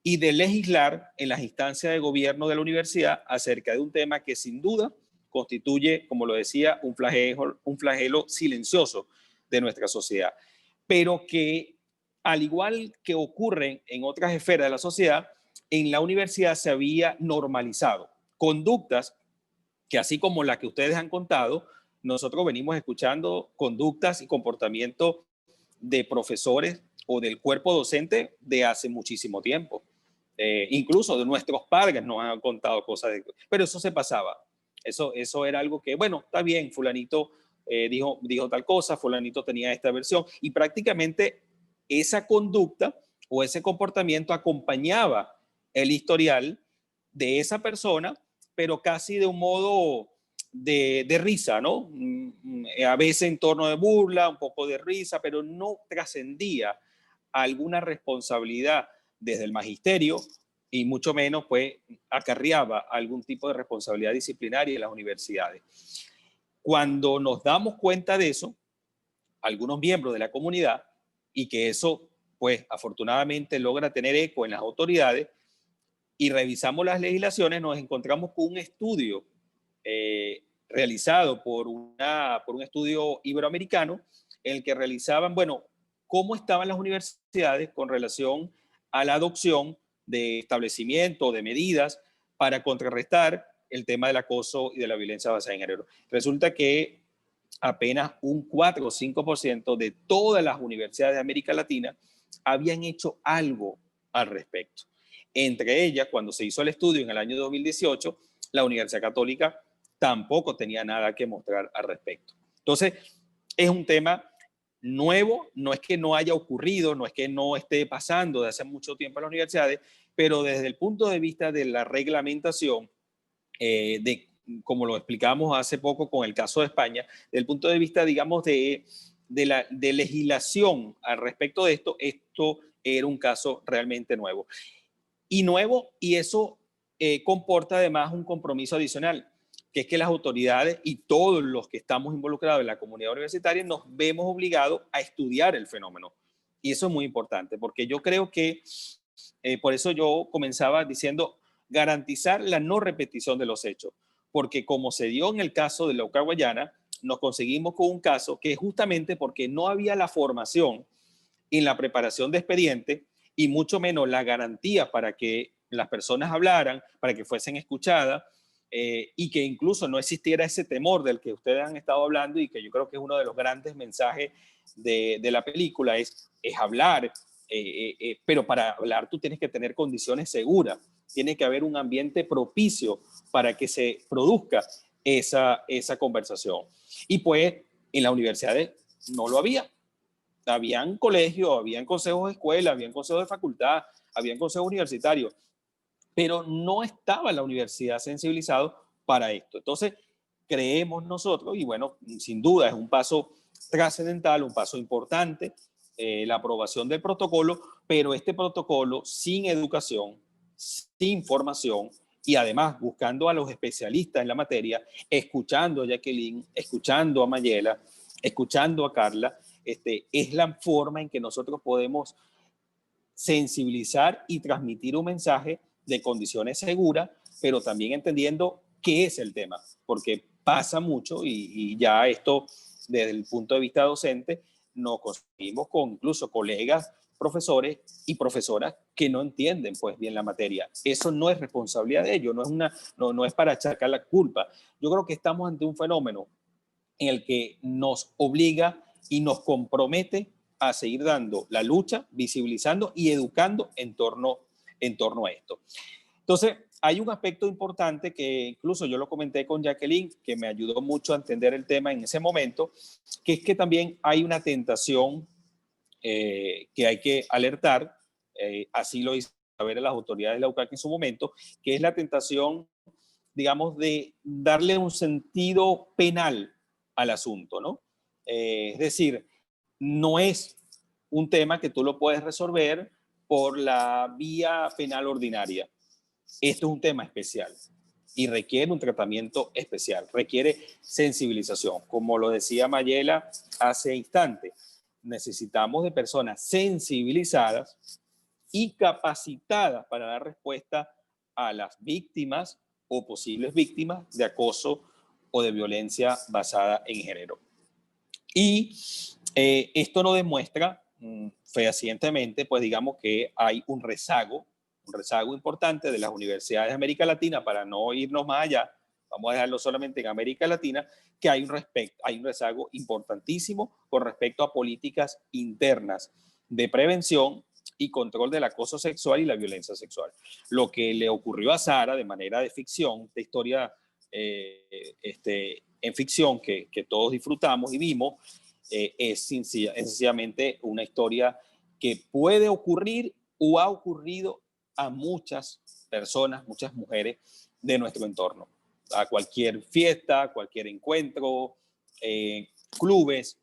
y de legislar en las instancias de gobierno de la universidad acerca de un tema que sin duda constituye, como lo decía, un flagelo silencioso de nuestra sociedad, pero que, al igual que ocurre en otras esferas de la sociedad, en la universidad se había normalizado conductas que, así como la que ustedes han contado, nosotros venimos escuchando conductas y comportamientos de profesores o del cuerpo docente de hace muchísimo tiempo. Incluso de nuestros padres nos han contado cosas, pero eso se pasaba. Eso era algo que, bueno, está bien, fulanito dijo tal cosa, fulanito tenía esta versión, y prácticamente esa conducta o ese comportamiento acompañaba el historial de esa persona, pero casi de un modo de risa, ¿no? A veces en torno de burla, un poco de risa, pero no trascendía alguna responsabilidad desde el magisterio, y mucho menos pues acarreaba algún tipo de responsabilidad disciplinaria en las universidades. Cuando nos damos cuenta de eso, algunos miembros de la comunidad, y que eso pues afortunadamente logra tener eco en las autoridades, y revisamos las legislaciones, nos encontramos con un estudio realizado por un estudio iberoamericano, en el que realizaban, bueno, cómo estaban las universidades con relación a la adopción de establecimiento, de medidas para contrarrestar el tema del acoso y de la violencia basada en género. Resulta que apenas un 4 o 5% de todas las universidades de América Latina habían hecho algo al respecto. Entre ellas, cuando se hizo el estudio en el año 2018, la Universidad Católica tampoco tenía nada que mostrar al respecto. Entonces, es un tema nuevo, no es que no haya ocurrido, no es que no esté pasando de hace mucho tiempo en las universidades, pero desde el punto de vista de la reglamentación, como lo explicamos hace poco con el caso de España, desde el punto de vista, digamos, de legislación al respecto de esto era un caso realmente nuevo. Y eso comporta además un compromiso adicional, que es que las autoridades y todos los que estamos involucrados en la comunidad universitaria nos vemos obligados a estudiar el fenómeno. Y eso es muy importante, porque yo creo que, por eso yo comenzaba diciendo, garantizar la no repetición de los hechos, porque como se dio en el caso de la UCA Guayana, nos conseguimos con un caso que justamente porque no había la formación en la preparación de expediente y mucho menos la garantía para que las personas hablaran, para que fuesen escuchadas, y que incluso no existiera ese temor del que ustedes han estado hablando y que yo creo que es uno de los grandes mensajes de la película, es hablar, pero para hablar tú tienes que tener condiciones seguras, tiene que haber un ambiente propicio para que se produzca esa conversación. Y pues en las universidades no lo había. Habían colegios, habían consejos de escuela, habían consejos de facultad, habían consejos universitarios, pero no estaba la universidad sensibilizado para esto. Entonces, creemos nosotros, y bueno, sin duda es un paso trascendental, un paso importante, la aprobación del protocolo, pero este protocolo sin educación, sin formación, y además buscando a los especialistas en la materia, escuchando a Jacqueline, escuchando a Mayela, escuchando a Carla, es la forma en que nosotros podemos sensibilizar y transmitir un mensaje de condiciones seguras, pero también entendiendo qué es el tema, porque pasa mucho y ya esto desde el punto de vista docente nos conseguimos con incluso colegas, profesores y profesoras que no entienden pues bien la materia. Eso no es responsabilidad de ellos, no es para achacar la culpa. Yo creo que estamos ante un fenómeno en el que nos obliga y nos compromete a seguir dando la lucha, visibilizando y educando en torno a esto. Entonces, hay un aspecto importante que incluso yo lo comenté con Jacqueline, que me ayudó mucho a entender el tema en ese momento, que es que también hay una tentación que hay que alertar, así lo hizo saber a las autoridades de la UCAC en su momento, que es la tentación, digamos, de darle un sentido penal al asunto, ¿no? Es decir, no es un tema que tú lo puedes resolver por la vía penal ordinaria. Esto es un tema especial y requiere un tratamiento especial, requiere sensibilización. Como lo decía Mayela hace instantes, necesitamos de personas sensibilizadas y capacitadas para dar respuesta a las víctimas o posibles víctimas de acoso o de violencia basada en género. Y esto nos demuestra fehacientemente, pues digamos que hay un rezago importante de las universidades de América Latina, para no irnos más allá, vamos a dejarlo solamente en América Latina, que hay un rezago importantísimo con respecto a políticas internas de prevención y control del acoso sexual y la violencia sexual. Lo que le ocurrió a Sara de manera de ficción, de historia en ficción que todos disfrutamos y vimos, es sencillamente una historia que puede ocurrir o ha ocurrido a muchas personas, muchas mujeres de nuestro entorno, a cualquier fiesta, a cualquier encuentro, clubes,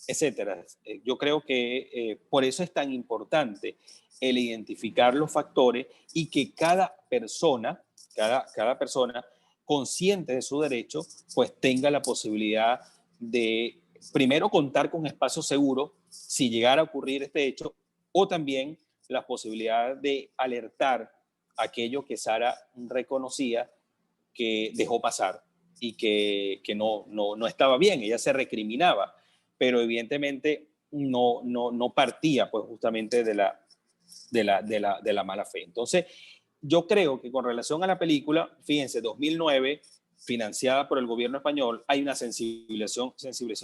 etcétera. Yo creo que por eso es tan importante el identificar los factores y que cada persona consciente de su derecho, pues tenga la posibilidad de primero contar con espacios seguros si llegara a ocurrir este hecho, o también la posibilidad de alertar aquello que Sara reconocía que dejó pasar y que no estaba bien. Ella se recriminaba, pero evidentemente no partía pues justamente de la mala fe. Entonces, yo creo que con relación a la película, fíjense, 2009, financiada por el gobierno español, hay una sensibilización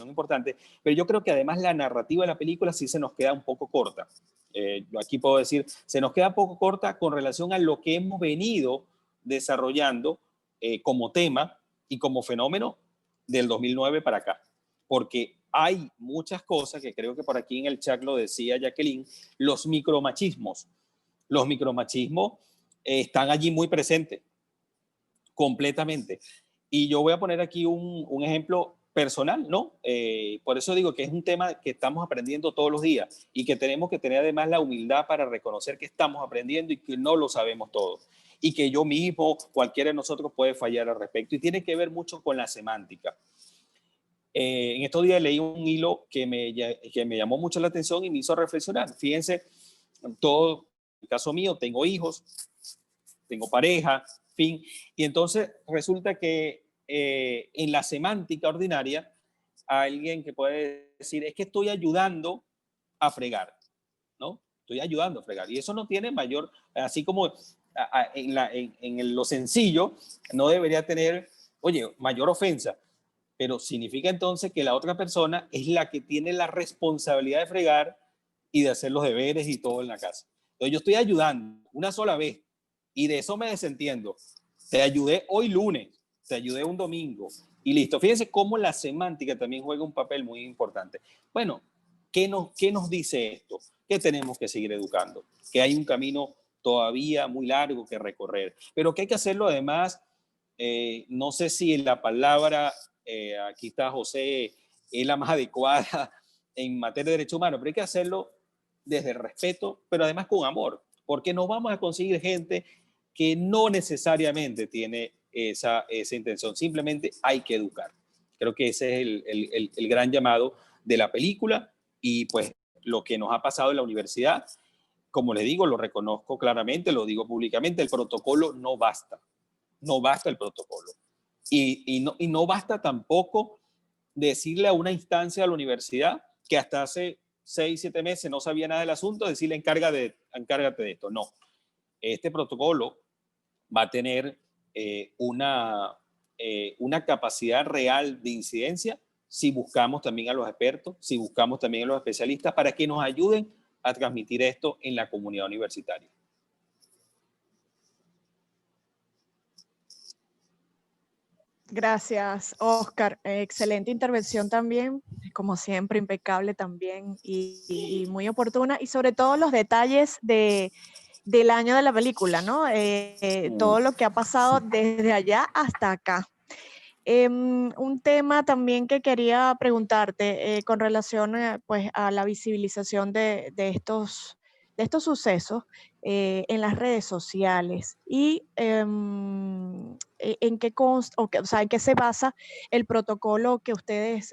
importante, pero yo creo que además la narrativa de la película sí se nos queda un poco corta. Yo aquí puedo decir, se nos queda poco corta con relación a lo que hemos venido desarrollando como tema y como fenómeno del 2009 para acá. Porque hay muchas cosas que creo que por aquí en el chat lo decía Jacqueline, los micromachismos. Los micromachismos están allí muy presentes, completamente. Y yo voy a poner aquí un ejemplo personal, ¿no? Por eso digo que es un tema que estamos aprendiendo todos los días y que tenemos que tener además la humildad para reconocer que estamos aprendiendo y que no lo sabemos todo. y que yo mismo, cualquiera de nosotros puede fallar al respecto. Y tiene que ver mucho con la semántica. En estos días leí un hilo que me llamó mucho la atención y me hizo reflexionar. Fíjense, todo, en el caso mío, tengo hijos, tengo pareja, fin, y entonces resulta que en la semántica ordinaria, alguien que puede decir, es que estoy ayudando a fregar, ¿no? Estoy ayudando a fregar. Y eso no tiene mayor, así como en lo sencillo, no debería tener, oye, mayor ofensa, pero significa entonces que la otra persona es la que tiene la responsabilidad de fregar y de hacer los deberes y todo en la casa. Entonces yo estoy ayudando una sola vez y de eso me desentiendo. Te ayudé hoy lunes, te ayudé un domingo y listo. Fíjense cómo la semántica también juega un papel muy importante. Bueno, ¿qué nos dice esto? Que tenemos que seguir educando, que hay un camino todavía muy largo que recorrer, pero que hay que hacerlo además, no sé si la palabra, aquí está José, es la más adecuada en materia de derechos humanos, pero hay que hacerlo desde el respeto, pero además con amor, porque nos vamos a conseguir gente que no necesariamente tiene esa intención, simplemente hay que educar. Creo que ese es el gran llamado de la película y pues lo que nos ha pasado en la universidad, como les digo, lo reconozco claramente, lo digo públicamente, el protocolo no basta, no basta el protocolo. Y no basta tampoco decirle a una instancia de la universidad que hasta hace 6, 7 meses no sabía nada del asunto, decirle encárgate de esto. No, este protocolo va a tener una capacidad real de incidencia si buscamos también a los expertos, si buscamos también a los especialistas para que nos ayuden a transmitir esto en la comunidad universitaria. Gracias, Oscar. Excelente intervención también, como siempre, impecable también y muy oportuna. Y sobre todo los detalles del año de la película, ¿no? Todo lo que ha pasado desde allá hasta acá. Un tema también que quería preguntarte con relación pues, a la visibilización de estos sucesos en las redes sociales y en qué o sea, en qué se basa el protocolo que ustedes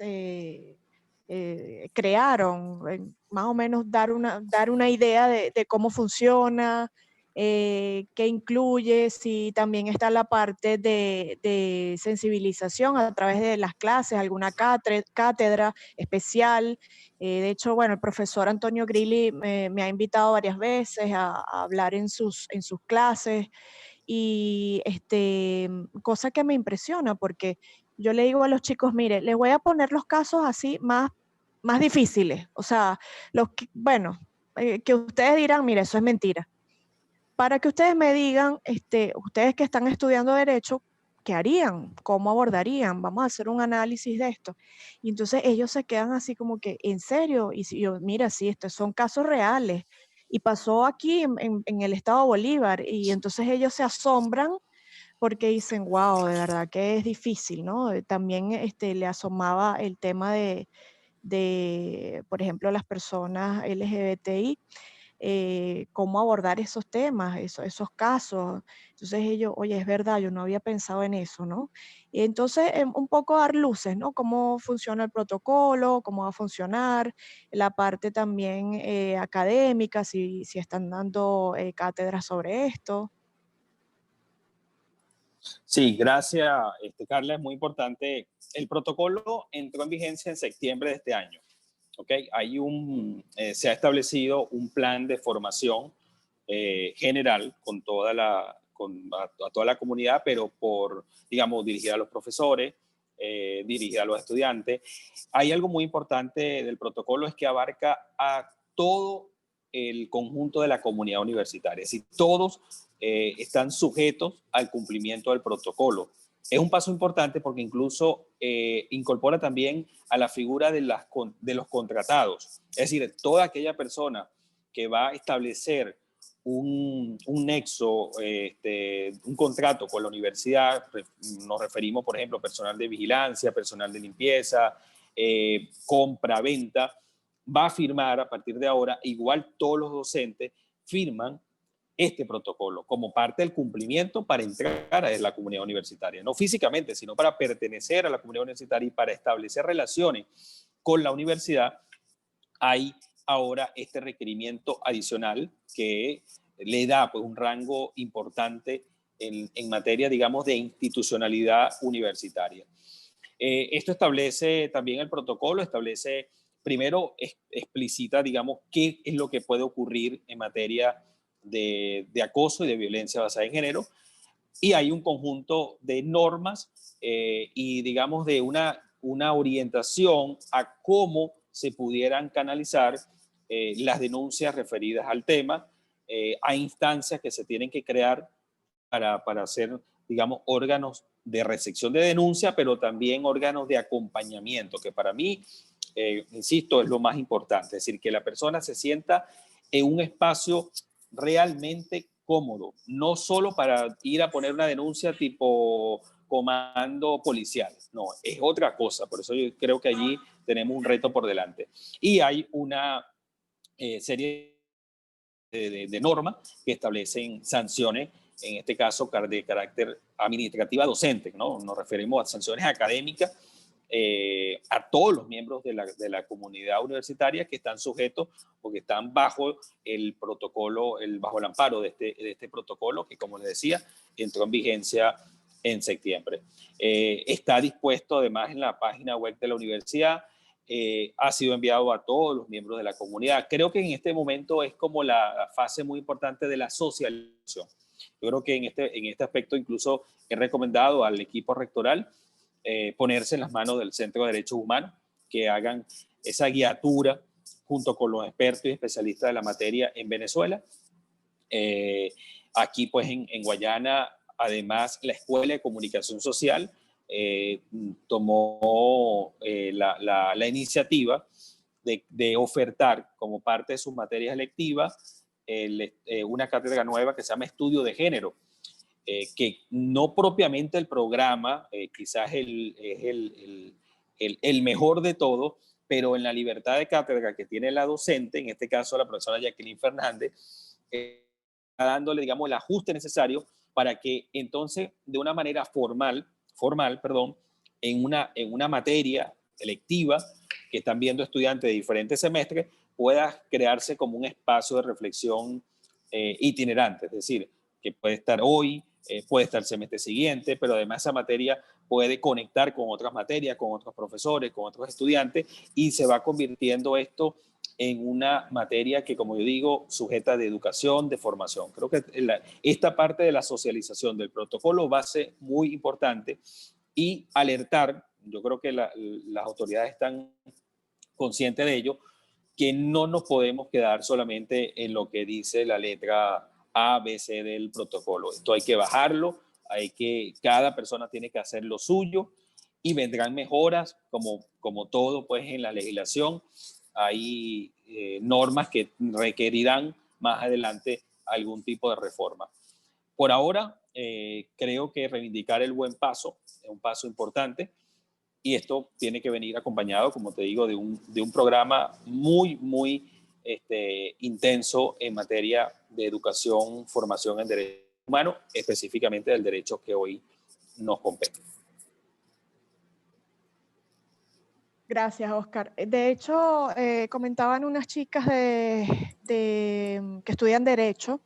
crearon, más o menos dar una idea de cómo funciona, qué incluye, si también está la parte de sensibilización a través de las clases, alguna cátedra especial. De hecho, bueno, el profesor Antonio Grilli me ha invitado varias veces a hablar en sus clases y cosa que me impresiona porque yo le digo a los chicos, mire, les voy a poner los casos así más difíciles, o sea, bueno, que ustedes dirán, mire, eso es mentira para que ustedes me digan, ustedes que están estudiando Derecho, ¿qué harían? ¿Cómo abordarían? Vamos a hacer un análisis de esto. Y entonces ellos se quedan así como que, ¿en serio? Y si yo, mira, sí, estos son casos reales. Y pasó aquí en el estado de Bolívar. Y entonces ellos se asombran porque dicen, wow, de verdad que es difícil, ¿no? También le asomaba el tema de, por ejemplo, las personas LGBTI, cómo abordar esos temas, esos casos. Entonces ellos, oye, es verdad, yo no había pensado en eso, ¿no? Y entonces, un poco dar luces, ¿no? Cómo funciona el protocolo, cómo va a funcionar, la parte también académica, si están dando cátedras sobre esto. Sí, gracias, Carla, es muy importante. El protocolo entró en vigencia en septiembre de este año. ¿Okay? Se ha establecido un plan de formación general con a toda la comunidad, pero digamos, dirigida a los profesores, dirigida a los estudiantes. Hay algo muy importante del protocolo, es que abarca a todo el conjunto de la comunidad universitaria. Es decir, todos están sujetos al cumplimiento del protocolo. Es un paso importante porque incluso incorpora también a la figura de los contratados. Es decir, toda aquella persona que va a establecer un nexo, un contrato con la universidad, nos referimos, por ejemplo, personal de vigilancia, personal de limpieza, compra, venta, va a firmar a partir de ahora, igual todos los docentes firman este protocolo como parte del cumplimiento para entrar a la comunidad universitaria, no físicamente, sino para pertenecer a la comunidad universitaria y para establecer relaciones con la universidad. Hay ahora este requerimiento adicional que le da pues un rango importante en materia, digamos, de institucionalidad universitaria. Esto establece también el protocolo, establece, primero explicita, digamos, qué es lo que puede ocurrir en materia de acoso y de violencia basada en género, y hay un conjunto de normas y, digamos, de una orientación a cómo se pudieran canalizar las denuncias referidas al tema. Hay instancias que se tienen que crear para hacer, digamos, órganos de recepción de denuncia, pero también órganos de acompañamiento, que para mí, insisto, es lo más importante. Es decir, que la persona se sienta en un espacio realmente cómodo, no solo para ir a poner una denuncia tipo comando policial, no, es otra cosa. Por eso yo creo que allí tenemos un reto por delante. Y hay una serie de normas que establecen sanciones, en este caso de carácter administrativa docente, ¿no? Nos referimos a sanciones académicas a todos los miembros de la comunidad universitaria que están sujetos o que están bajo el protocolo, bajo el amparo de este protocolo que, como les decía, entró en vigencia en septiembre. Está dispuesto además en la página web de la universidad. Ha sido enviado a todos los miembros de la comunidad. Creo que en este momento es como la fase muy importante de la socialización. Yo creo que en este aspecto incluso he recomendado al equipo rectoral ponerse en las manos del Centro de Derechos Humanos, que hagan esa guiatura junto con los expertos y especialistas de la materia en Venezuela. Aquí pues en Guayana, además, la Escuela de Comunicación Social tomó la iniciativa de ofertar como parte de sus materias electivas una cátedra nueva que se llama Estudio de Género, que no propiamente el programa quizás es el mejor de todo, pero en la libertad de cátedra que tiene la docente, en este caso la profesora Jacqueline Fernández, está dándole, digamos, el ajuste necesario para que entonces de una manera formal, en una materia electiva que están viendo estudiantes de diferentes semestres, pueda crearse como un espacio de reflexión itinerante, es decir, que puede estar hoy, puede estar el semestre siguiente, pero además esa materia puede conectar con otras materias, con otros profesores, con otros estudiantes, y se va convirtiendo esto en una materia que, como yo digo, sujeta de educación, de formación. Creo que esta parte de la socialización del protocolo va a ser muy importante y alertar, yo creo que las autoridades están conscientes de ello, que no nos podemos quedar solamente en lo que dice la letra A, B, C del protocolo. Esto hay que bajarlo, cada persona tiene que hacer lo suyo y vendrán mejoras, como todo pues en la legislación. Hay normas que requerirán más adelante algún tipo de reforma. Por ahora, creo que reivindicar el buen paso es un paso importante, y esto tiene que venir acompañado, como te digo, de un programa muy, muy intenso en materia de educación, formación en derechos humanos, específicamente del derecho que hoy nos compete. Gracias, Oscar. De hecho, comentaban unas chicas que estudian Derecho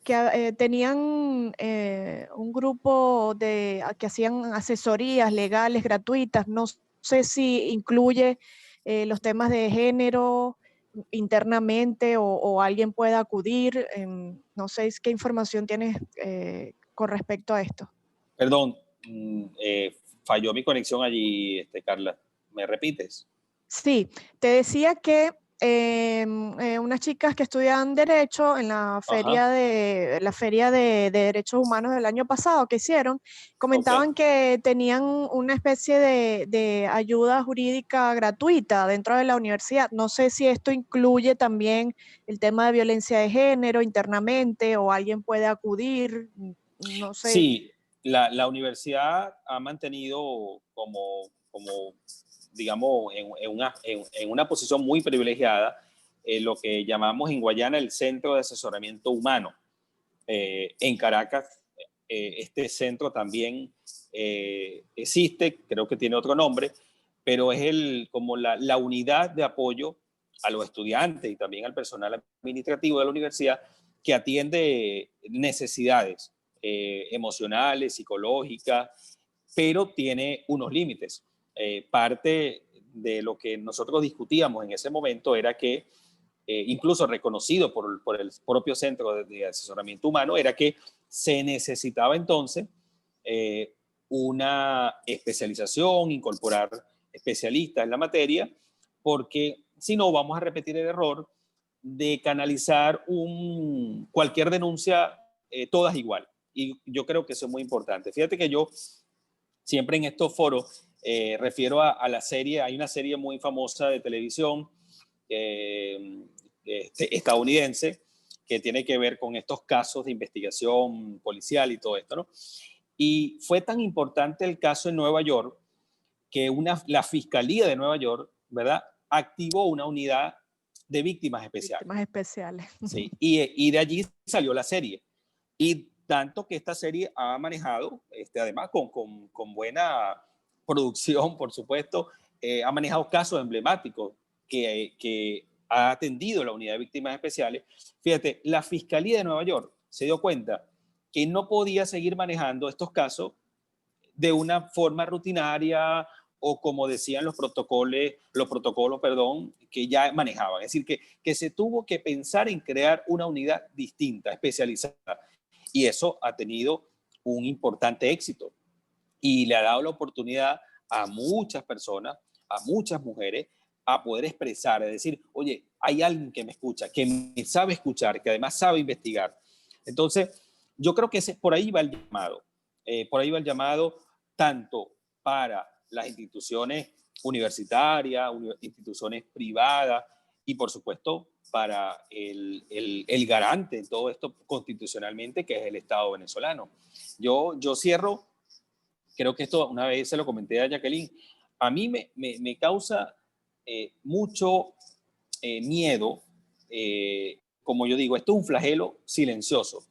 que tenían un grupo que hacían asesorías legales gratuitas. No sé si incluye los temas de género internamente o alguien pueda acudir. No sé qué información tienes con respecto a esto. Perdón, falló mi conexión allí, Carla. ¿Me repites? Sí, te decía que unas chicas que estudian Derecho en la feria de Derechos Humanos del año pasado que hicieron, comentaban que tenían una especie de ayuda jurídica gratuita dentro de la universidad. No sé si esto incluye también el tema de violencia de género internamente o alguien puede acudir, no sé. Sí, la universidad ha mantenido como digamos, en una posición muy privilegiada, lo que llamamos en Guayana el Centro de Asesoramiento Humano. En Caracas, este centro también existe, creo que tiene otro nombre, pero es como la unidad de apoyo a los estudiantes y también al personal administrativo de la universidad que atiende necesidades emocionales, psicológicas, pero tiene unos límites. Parte de lo que nosotros discutíamos en ese momento era que, incluso reconocido por el propio Centro de Asesoramiento Humano, era que se necesitaba entonces una especialización, incorporar especialistas en la materia, porque si no vamos a repetir el error de canalizar cualquier denuncia todas igual. Y yo creo que eso es muy importante. Fíjate que yo siempre en estos foros refiero a la serie, hay una serie muy famosa de televisión estadounidense que tiene que ver con estos casos de investigación policial y todo esto, ¿no? Y fue tan importante el caso en Nueva York que la Fiscalía de Nueva York, ¿verdad?, activó una unidad de víctimas especiales. Víctimas especiales. Sí, y de allí salió la serie. Y tanto que esta serie ha manejado, además con buena producción, por supuesto, ha manejado casos emblemáticos que ha atendido la unidad de víctimas especiales. Fíjate, la Fiscalía de Nueva York se dio cuenta que no podía seguir manejando estos casos de una forma rutinaria o como decían los protocolos, que ya manejaban. Es decir, que se tuvo que pensar en crear una unidad distinta, especializada. Y eso ha tenido un importante éxito y le ha dado la oportunidad a muchas personas, a muchas mujeres, a poder expresar, es decir, oye, hay alguien que me escucha, que me sabe escuchar, que además sabe investigar. Entonces, yo creo que por ahí va el llamado. Por ahí va el llamado tanto para las instituciones universitarias, instituciones privadas y, por supuesto, para el garante en todo esto constitucionalmente, que es el Estado venezolano. Yo cierro, creo que esto una vez se lo comenté a Jacqueline, a mí me causa mucho miedo, como yo digo, esto es un flagelo silencioso.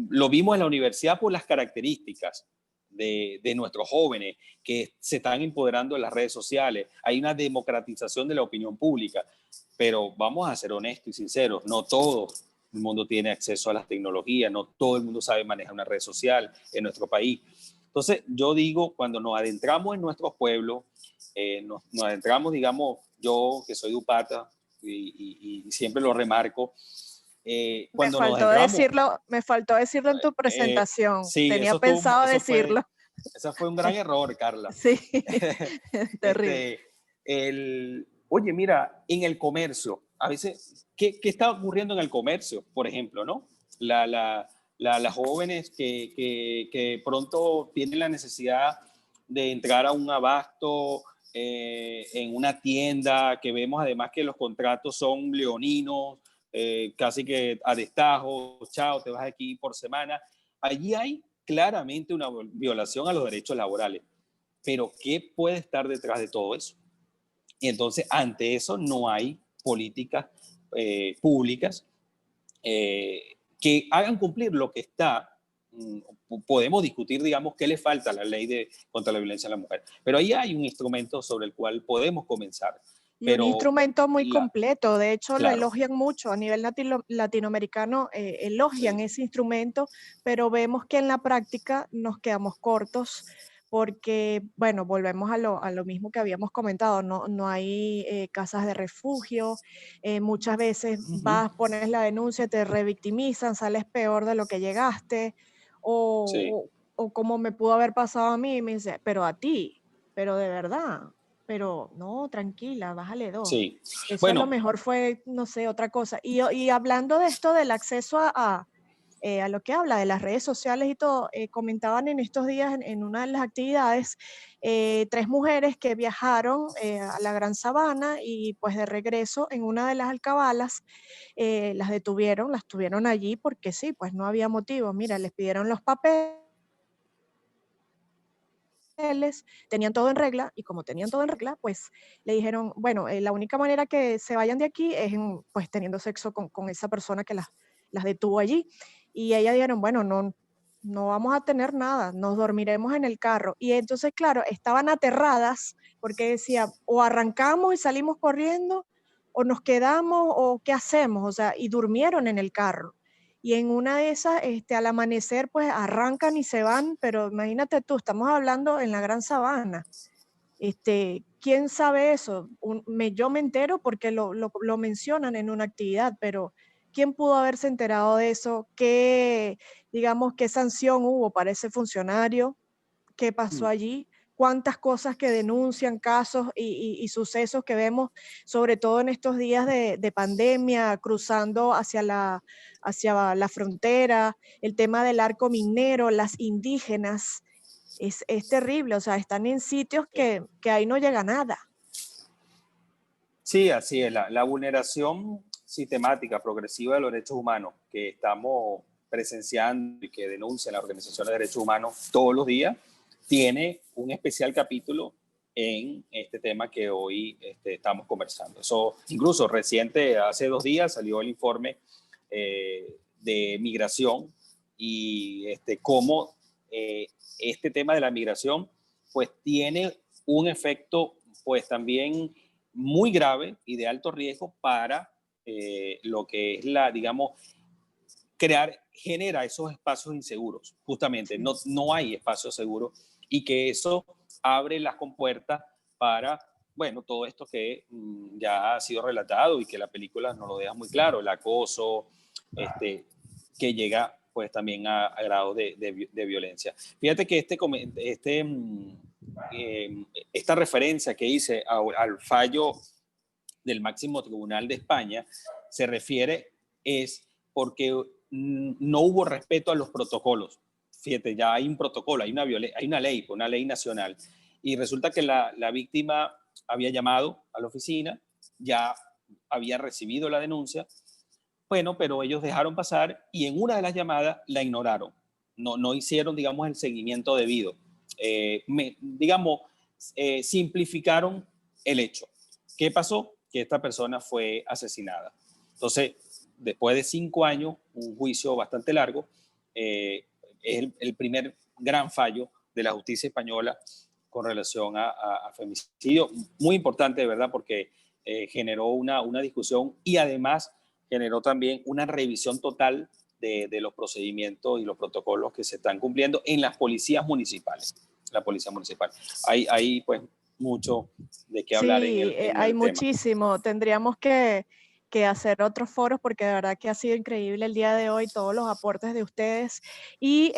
Lo vimos en la universidad por las características de nuestros jóvenes que se están empoderando en las redes sociales. Hay una democratización de la opinión pública, pero vamos a ser honestos y sinceros, no todo el mundo tiene acceso a las tecnologías, no todo el mundo sabe manejar una red social en nuestro país. Entonces, yo digo, cuando nos adentramos en nuestros pueblos, nos adentramos, digamos, yo que soy de Upata y siempre lo remarco, cuando me faltó decirlo en tu presentación. Sí, tenía pensado decirlo. Ese fue un gran error, Carla. Sí, terrible. Oye, mira, en el comercio, a veces, ¿qué está ocurriendo en el comercio, por ejemplo, no? Las jóvenes que pronto tienen la necesidad de entrar a un abasto en una tienda, que vemos además que los contratos son leoninos, casi que a destajo, chao, te vas aquí por semana. Allí hay claramente una violación a los derechos laborales. Pero ¿qué puede estar detrás de todo eso? Y entonces, ante eso, no hay políticas públicas que hagan cumplir lo que está. Podemos discutir, digamos, qué le falta a la ley contra la violencia a la mujer. Pero ahí hay un instrumento sobre el cual podemos comenzar. Y un instrumento muy completo, de hecho claro, lo elogian mucho, a nivel latinoamericano elogian ese instrumento, pero vemos que en la práctica nos quedamos cortos porque, bueno, volvemos a lo mismo que habíamos comentado, no hay casas de refugio, muchas veces vas, pones la denuncia, te revictimizan, sales peor de lo que llegaste, sí. o como me pudo haber pasado a mí, me dice, pero a ti, pero de verdad. Pero no, tranquila, bájale 2. Sí. Eso Bueno, a lo mejor fue, no sé, otra cosa. Y hablando de esto del acceso a lo que habla de las redes sociales y todo, comentaban en estos días en una de las actividades 3 mujeres que viajaron a la Gran Sabana y pues de regreso en una de las alcabalas las tuvieron allí porque sí, pues no había motivo. Mira, les pidieron los papeles, tenían todo en regla y como tenían todo en regla, pues le dijeron, bueno, la única manera que se vayan de aquí es pues teniendo sexo con esa persona que las detuvo allí. y ellas dijeron, bueno, no vamos a tener nada, nos dormiremos en el carro. Y entonces, claro, estaban aterradas porque decía, o arrancamos y salimos corriendo, o nos quedamos, o qué hacemos, o sea, y durmieron en el carro. Y en una de esas, al amanecer, pues arrancan y se van, pero imagínate tú, estamos hablando en la Gran Sabana. ¿Quién sabe eso? Yo me entero porque lo mencionan en una actividad, pero ¿quién pudo haberse enterado de eso? Digamos, qué sanción hubo para ese funcionario? ¿Qué pasó allí? ¿Cuántas cosas que denuncian, casos y sucesos que vemos, sobre todo en estos días de pandemia, cruzando hacia la frontera, el tema del arco minero, las indígenas? Es terrible, o sea, están en sitios que ahí no llega nada. Sí, así es. La vulneración sistemática, progresiva de los derechos humanos que estamos presenciando y que denuncian las organizaciones de derechos humanos todos los días, tiene un especial capítulo en este tema que hoy estamos conversando. Eso, incluso reciente, hace 2 días, salió el informe de migración y cómo este tema de la migración pues tiene un efecto pues también muy grave y de alto riesgo para lo que es digamos, genera esos espacios inseguros. Justamente, no hay espacios seguros y que eso abre las compuertas para, bueno, todo esto que ya ha sido relatado y que la película nos lo deja muy claro, el acoso, que llega pues también a grado de violencia. Fíjate que esta referencia que hice al fallo del máximo tribunal de España se refiere porque no hubo respeto a los protocolos. Fíjate, ya hay un protocolo, hay una ley nacional. Y resulta que la víctima había llamado a la oficina, ya había recibido la denuncia, bueno, pero ellos dejaron pasar y en una de las llamadas la ignoraron. No hicieron, digamos, el seguimiento debido. Digamos, simplificaron el hecho. ¿Qué pasó? Que esta persona fue asesinada. Entonces, después de 5 años, un juicio bastante largo, es el primer gran fallo de la justicia española con relación a femicidio. Muy importante, de verdad, porque generó una discusión y además generó también una revisión total de los procedimientos y los protocolos que se están cumpliendo en las policías municipales. La policía municipal. Hay pues mucho de qué hablar en el hay tema. muchísimo. Tendríamos que hacer otros foros porque de verdad que ha sido increíble el día de hoy, todos los aportes de ustedes. Y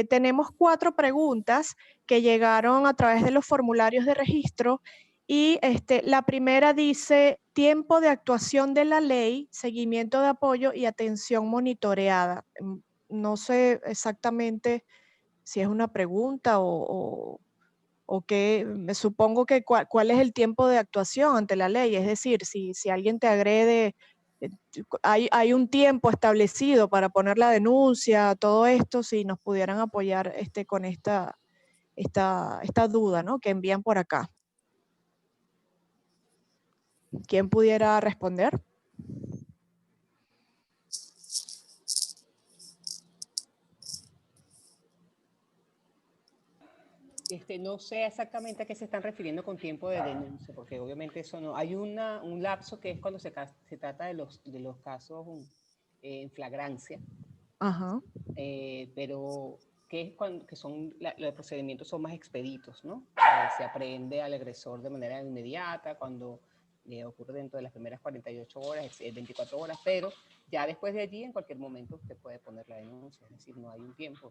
tenemos 4 preguntas que llegaron a través de los formularios de registro. Y la primera dice, tiempo de actuación de la ley, seguimiento de apoyo y atención monitoreada. No sé exactamente si es una pregunta o qué, me supongo que cuál es el tiempo de actuación ante la ley. Es decir, si alguien te agrede, hay un tiempo establecido para poner la denuncia, todo esto, si nos pudieran apoyar con esta duda, ¿no?, que envían por acá. ¿Quién pudiera responder? No sé exactamente a qué se están refiriendo con tiempo de denuncia, porque obviamente eso no. Hay un lapso que es cuando se trata de los casos en flagrancia. Ajá. Pero que es cuando los procedimientos son más expeditos, ¿no? Se aprehende al agresor de manera inmediata, cuando ocurre dentro de las primeras 48 horas, 24 horas, pero ya después de allí, en cualquier momento, usted puede poner la denuncia, es decir, no hay un tiempo.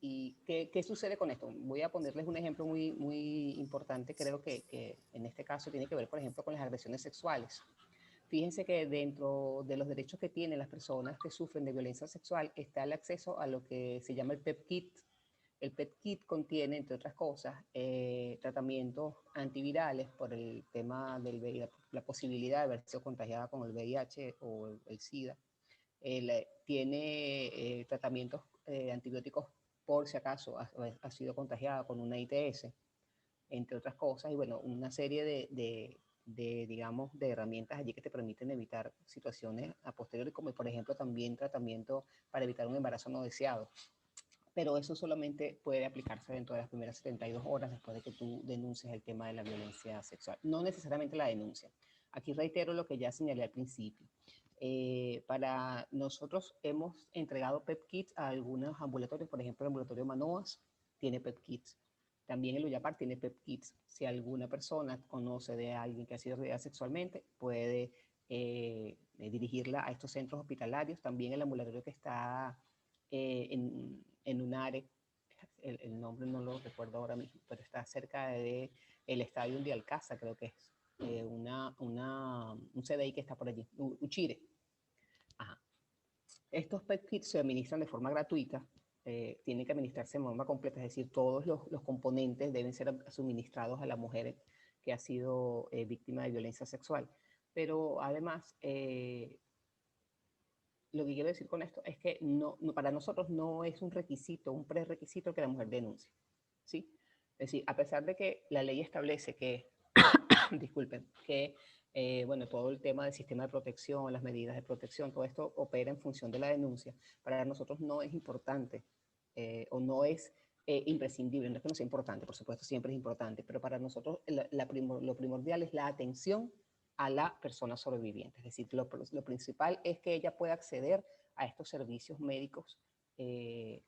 ¿Y qué sucede con esto? Voy a ponerles un ejemplo muy, muy importante, creo que en este caso tiene que ver, por ejemplo, con las agresiones sexuales. Fíjense que dentro de los derechos que tienen las personas que sufren de violencia sexual está el acceso a lo que se llama el PEP Kit. El PEP Kit contiene, entre otras cosas, tratamientos antivirales por el tema del VIH, la posibilidad de haber sido contagiada con el VIH o el SIDA. Tiene tratamientos antibióticos por si acaso ha sido contagiada con una ITS, entre otras cosas, y bueno, una serie de digamos, de herramientas allí que te permiten evitar situaciones a posteriori, como por ejemplo también tratamiento para evitar un embarazo no deseado. Pero eso solamente puede aplicarse dentro de las primeras 72 horas después de que tú denuncies el tema de la violencia sexual. No necesariamente la denuncia. Aquí reitero lo que ya señalé al principio. Para nosotros hemos entregado PEP Kits a algunos ambulatorios, por ejemplo, el ambulatorio Manoas tiene PEP Kits. También el Uyapar tiene PEP Kits. Si alguna persona conoce de alguien que ha sido agredida sexualmente, puede dirigirla a estos centros hospitalarios. También el ambulatorio que está en UNARE, el nombre no lo recuerdo ahora mismo, pero está cerca del estadio de Alcázar, creo que es un CDI que está por allí, Uchire. Ajá. Estos PET kits se administran de forma gratuita, tienen que administrarse de forma completa, es decir, todos los componentes deben ser suministrados a la mujer que ha sido víctima de violencia sexual. Pero además, lo que quiero decir con esto es que para nosotros no es un requisito, un prerequisito que la mujer denuncie, ¿sí? Es decir, a pesar de que la ley establece que, disculpen, que bueno, todo el tema del sistema de protección, las medidas de protección, todo esto opera en función de la denuncia, para nosotros no es importante o no es imprescindible, no es que no sea importante, por supuesto siempre es importante, pero para nosotros lo primordial es la atención a la persona sobreviviente. Es decir, lo principal es que ella pueda acceder a estos servicios médicos que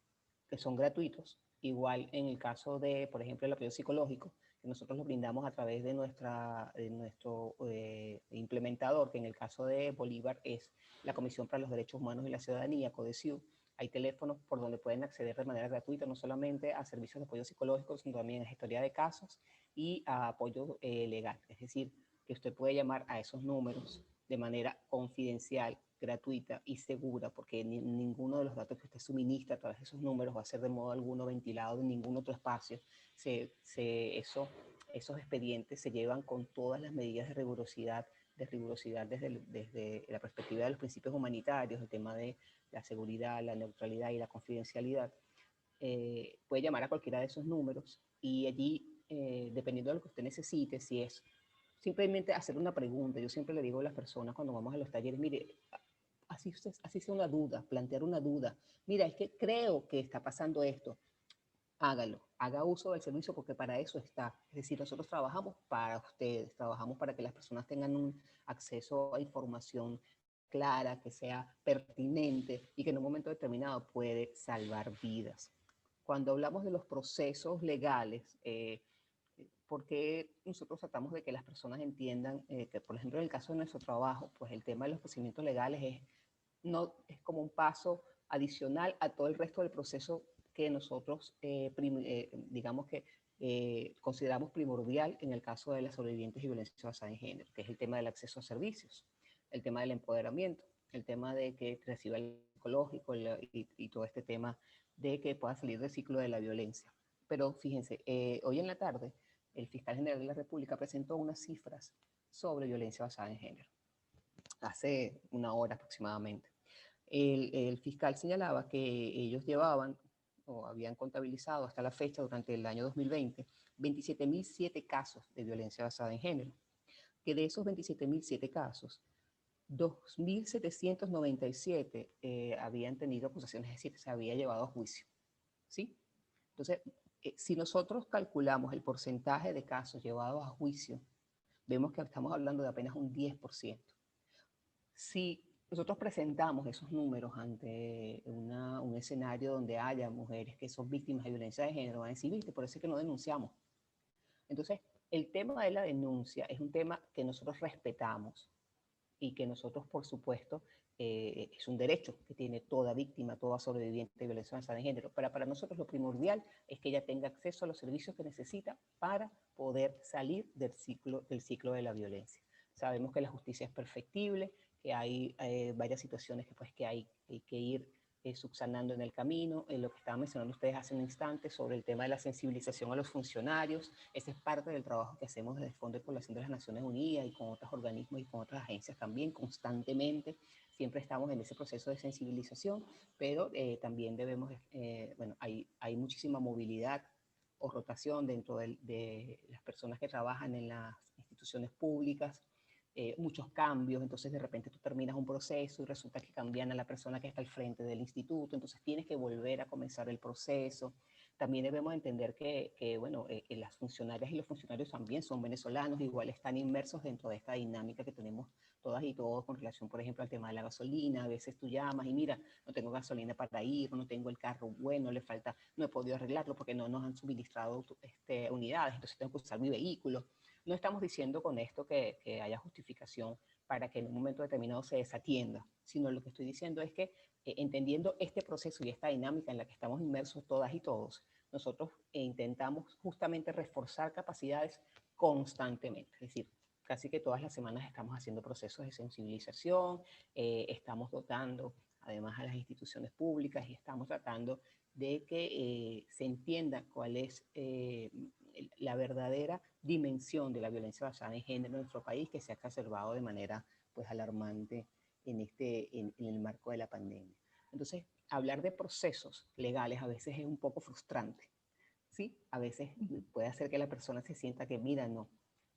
son gratuitos. Igual en el caso de, por ejemplo, el apoyo psicológico, que nosotros lo brindamos a través de nuestro implementador, que en el caso de Bolívar es la Comisión para los Derechos Humanos y la Ciudadanía, CODECIU. Hay teléfonos por donde pueden acceder de manera gratuita, no solamente a servicios de apoyo psicológico, sino también a gestoría de casos y a apoyo legal. Es decir, que usted puede llamar a esos números de manera confidencial, gratuita y segura, porque ninguno de los datos que usted suministra a través de esos números va a ser de modo alguno ventilado en ningún otro espacio. Esos expedientes se llevan con todas las medidas de rigurosidad desde la perspectiva de los principios humanitarios, el tema de la seguridad, la neutralidad y la confidencialidad. Puede llamar a cualquiera de esos números y allí, dependiendo de lo que usted necesite, si es simplemente hacer una pregunta. Yo siempre le digo a las personas cuando vamos a los talleres, mire, así sea una duda, plantear una duda. Mira, es que creo que está pasando esto. Hágalo, haga uso del servicio porque para eso está. Es decir, nosotros trabajamos para ustedes, trabajamos para que las personas tengan un acceso a información clara, que sea pertinente y que en un momento determinado puede salvar vidas. Cuando hablamos de los procesos legales, porque nosotros tratamos de que las personas entiendan que, por ejemplo, en el caso de nuestro trabajo, pues el tema de los procedimientos legales es como un paso adicional a todo el resto del proceso que nosotros, digamos que consideramos primordial en el caso de las sobrevivientes de violencia basada en género, que es el tema del acceso a servicios, el tema del empoderamiento, el tema de que reciba el psicológico y todo este tema de que pueda salir del ciclo de la violencia. Pero fíjense, hoy en la tarde, el fiscal general de la República presentó unas cifras sobre violencia basada en género, hace una hora aproximadamente. El fiscal señalaba que ellos llevaban o habían contabilizado hasta la fecha, durante el año 2020, 27.007 casos de violencia basada en género, que de esos 27.007 casos, 2.797 habían tenido acusaciones, es decir, se había llevado a juicio, ¿sí? Entonces, si nosotros calculamos el porcentaje de casos llevados a juicio, vemos que estamos hablando de apenas un 10%. Si nosotros presentamos esos números ante un escenario donde haya mujeres que son víctimas de violencia de género, van a decir, viste, por eso es que no denunciamos. Entonces, el tema de la denuncia es un tema que nosotros respetamos y que nosotros, por supuesto, es un derecho que tiene toda víctima, toda sobreviviente de violencia basada en género. Pero para nosotros lo primordial es que ella tenga acceso a los servicios que necesita para poder salir del ciclo de la violencia. Sabemos que la justicia es perfectible, que hay varias situaciones que hay que ir subsanando en el camino. Lo que estaban mencionando ustedes hace un instante sobre el tema de la sensibilización a los funcionarios, ese es parte del trabajo que hacemos desde el Fondo de Población de las Naciones Unidas y con otros organismos y con otras agencias también constantemente. Siempre estamos en ese proceso de sensibilización, pero también debemos, bueno, hay muchísima movilidad o rotación dentro de las personas que trabajan en las instituciones públicas, muchos cambios, entonces de repente tú terminas un proceso y resulta que cambian a la persona que está al frente del instituto, entonces tienes que volver a comenzar el proceso. También debemos entender que bueno, que las funcionarias y los funcionarios también son venezolanos, igual están inmersos dentro de esta dinámica que tenemos todas y todos con relación, por ejemplo, al tema de la gasolina. A veces tú llamas y mira, no tengo gasolina para ir, no tengo el carro bueno, le falta, no he podido arreglarlo porque no nos han suministrado unidades, entonces tengo que usar mi vehículo. No estamos diciendo con esto que haya justificación para que en un momento determinado se desatienda, sino lo que estoy diciendo es que entendiendo este proceso y esta dinámica en la que estamos inmersos todas y todos, nosotros intentamos justamente reforzar capacidades constantemente. Es decir, casi que todas las semanas estamos haciendo procesos de sensibilización, estamos dotando además a las instituciones públicas y estamos tratando de que se entienda cuál es la verdadera dimensión de la violencia basada en género en nuestro país, que se ha exacerbado de manera pues alarmante en el marco de la pandemia. Entonces, hablar de procesos legales a veces es un poco frustrante, ¿sí? A veces puede hacer que la persona se sienta que, mira, no,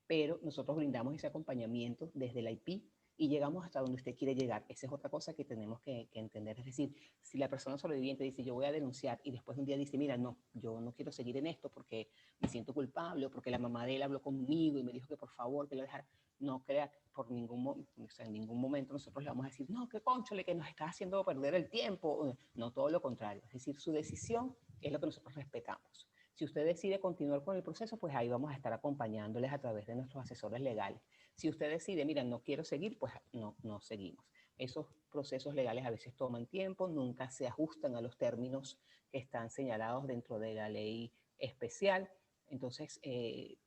pero nosotros brindamos ese acompañamiento desde la IP y llegamos hasta donde usted quiere llegar. Esa es otra cosa que tenemos que entender. Es decir, si la persona sobreviviente dice, yo voy a denunciar, y después un día dice, mira, no, yo no quiero seguir en esto porque me siento culpable, o porque la mamá de él habló conmigo y me dijo que por favor, que lo dejara, no crea que por en ningún momento nosotros le vamos a decir, no, que cónchole, que nos está haciendo perder el tiempo. No, todo lo contrario. Es decir, su decisión es lo que nosotros respetamos. Si usted decide continuar con el proceso, pues ahí vamos a estar acompañándoles a través de nuestros asesores legales. Si usted decide, mira, no quiero seguir, pues no seguimos. Esos procesos legales a veces toman tiempo, nunca se ajustan a los términos que están señalados dentro de la ley especial. Entonces,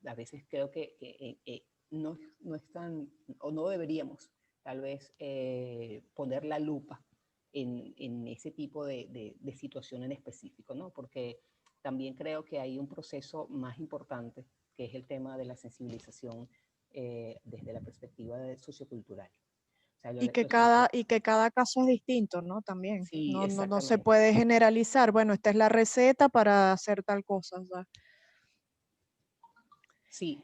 a veces creo que no están, o no deberíamos tal vez poner la lupa en ese tipo de situación en específico, ¿no? Porque también creo que hay un proceso más importante, que es el tema de la sensibilización desde la perspectiva sociocultural. O sea, Y que cada caso es distinto, ¿no? También. Sí, No se exactamente. puede generalizar. Bueno, esta es la receta para hacer tal cosa. O sea. Sí,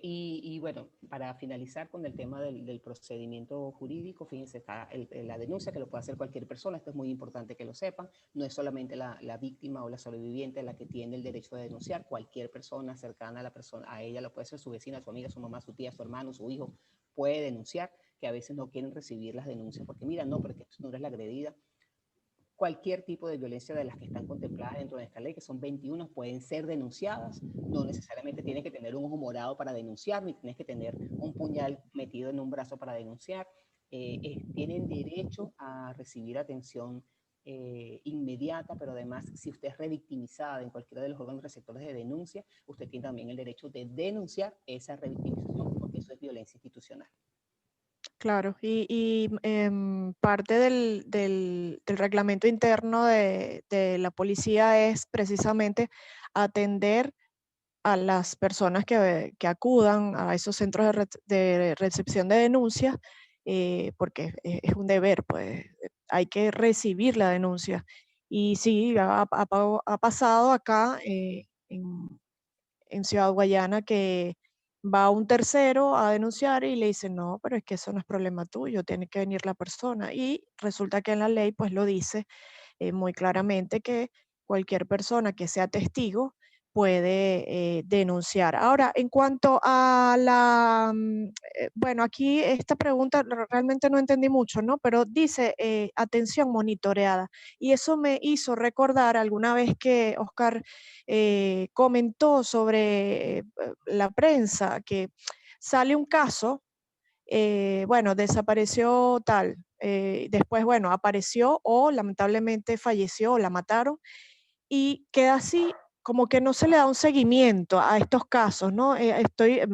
y bueno, para finalizar con el tema del procedimiento jurídico, fíjense, está la denuncia que lo puede hacer cualquier persona. Esto es muy importante que lo sepan. No es solamente la víctima o la sobreviviente la que tiene el derecho de denunciar. Cualquier persona cercana a la persona, a ella lo puede ser su vecina, su amiga, su mamá, su tía, su hermano, su hijo, puede denunciar, que a veces no quieren recibir las denuncias porque mira, no, porque tú no eres la agredida. Cualquier tipo de violencia de las que están contempladas dentro de esta ley, que son 21, pueden ser denunciadas. No necesariamente tienes que tener un ojo morado para denunciar, ni tienes que tener un puñal metido en un brazo para denunciar. Tienen derecho a recibir atención inmediata, pero además, si usted es revictimizada en cualquiera de los órganos receptores de denuncia, usted tiene también el derecho de denunciar esa revictimización, porque eso es violencia institucional. Claro, parte del reglamento interno de la policía es precisamente atender a las personas que acudan a esos centros de recepción de denuncias, porque es un deber, pues hay que recibir la denuncia. Y sí, ha pasado acá en Ciudad Guayana que va un tercero a denunciar y le dice, no, pero es que eso no es problema tuyo, tiene que venir la persona. Y resulta que en la ley pues lo dice muy claramente que cualquier persona que sea testigo puede denunciar. Ahora, en cuanto a bueno, aquí esta pregunta realmente no entendí mucho, ¿no? Pero dice atención monitoreada. Y eso me hizo recordar alguna vez que Oscar comentó sobre la prensa, que sale un caso, bueno, desapareció tal, después, bueno, apareció o lamentablemente falleció o la mataron y queda así como que no se le da un seguimiento a estos casos, ¿no?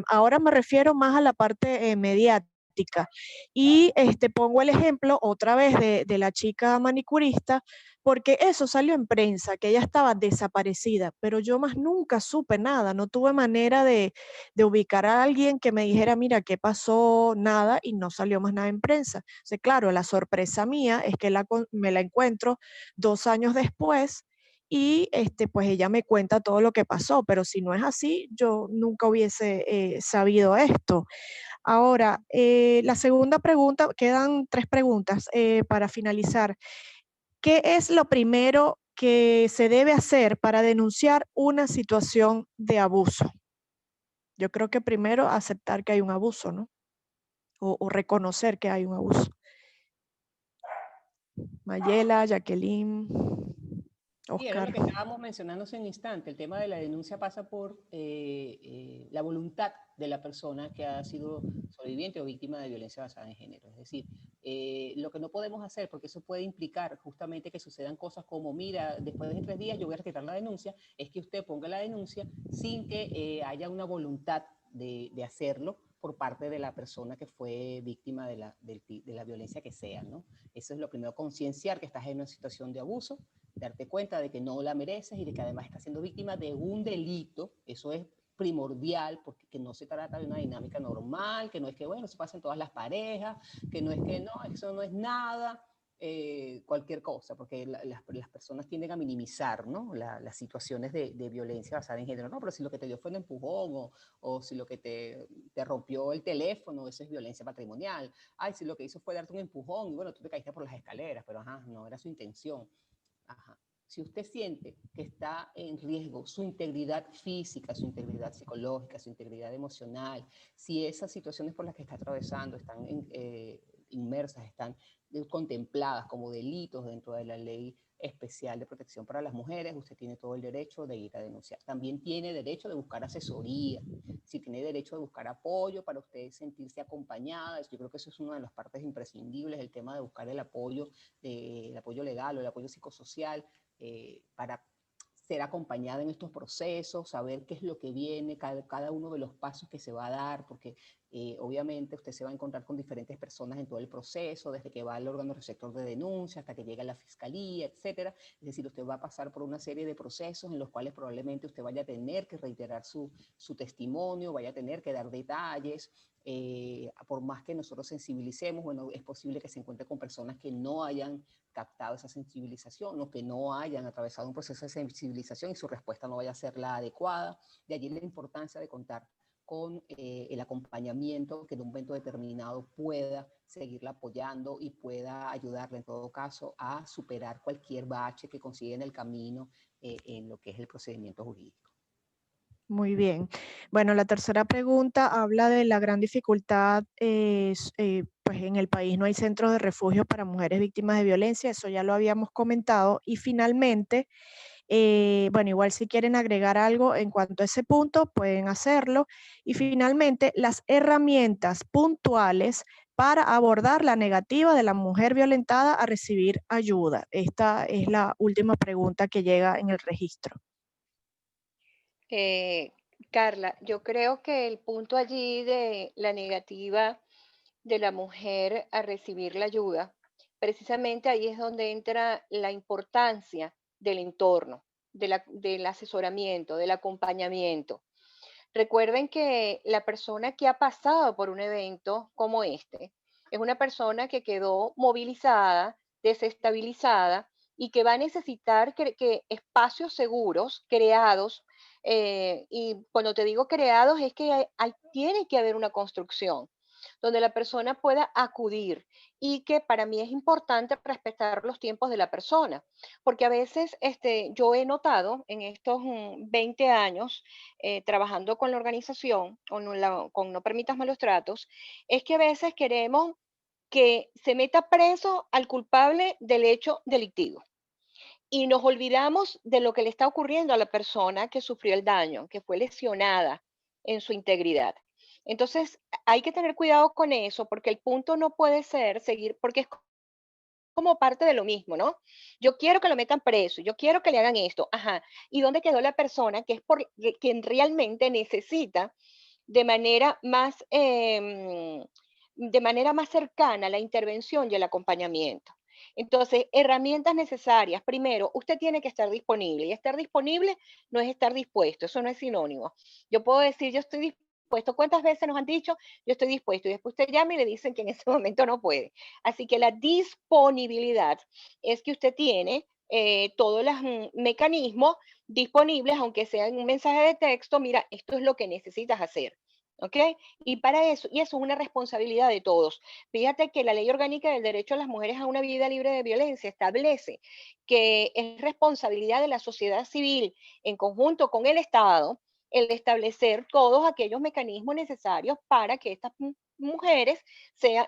Ahora me refiero más a la parte mediática y pongo el ejemplo otra vez de la chica manicurista, porque eso salió en prensa, que ella estaba desaparecida, pero yo más nunca supe nada, no tuve manera de ubicar a alguien que me dijera, mira, ¿qué pasó? Nada, y no salió más nada en prensa. O sea, claro, la sorpresa mía es que me la encuentro 2 años después y pues ella me cuenta todo lo que pasó, pero si no es así, yo nunca hubiese sabido esto. Ahora, la segunda pregunta, quedan 3 preguntas para finalizar. ¿Qué es lo primero que se debe hacer para denunciar una situación de abuso? Yo creo que primero aceptar que hay un abuso, ¿no? O reconocer que hay un abuso. Mayela, Jacqueline, Sí, era lo Oscar. que estábamos mencionando hace un instante. El tema de la denuncia pasa por la voluntad de la persona que ha sido sobreviviente o víctima de violencia basada en género. Es decir, lo que no podemos hacer, porque eso puede implicar justamente que sucedan cosas como, mira, después de 3 días yo voy a retirar la denuncia, es que usted ponga la denuncia sin que haya una voluntad de hacerlo por parte de la persona que fue víctima de la violencia que sea, ¿no? Eso es lo primero, concienciar que estás en una situación de abuso, darte cuenta de que no la mereces y de que además estás siendo víctima de un delito. Eso es primordial, porque que no se trata de una dinámica normal, que no es que, bueno, se pasa en todas las parejas, que no es que, no, eso no es nada, cualquier cosa, porque las personas tienden a minimizar, ¿no? Las situaciones de violencia basada en género. No, pero si lo que te dio fue un empujón, o si lo que te rompió el teléfono, eso es violencia patrimonial. Ay, si lo que hizo fue darte un empujón, y bueno, tú te caíste por las escaleras, pero ajá, no era su intención. Ajá. Si usted siente que está en riesgo su integridad física, su integridad psicológica, su integridad emocional, si esas situaciones por las que está atravesando están inmersas, están contempladas como delitos dentro de la ley especial de protección para las mujeres, usted tiene todo el derecho de ir a denunciar. También tiene derecho de buscar asesoría, si tiene derecho de buscar apoyo para usted sentirse acompañada. Yo creo que eso es una de las partes imprescindibles, el tema de buscar el apoyo legal o el apoyo psicosocial para ser acompañada en estos procesos, saber qué es lo que viene, cada uno de los pasos que se va a dar, porque obviamente usted se va a encontrar con diferentes personas en todo el proceso, desde que va al órgano receptor de denuncia hasta que llega a la fiscalía, etcétera. Es decir, usted va a pasar por una serie de procesos en los cuales probablemente usted vaya a tener que reiterar su testimonio, vaya a tener que dar detalles. Por más que nosotros sensibilicemos, bueno, es posible que se encuentre con personas que no hayan captado esa sensibilización o que no hayan atravesado un proceso de sensibilización y su respuesta no vaya a ser la adecuada. De allí la importancia de contar con el acompañamiento que en un momento determinado pueda seguirla apoyando y pueda ayudarle en todo caso a superar cualquier bache que consiga en el camino en lo que es el procedimiento jurídico. Muy bien. Bueno, la tercera pregunta habla de la gran dificultad, pues en el país no hay centros de refugio para mujeres víctimas de violencia, eso ya lo habíamos comentado. Y finalmente, bueno, igual si quieren agregar algo en cuanto a ese punto, pueden hacerlo. Y finalmente, las herramientas puntuales para abordar la negativa de la mujer violentada a recibir ayuda. Esta es la última pregunta que llega en el registro. Eh, Carla, yo creo que el punto allí de la negativa de la mujer a recibir la ayuda, precisamente ahí es donde entra la importancia del entorno, del asesoramiento, del acompañamiento. Recuerden que la persona que ha pasado por un evento como este es una persona que quedó movilizada, desestabilizada y que va a necesitar que espacios seguros creados, y cuando te digo creados es que tiene que haber una construcción donde la persona pueda acudir y que para mí es importante respetar los tiempos de la persona, porque a veces yo he notado en estos 20 años trabajando con la organización, con No Permitas Malos Tratos, es que a veces queremos que se meta preso al culpable del hecho delictivo. Y nos olvidamos de lo que le está ocurriendo a la persona que sufrió el daño, que fue lesionada en su integridad. Entonces, hay que tener cuidado con eso, porque el punto no puede ser seguir, porque es como parte de lo mismo, ¿no? Yo quiero que lo metan preso, yo quiero que le hagan esto, ajá. ¿Y dónde quedó la persona que es quien realmente necesita de manera más, de manera más cercana la intervención y el acompañamiento? Entonces, herramientas necesarias. Primero, usted tiene que estar disponible y estar disponible no es estar dispuesto, eso no es sinónimo. Yo puedo decir, yo estoy dispuesto. ¿Cuántas veces nos han dicho, yo estoy dispuesto? Y después usted llama y le dicen que en ese momento no puede. Así que la disponibilidad es que usted tiene todos los mecanismos disponibles, aunque sea en un mensaje de texto, mira, esto es lo que necesitas hacer. ¿Ok? Y para eso, y eso es una responsabilidad de todos. Fíjate que la Ley Orgánica del Derecho a las Mujeres a una Vida Libre de Violencia establece que es responsabilidad de la sociedad civil en conjunto con el Estado el establecer todos aquellos mecanismos necesarios para que estas mujeres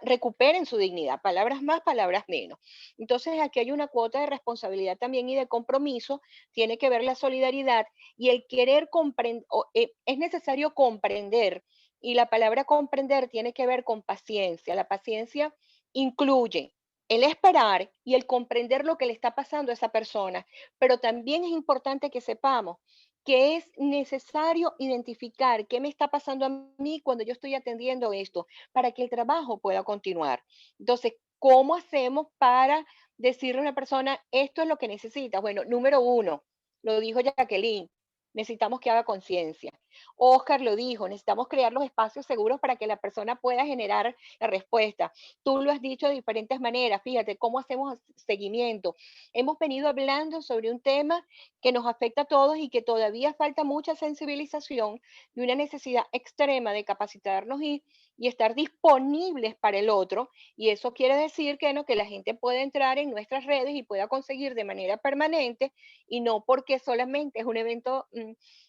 recuperen su dignidad, palabras más, palabras menos. Entonces aquí hay una cuota de responsabilidad también y de compromiso, tiene que ver la solidaridad y el querer comprender, es necesario comprender, y la palabra comprender tiene que ver con paciencia. La paciencia incluye el esperar y el comprender lo que le está pasando a esa persona, pero también es importante que sepamos que es necesario identificar qué me está pasando a mí cuando yo estoy atendiendo esto, para que el trabajo pueda continuar. Entonces, ¿cómo hacemos para decirle a una persona, esto es lo que necesitas? Bueno, número uno, lo dijo Jacqueline, necesitamos que haga conciencia. Oscar lo dijo, necesitamos crear los espacios seguros para que la persona pueda generar la respuesta. Tú lo has dicho de diferentes maneras, fíjate cómo hacemos seguimiento. Hemos venido hablando sobre un tema que nos afecta a todos y que todavía falta mucha sensibilización y una necesidad extrema de capacitarnos y estar disponibles para el otro. Y eso quiere decir que, ¿no?, que la gente puede entrar en nuestras redes y pueda conseguir de manera permanente y no porque solamente es un evento.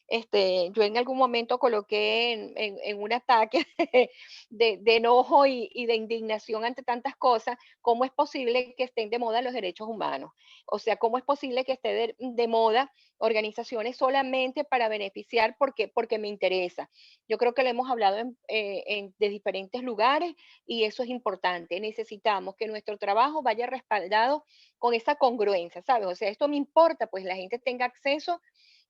Yo en algún momento coloqué en un ataque de enojo y de indignación ante tantas cosas, ¿cómo es posible que estén de moda los derechos humanos? O sea, ¿cómo es posible que esté de moda organizaciones solamente para beneficiar porque me interesa? Yo creo que lo hemos hablado de diferentes lugares y eso es importante. Necesitamos que nuestro trabajo vaya respaldado con esa congruencia, ¿sabes? O sea, esto me importa, pues la gente tenga acceso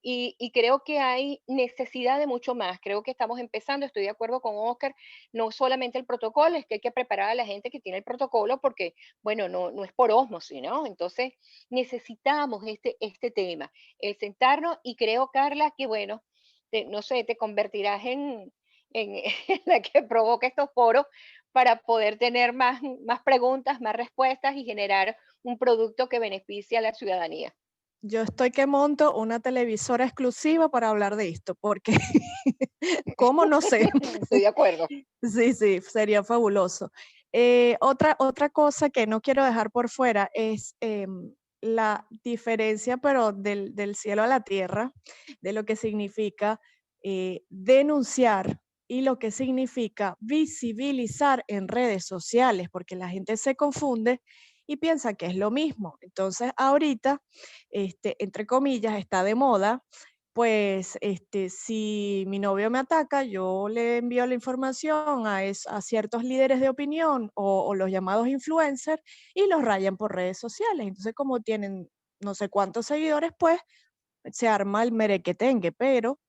y creo que hay necesidad de mucho más. Creo que estamos empezando, estoy de acuerdo con Oscar, no solamente el protocolo, es que hay que preparar a la gente que tiene el protocolo porque, bueno, no es por ósmosis, ¿no? Entonces, necesitamos este tema, el sentarnos y creo, Carla, que, bueno, no sé, te convertirás en la que provoca estos foros para poder tener más preguntas, más respuestas y generar un producto que beneficie a la ciudadanía. Yo estoy que monto una televisora exclusiva para hablar de esto, porque ¿cómo? No sé. Estoy de acuerdo. Sí, sí, sería fabuloso. Otra cosa que no quiero dejar por fuera es la diferencia, pero del cielo a la tierra, de lo que significa denunciar y lo que significa visibilizar en redes sociales, porque la gente se confunde y piensa que es lo mismo. Entonces, ahorita, entre comillas, está de moda pues si mi novio me ataca, yo le envío la información a ciertos líderes de opinión o los llamados influencers y los rayan por redes sociales. Entonces, como tienen no sé cuántos seguidores, pues se arma el merequetengue, pero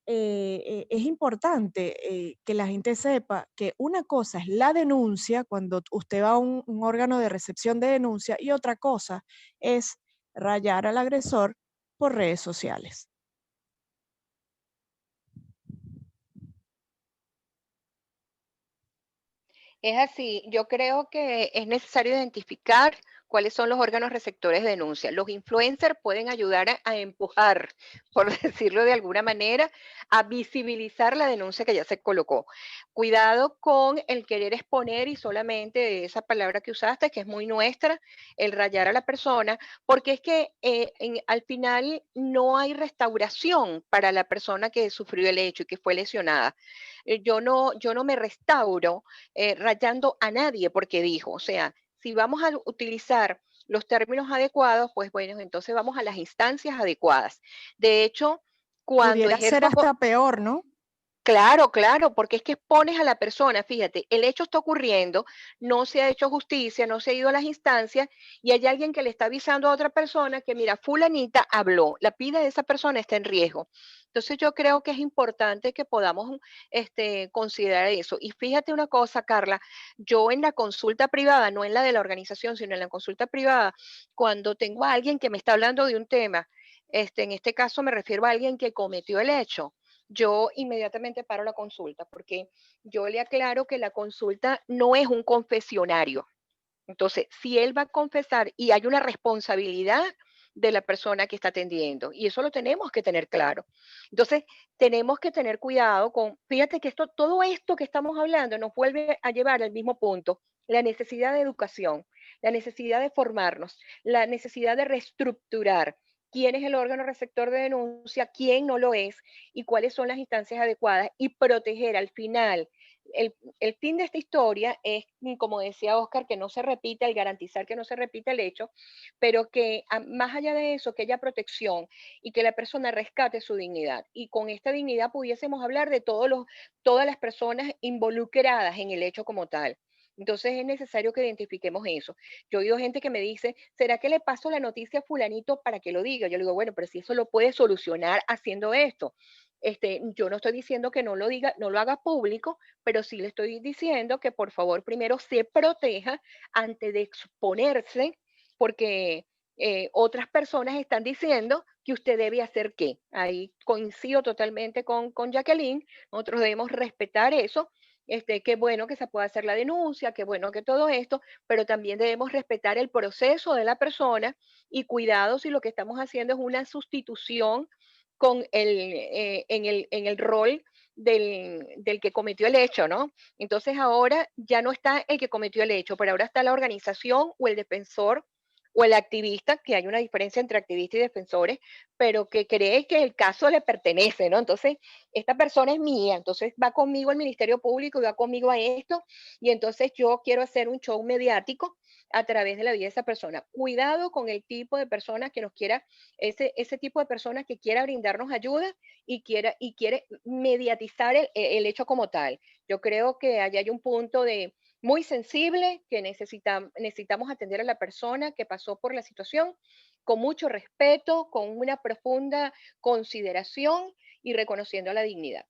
es importante que la gente sepa que una cosa es la denuncia, cuando usted va a un órgano de recepción de denuncia, y otra cosa es rayar al agresor por redes sociales. Es así, yo creo que es necesario identificar cuáles son los órganos receptores de denuncia. Los influencers pueden ayudar a empujar, por decirlo de alguna manera, a visibilizar la denuncia que ya se colocó. Cuidado con el querer exponer y solamente esa palabra que usaste, que es muy nuestra, el rayar a la persona, porque es que al final no hay restauración para la persona que sufrió el hecho y que fue lesionada. Yo no me restauro rayando a nadie porque dijo. O sea, si vamos a utilizar los términos adecuados, pues bueno, entonces vamos a las instancias adecuadas. De hecho, cuando Pudiera ser ejerzo hasta peor, ¿no? Claro, claro, porque es que expones a la persona, fíjate, el hecho está ocurriendo, no se ha hecho justicia, no se ha ido a las instancias y hay alguien que le está avisando a otra persona que, mira, fulanita habló, la vida de esa persona está en riesgo. Entonces yo creo que es importante que podamos considerar eso. Y fíjate una cosa, Carla, yo en la consulta privada, no en la de la organización, sino en la consulta privada, cuando tengo a alguien que me está hablando de un tema, en este caso me refiero a alguien que cometió el hecho, yo inmediatamente paro la consulta porque yo le aclaro que la consulta no es un confesionario. Entonces, si él va a confesar y hay una responsabilidad, de la persona que está atendiendo. Y eso lo tenemos que tener claro. Entonces, tenemos que tener cuidado con, fíjate que todo esto que estamos hablando nos vuelve a llevar al mismo punto, la necesidad de educación, la necesidad de formarnos, la necesidad de reestructurar quién es el órgano receptor de denuncia, quién no lo es y cuáles son las instancias adecuadas y proteger al final. El fin de esta historia es, como decía Oscar, que no se repita, el garantizar que no se repita el hecho, pero que más allá de eso, que haya protección y que la persona rescate su dignidad. Y con esta dignidad pudiésemos hablar de todas las personas involucradas en el hecho como tal. Entonces es necesario que identifiquemos eso. Yo he oído gente que me dice, ¿será que le paso la noticia a fulanito para que lo diga? Yo le digo, bueno, pero si eso lo puede solucionar haciendo esto. Yo no estoy diciendo que no lo diga, no lo haga público, pero sí le estoy diciendo que por favor primero se proteja antes de exponerse, porque otras personas están diciendo que usted debe hacer qué. Ahí coincido totalmente con Jacqueline, nosotros debemos respetar eso. Qué bueno que se pueda hacer la denuncia, qué bueno que todo esto, pero también debemos respetar el proceso de la persona y cuidado si lo que estamos haciendo es una sustitución en el rol del que cometió el hecho, ¿no? Entonces ahora ya no está el que cometió el hecho, pero ahora está la organización o el defensor o el activista, que hay una diferencia entre activistas y defensores, pero que cree que el caso le pertenece, ¿no? Entonces, esta persona es mía, entonces va conmigo al Ministerio Público y va conmigo a esto, y entonces yo quiero hacer un show mediático a través de la vida de esa persona. Cuidado con el tipo de persona que nos quiera, ese tipo de persona que quiera brindarnos ayuda y quiere mediatizar el hecho como tal. Yo creo que allá hay un punto muy sensible que necesitamos atender a la persona que pasó por la situación con mucho respeto, con una profunda consideración y reconociendo la dignidad.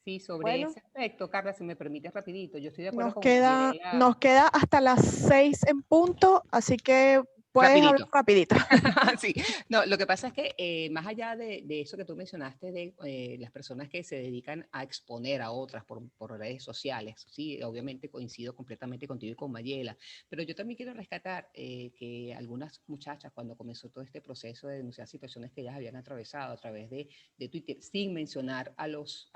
Sí, sobre Bueno, ese aspecto, Carla, si me permites rapidito, yo estoy de acuerdo nos con queda, Mayela. nos queda hasta las 6 en punto, así que puedes hablar Rapidito. rapidito. Sí, no, lo que pasa es que más allá de eso que tú mencionaste, de las personas que se dedican a exponer a otras por redes sociales, sí, obviamente coincido completamente contigo y con Mayela, pero yo también quiero rescatar que algunas muchachas cuando comenzó todo este proceso de denunciar situaciones que ellas habían atravesado a través de Twitter, sin mencionar a los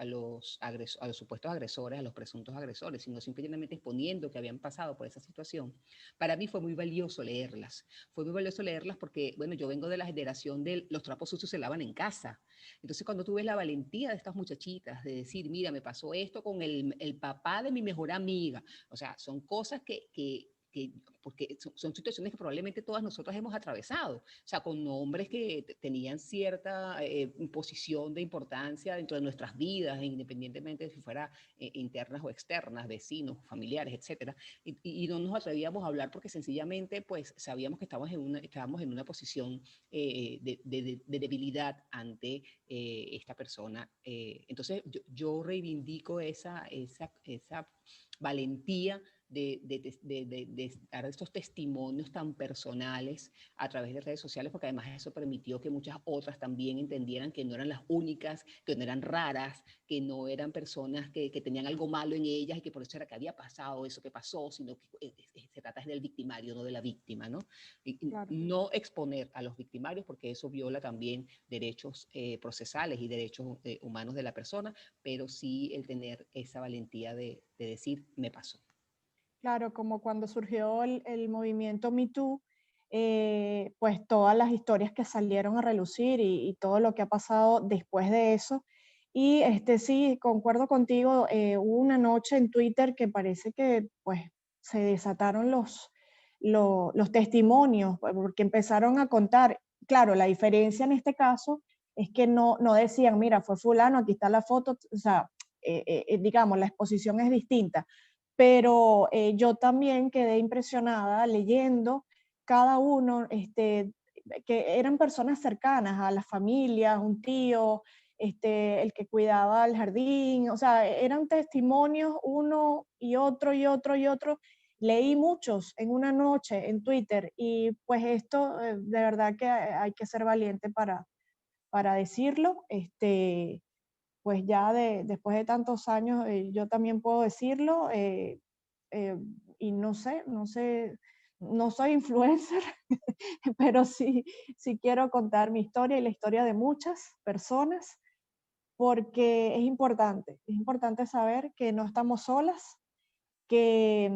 supuestos agresores, a los presuntos agresores, sino simplemente exponiendo que habían pasado por esa situación, para mí fue muy valioso leerlas. Fue muy valioso leerlas porque, bueno, yo vengo de la generación de los trapos sucios se lavan en casa. Entonces, cuando tú ves la valentía de estas muchachitas de decir, mira, me pasó esto con el papá de mi mejor amiga, o sea, son cosas porque son situaciones que probablemente todas nosotras hemos atravesado, o sea, con hombres que tenían cierta posición de importancia dentro de nuestras vidas, independientemente de si fuera internas o externas, vecinos, familiares, etcétera, y no nos atrevíamos a hablar porque sencillamente pues sabíamos que estábamos en una posición de debilidad ante esta persona. Entonces yo reivindico esa valentía de dar estos testimonios tan personales a través de redes sociales, porque además eso permitió que muchas otras también entendieran que no eran las únicas, que no eran raras, que no eran personas que tenían algo malo en ellas y que por eso era que había pasado eso que pasó, sino que se trata del victimario, no de la víctima, ¿no? Y Claro. no exponer a los victimarios porque eso viola también derechos procesales y derechos humanos de la persona, pero sí el tener esa valentía de decir, me pasó. Claro, como cuando surgió el movimiento Me Too, pues todas las historias que salieron a relucir y todo lo que ha pasado después de eso. Y sí, concuerdo contigo, hubo una noche en Twitter que parece que pues se desataron los testimonios, porque empezaron a contar. Claro, la diferencia en este caso es que no decían, mira, fue fulano, aquí está la foto, o sea, digamos, la exposición es distinta, pero yo también quedé impresionada leyendo cada uno, que eran personas cercanas a las familias, un tío, el que cuidaba el jardín, o sea, eran testimonios uno y otro y otro y otro. Leí muchos en una noche en Twitter y pues esto de verdad que hay que ser valiente para decirlo. Pues ya después de tantos años yo también puedo decirlo y no sé no soy influencer, pero sí quiero contar mi historia y la historia de muchas personas, porque es importante saber que no estamos solas, que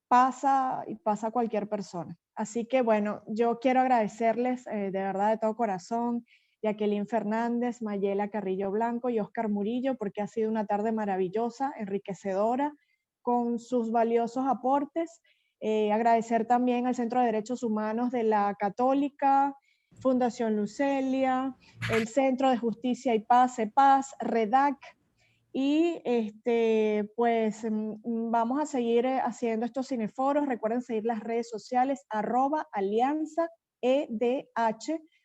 pasa y pasa a cualquier persona. Así que bueno, yo quiero agradecerles de verdad de todo corazón, Jacqueline Fernández, Mayela Carrillo Blanco y Oscar Murillo, porque ha sido una tarde maravillosa, enriquecedora, con sus valiosos aportes. Agradecer también al Centro de Derechos Humanos de la Católica, Fundación Lucelia, el Centro de Justicia y Paz, CEPAZ, REDAC, y pues vamos a seguir haciendo estos cineforos. Recuerden seguir las redes sociales, @alianzaedh.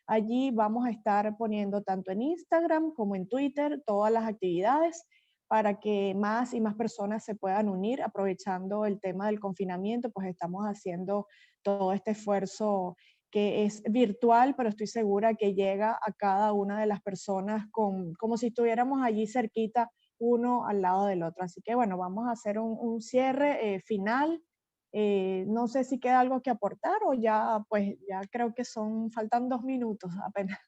Allí vamos a estar poniendo tanto en Instagram como en Twitter todas las actividades para que más y más personas se puedan unir. Aprovechando el tema del confinamiento, pues estamos haciendo todo este esfuerzo que es virtual, pero estoy segura que llega a cada una de las personas como si estuviéramos allí cerquita, uno al lado del otro. Así que bueno, vamos a hacer un cierre final. No sé si queda algo que aportar o ya, pues ya creo que faltan 2 minutos apenas.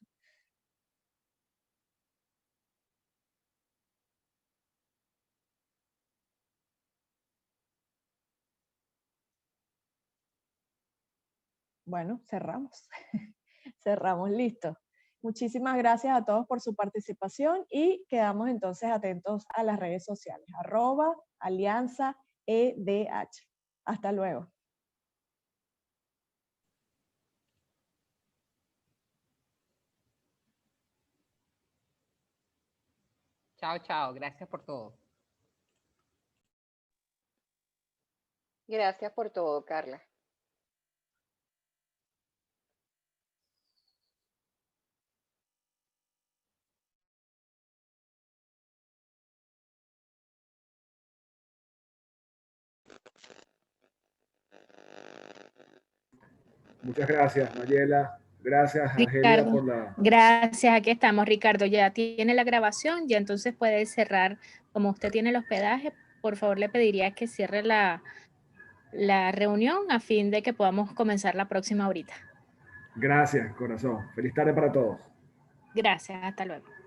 Bueno, cerramos. Cerramos, listo. Muchísimas gracias a todos por su participación y quedamos entonces atentos a las redes sociales, @alianzaedh. Hasta luego. Chao, chao. Gracias por todo. Gracias por todo, Carla. Muchas gracias, Mayela. Gracias, Angelia, Ricardo, por la... gracias, aquí estamos, Ricardo, ya tiene la grabación, ya entonces puede cerrar, como usted tiene el hospedaje, por favor le pediría que cierre la reunión a fin de que podamos comenzar la próxima ahorita. Gracias, corazón. Feliz tarde para todos. Gracias, hasta luego.